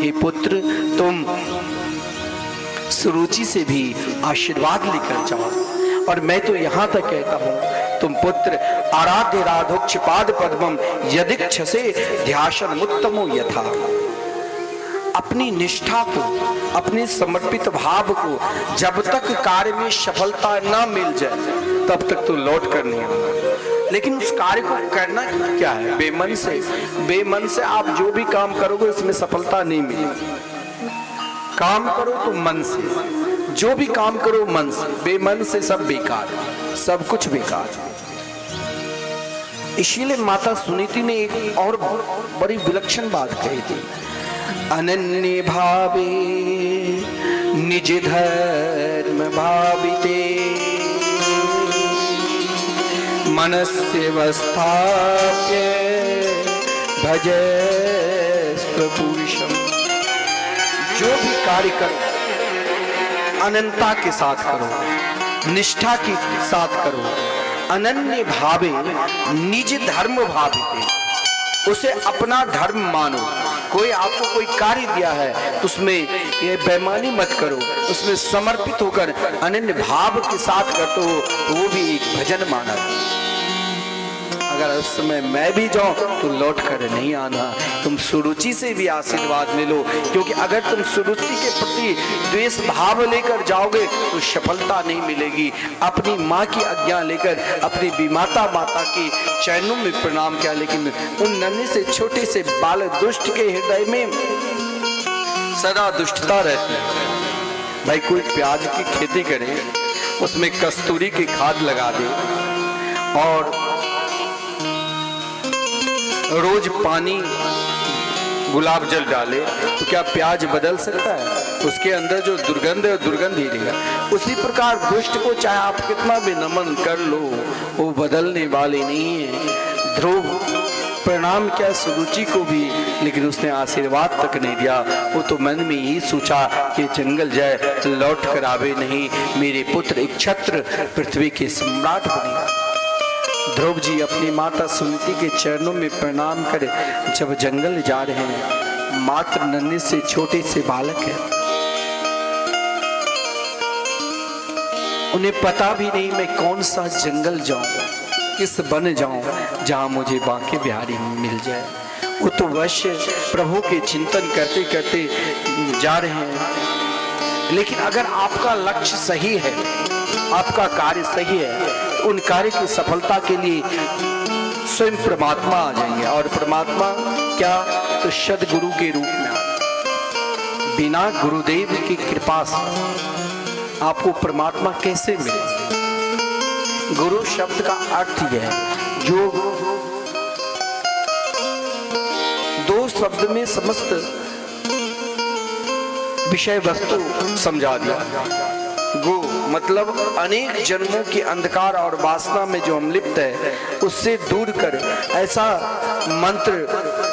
हे पुत्र, तुम सुरुचि से भी आशीर्वाद लेकर जाओ। और मैं तो यहाँ तक कहता हूँ, तुम पुत्र आराध्य राधोक्ष पाद पद्मम यदिक्षसे ध्यासन उत्तमो यथा। अपनी निष्ठा को, अपने समर्पित भाव को जब तक कार्य में सफलता ना मिल जाए तब तक तो लौट कर नहीं आना। लेकिन उस कार्य को करना क्या है, बेमन से। बेमन से आप जो भी काम करोगे इसमें सफलता नहीं मिलेगी। काम करो तो मन से, जो भी काम करो मन से, बेमन से सब बेकार, सब कुछ बेकार। इसीलिए माता सुनीति ने एक और बड़ी विलक्षण बात कही थी, अनन्य भावे निज धर्म भाविते मनस्य वस्थाप्य भजे स्वपुरुषम। जो भी कार्य करो अनंता के साथ करो, निष्ठा के साथ करो, अनन्य भावे निज धर्म भाविते, उसे अपना धर्म मानो। कोई आपको कोई कार्य दिया है तो उसमें ये बेईमानी मत करो, उसमें समर्पित होकर अनन्य भाव के साथ करते हो तो वो भी एक भजन माना। अगर उस समय मैं भी जाऊं तो लौट कर नहीं आना। तुम सुरुचि से भी आशीर्वाद ले लो, क्योंकि अगर तुम सुरुचि के प्रति द्वेष भाव लेकर जाओगे तो सफलता नहीं मिलेगी। अपनी माँ की आज्ञा लेकर अपनी विमाता माता की चरणों में प्रणाम किया, लेकिन उन नन्हे से छोटे से बाल दुष्ट के हृदय में सदा दुष्टता रहती है। भाई कोई प्याज की खेती करे, उसमें कस्तूरी की खाद लगा दे और रोज पानी गुलाब जल डाले, तो क्या प्याज बदल सकता है? उसके अंदर जो दुर्गंध है दुर्गंध ही रहेगा। उसी प्रकार दुष्ट को चाहे आप कितना भी नमन कर लो, वो बदलने वाले नहीं है। ध्रुव प्रणाम क्या सुरुचि को भी, लेकिन उसने आशीर्वाद तक नहीं दिया। वो तो मन में यही सोचा कि जंगल जाए लौट कर आवे नहीं, मेरे पुत्र एक छत्र पृथ्वी के सम्राट बनेगा। ध्रुव जी अपनी माता सुनीति के चरणों में प्रणाम कर जब जंगल जा रहे हैं, मात्र नन्हे से छोटे से बालक है, उन्हें पता भी नहीं मैं कौन सा जंगल जाऊं, किस वन जाऊं जहां मुझे बांके बिहारी मिल जाए। वो तो वश्य प्रभु के चिंतन करते करते जा रहे हैं। लेकिन अगर आपका लक्ष्य सही है, आपका कार्य सही है, तो उन कार्य की सफलता के लिए स्वयं परमात्मा आ जाएंगे। और परमात्मा क्या, तो सद्गुरु के रूप में आ। बिना गुरुदेव की कृपा से आपको परमात्मा कैसे मिले? गुरु शब्द का अर्थ यह है, जो दो शब्द में समस्त विषय वस्तु समझा दिया। गो मतलब अनेक जन्मों के अंधकार और वासना में जो हम लिप्त है, उससे दूर कर ऐसा मंत्र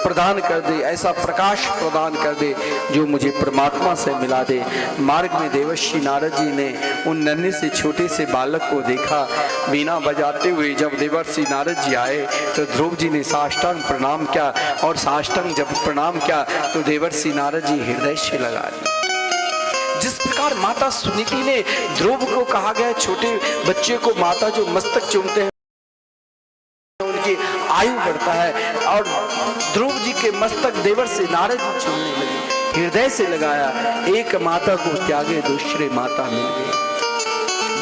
प्रदान कर दे, ऐसा प्रकाश प्रदान कर दे जो मुझे परमात्मा से मिला दे। मार्ग में देवर्षि नारद जी ने उन नन्हे से छोटे से बालक को देखा वीणा बजाते हुए। जब देवर्षि नारद जी आए तो ध्रुव जी ने साष्टांग प्रणाम किया, और साष्टांग जब प्रणाम किया तो देवर्षि नारद जी हृदय से लगा दिया। जिस प्रकार माता सुनीति ने ध्रुव को कहा गया, छोटे बच्चे को माता जो मस्तक चूमते हैं उनकी आयु बढ़ता है, और ध्रुव जी के मस्तक देवर्षि नारद जी चूमने लगे, हृदय से लगाया। एक माता को त्यागे दूसरे माता मिल गए।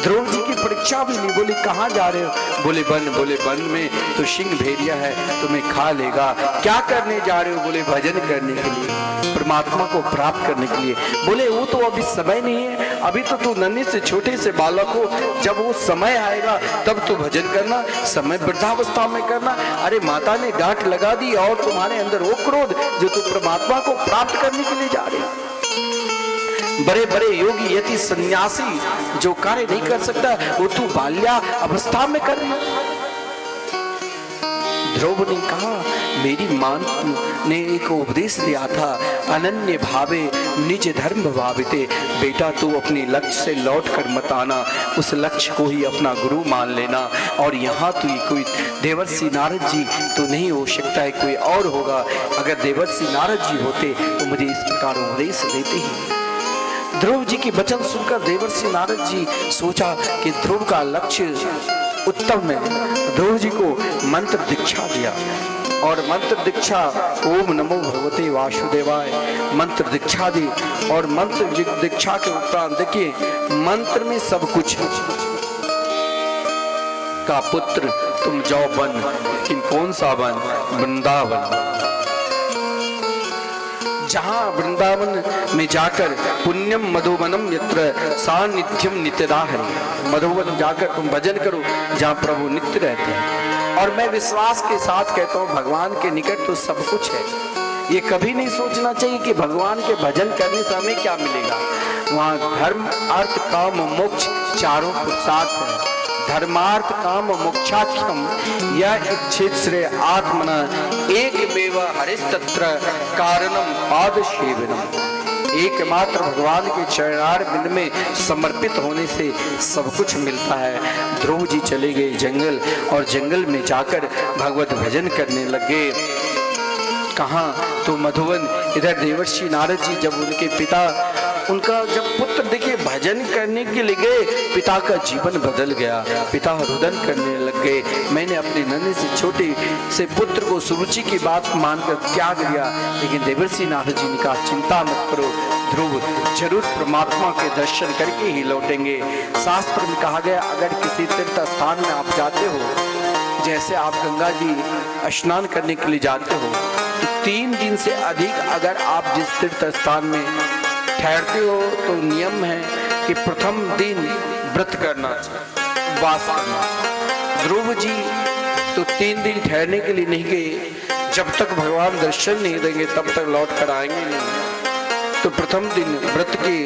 ध्रुव जी की परीक्षा भी नहीं, बोले कहाँ जा रहे हो? बोले वन में तो सिंह भेड़िया है, तुम्हें खा लेगा। क्या करने जा रहे हो? बोले भजन करने के लिए, परमात्मा को प्राप्त करने के लिए। बोले वो तो अभी समय नहीं है, अभी तो तू नन्हे से छोटे से बालक हो, जब वो समय आएगा तब तू भजन करना, समय वृद्धावस्था में करना। अरे माता ने डांट लगा दी, और तुम्हारे अंदर वो क्रोध जो तू परमात्मा को प्राप्त करने के लिए जा रहे हो। बड़े बड़े योगी यति सन्यासी जो कार्य नहीं कर सकता, वो तू बाल्या अवस्था में कर रही है। ध्रुव ने कहा, मेरी मां ने एक उपदेश दिया था, अनन्य भावे निज धर्म भाविते। बेटा तू अपने लक्ष्य से लौट कर मत आना, उस लक्ष्य को ही अपना गुरु मान लेना। और यहाँ तो कोई देवर्षि नारद जी तो नहीं हो सकता है, कोई और होगा। अगर देवर्षि नारद जी होते तो मुझे इस प्रकार उपदेश देते ही। ध्रुव जी की वचन सुनकर देवर्षि नारद जी सोचा कि ध्रुव का लक्ष्य उत्तम है। ध्रुव जी को मंत्र दीक्षा दिया, और मंत्र दीक्षा ओम नमो भगवते वासुदेवाय मंत्र दीक्षा दी। और मंत्र दीक्षा के उपरांत देखिए, मंत्र में सब कुछ का पुत्र तुम जाओ वन, लेकिन कौन सा वन? वृंदावन। जहां वृंदावन में जाकर पुण्यम मधुवनम यत्र सानिध्यम नित्यदा हरि, मधुवन जाकर तुम भजन करो जहां प्रभु नित्य रहते हैं। और मैं विश्वास के साथ कहता हूं, भगवान के निकट तो सब कुछ है। ये कभी नहीं सोचना चाहिए कि भगवान के भजन करने से हमें क्या मिलेगा। वहां धर्म अर्थ काम मोक्ष चारों पुरुषार्थ है। धर्मार्थ काम मोक्षाख्यम यह इच्छित श्रेय आत्मना एकमेव हरिस्तत्र कारणम पाद सेवनम। एकमात्र भगवान के चरणारविंद में समर्पित होने से सब कुछ मिलता है। ध्रुव जी चले गए जंगल, और जंगल में जाकर भगवत भजन करने लगे। कहाँ? तो मधुवन। इधर देवर्षि नारद जी जब उनके पिता, उनका जब पुत्र देखिए भजन करने के लिए गए, पिता का जीवन बदल गया। पिता रुदन करने लग गए, मैंने अपने नन्हे से छोटे से पुत्र को सुरुचि की बात मानकर त्याग दिया। लेकिन देवर्षि नारद जी ने कहा, चिंता मत करो ध्रुव, जरूर परमात्मा के दर्शन करके ही लौटेंगे। शास्त्र में कहा गया, अगर किसी तीर्थ स्थान में आप जाते हो, जैसे आप गंगा जी स्नान करने के लिए जाते हो, तो 3 दिन से अधिक अगर आप जिस तीर्थ स्थान में ठहरते हो तो नियम है कि प्रथम दिन व्रत करना चाहिए, उपवास करना चाहिए। ध्रुव जी तो 3 दिन ठहरने के लिए नहीं गए, जब तक भगवान दर्शन नहीं देंगे तब तक लौट कर आएंगे नहीं। तो प्रथम दिन व्रत के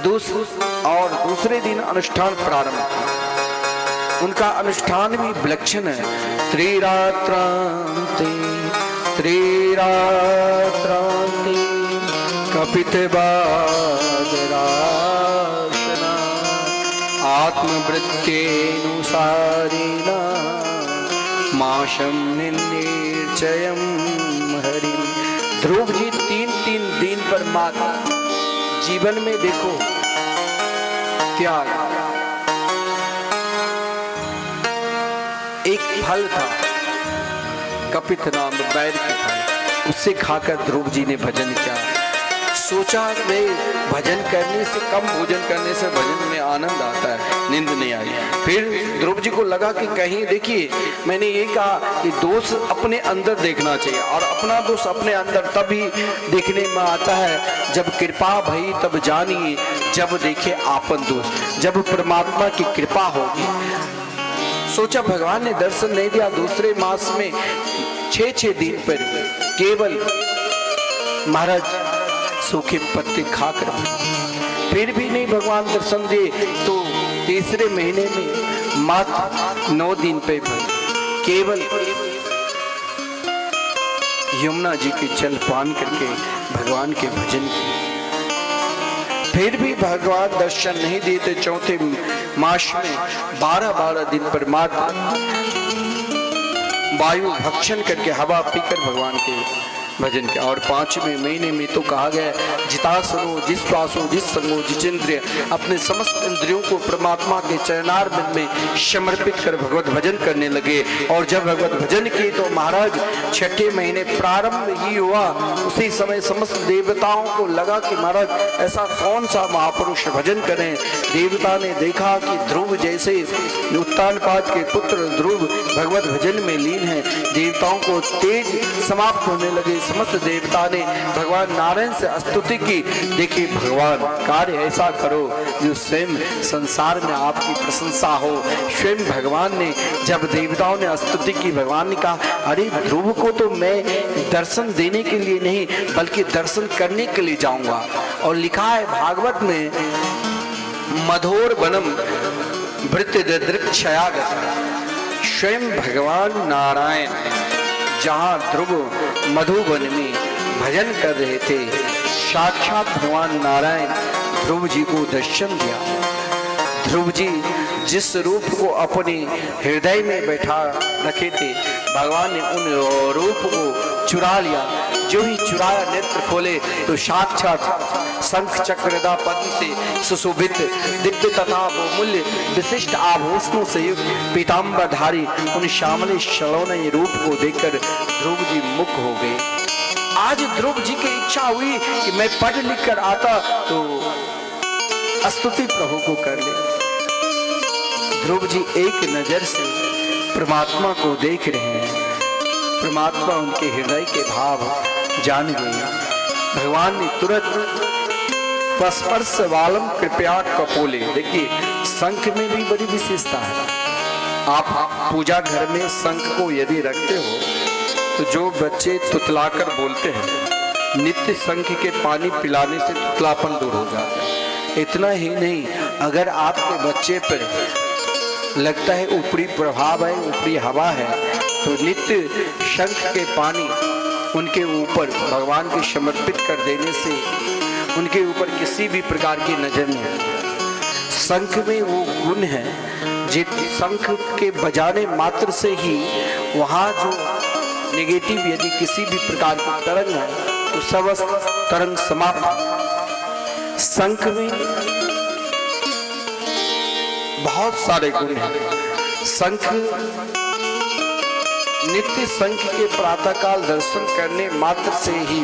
दूसरे दिन अनुष्ठान प्रारंभ किया। उनका अनुष्ठान भी विलक्षण है। त्रिरात्रांते कपित बादराशना आत्मवृत्तेनुसारिणा माशं निर्चयं हरि। ध्रुव जी 3 दिन पर मात्र जीवन में देखो त्याग, एक फल था कपित नाम बैर के फल, उससे खाकर ध्रुव जी ने भजन किया। सोचा वे भजन करने से, कम भोजन करने से भजन में आनंद आता है, नींद नहीं आई। फिर ध्रुव जी को लगा कि कहीं, देखिए मैंने ये कहा कि दोष अपने अंदर देखना चाहिए, और अपना दोष अपने अंदर तभी देखने में आता है जब कृपा भई तब जानिए, जब देखे आपन दोष, जब परमात्मा की कृपा होगी। सोचा भगवान ने दर्शन नहीं दिया, दूसरे मास में 6 दिन पर केवल महाराज सूखे पत्ते खाकर, फिर भी नहीं भगवान दर्शन दे, तो तीसरे महीने में मात्र 9 दिन पे केवल यमुना जी के जल पान करके भगवान के भजन किए। फिर भी भगवान दर्शन नहीं देते। चौथे मास में 12 दिन पर मात्र वायु भक्षण करके, हवा पीकर भगवान के भजन किया। और 5वें महीने में तो कहा गया, जितासनो जिस्वासो जिसंगो जितेंद्रिय, अपने समस्त इंद्रियों को परमात्मा के चरणारविंद में समर्पित कर भगवत भजन करने लगे। और जब भगवत भजन किए तो महाराज 6ठे महीने प्रारंभ ही हुआ, उसी समय समस्त देवताओं को लगा कि महाराज ऐसा कौन सा महापुरुष भजन करें। देवता ने देखा कि ध्रुव जैसे उत्तानपाद के पुत्र ध्रुव भगवत भजन में लीन है, देवताओं को तेज समाप्त होने लगे। समस्त देवता ने भगवान नारायण से स्तुति की, देखिए भगवान कार्य ऐसा करो जो स्वयं संसार में आपकी प्रशंसा हो। स्वयं भगवान ने, जब देवताओं ने स्तुति की, भगवान ने कहा, अरे ध्रुव को तो मैं दर्शन देने के लिए नहीं बल्कि दर्शन करने के लिए जाऊंगा। और लिखा है भागवत में, मधोर वनम वृत्तदृक्षयागत, स्वयं भगवान नारायण जहाँ ध्रुव मधुवन में भजन कर रहे थे, साक्षात भगवान नारायण ध्रुव जी को दर्शन दिया। ध्रुव जी जिस रूप को अपने हृदय में बैठा रखे थे, भगवान ने उन रूप को चुरा लिया। जो ही चुराया, नेत्र खोले तो साक्षात शंख चक्रदा पद्म से सुशोभित दिव्य तथा बहुमूल्य विशिष्ट आभूषणों से युक्त पीताम्बरधारी उन श्यामले सलोने रूप को देखकर ध्रुव जी मुग्ध हो गए। आज ध्रुव जी की इच्छा हुई कि मैं पढ़ लिख कर आता तो स्तुति प्रभु को कर ले। ध्रुव जी एक नजर से परमात्मा को देख रहे हैं, परमात्मा उनके हृदय के भाव जान गए। भगवान ने तुरंत स्पर्श वालम कृपया कपोले, देखिए शंख में भी बड़ी विशेषता है। आप पूजा घर में शंख को यदि रखते हो तो जो बच्चे तुतलाकर बोलते हैं, नित्य शंख के पानी पिलाने से तुतलापन दूर हो जाता है। इतना ही नहीं, अगर आपके बच्चे पर लगता है ऊपरी प्रभाव है, ऊपरी हवा है, तो नित्य शंख के पानी उनके ऊपर भगवान के समर्पित कर देने से उनके ऊपर किसी भी प्रकार की नजर नहीं आती। शंख में वो गुण है, जिस शंख के बजाने मात्र से ही वहाँ जो नेगेटिव यदि किसी भी प्रकार की तरंग है तो सब तरंग समाप्त। शंख में बहुत सारे गुण हैं। शंख, नित्य शंख के प्रातःकाल दर्शन करने मात्र से ही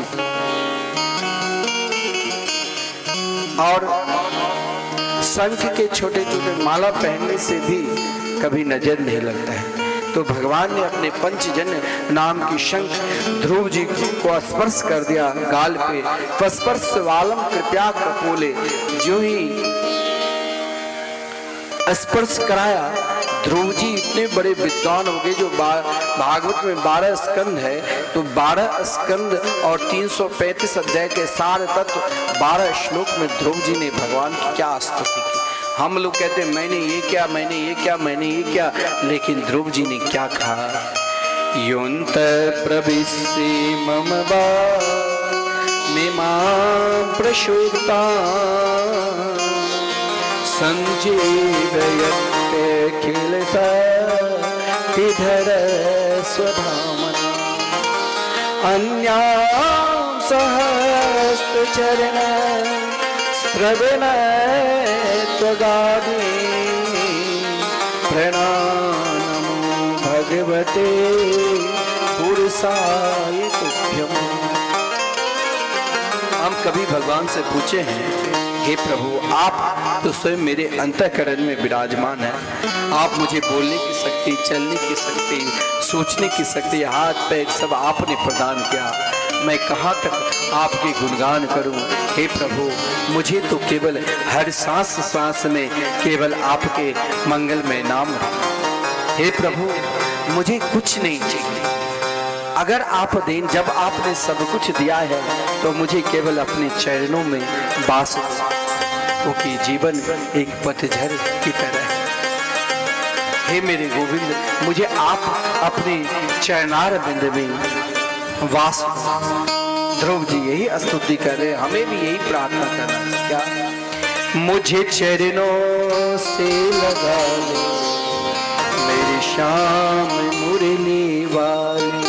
और शंख के छोटे छोटे माला पहनने से भी कभी नजर नहीं लगता है। तो भगवान ने अपने पंचजन्य नाम की शंख ध्रुव जी को स्पर्श कर दिया गाल पे। स्पर्श वालम कृपया कपोले, जो ही स्पर्श कराया ध्रुव जी इतने बड़े विद्वान हो गए। जो भागवत में 12 स्कंद है, तो 12 स्कंद और 335 अध्याय के सार तत्व 12 श्लोक में ध्रुव जी ने भगवान की क्या स्तुति की। हम लोग कहते हैं मैंने ये क्या, मैंने ये क्या, मैंने ये क्या, लेकिन ध्रुव जी ने क्या कहा? योन्त प्रविश्य मम बामिमां प्रसूता संजीवयते किल सतिधर स्वधामना अन्यां सहस्त्रचरण श्रवण त्वगादि प्रणामो भगवते पुरुषाय तुभ्यम्। हम कभी भगवान से पूछे हैं, हे प्रभु आप तो स्वयं मेरे अंतःकरण में विराजमान है, आप मुझे बोलने की शक्ति, चलने की शक्ति, सोचने की शक्ति, हाथ पैर सब आपने प्रदान किया, मैं कहाँ तक आपके गुणगान करूं? हे प्रभु मुझे तो केवल हर सांस सांस में केवल आपके मंगलमय नाम। हे प्रभु मुझे कुछ नहीं चाहिए, अगर आप दें, जब आपने सब कुछ दिया है तो मुझे केवल अपने चरणों में वास, क्योंकि जीवन एक पतझड़ की तरह है। हे मेरे गोविंद मुझे आप अपने चरणार बिंद में वास। ध्रुव जी यही स्तुति कर रहे, हमें भी यही प्रार्थना करना है क्या? मुझे चरणों से लगा ले मेरी श्याम मुरली वाली,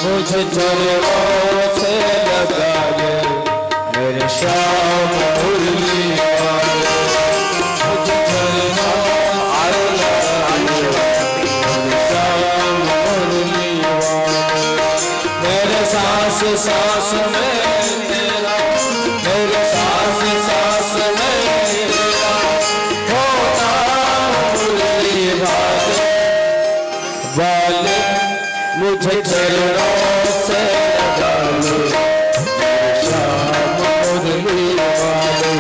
मुझे चरणों से लगा ले मेरे श्याम मुरली वाले, मुझे चरणों से लगा ले मेरे श्याम मुरली वाले, मेरे सांस सांस में तेरा, मेरे सांस सांस में तेरा हो नाम मुरली वाले, वाले मुझे चरणों से लगा लो मेरे श्याम मुरली वाले,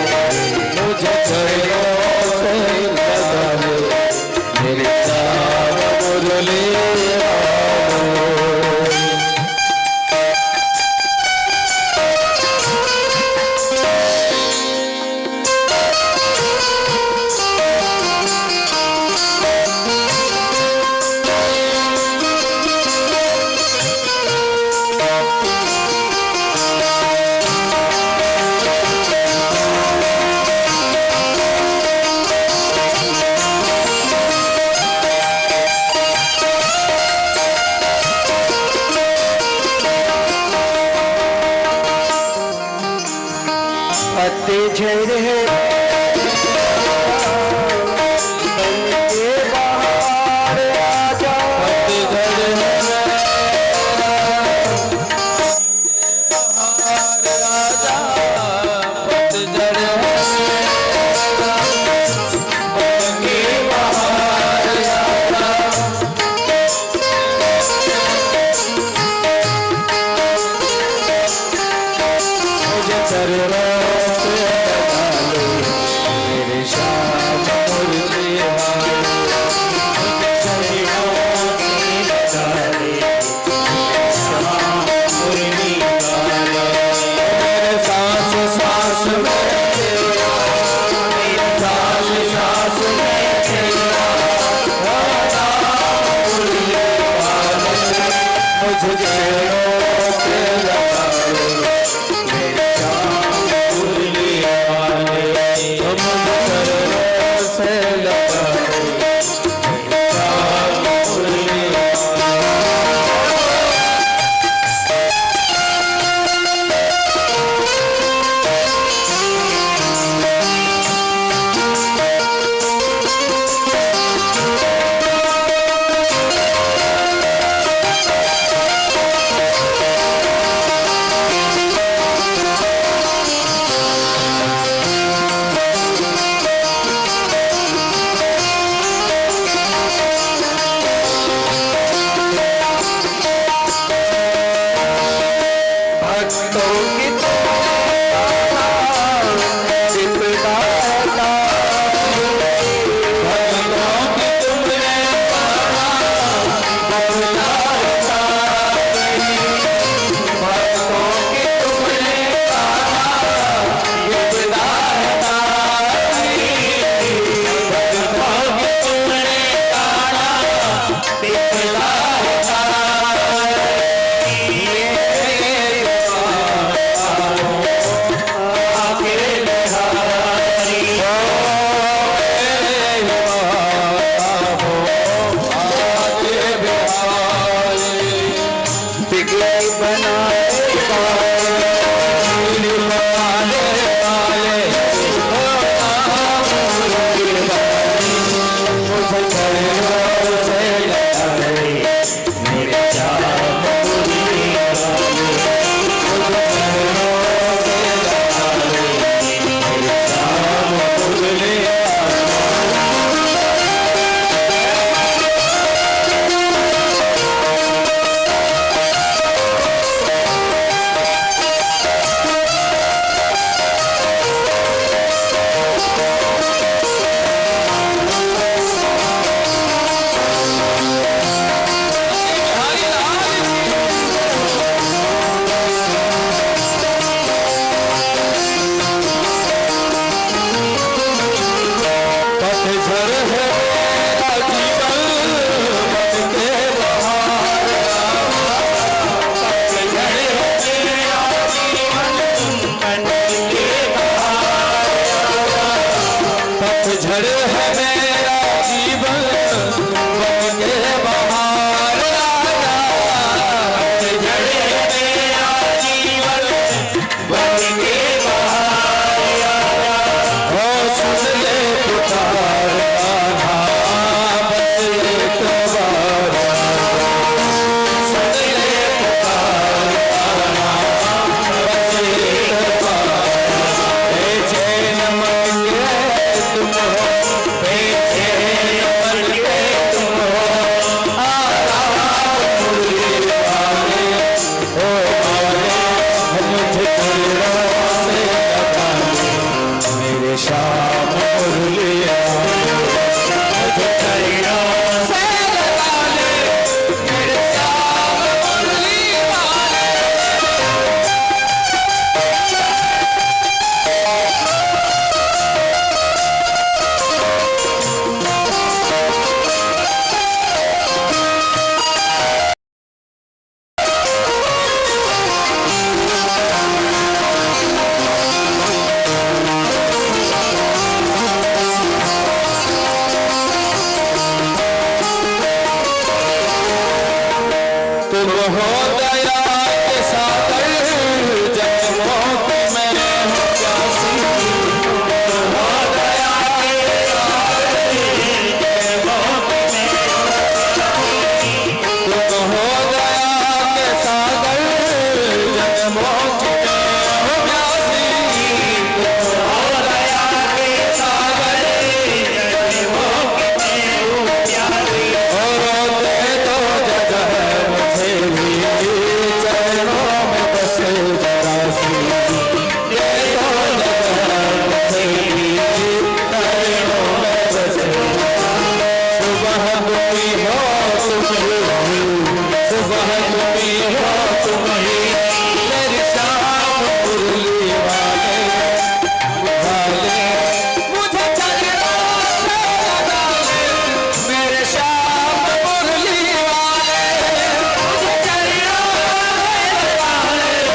मुझे चरणों से लगा लो मेरे श्याम मुरली वाले। पतझड़ है बनके बाहर आजा, पतझड़ है बाहर आजा, पतझड़ है बनके बाहर आजा, मुझे चरणों से लगा लो मेरे श्याम मुरली वाले, मुझे चरणों से लगा लो मेरे श्याम मुरली वाले, मेरे सांस सांस में तेरा, मेरे सांस सांस में तेरा हो नाम मुरली वाले, मुझे चरणों से लगा लो मेरे श्याम मुरली वाले, मुझे चरणों से लगा लो मेरे श्याम मुरली वाले। हो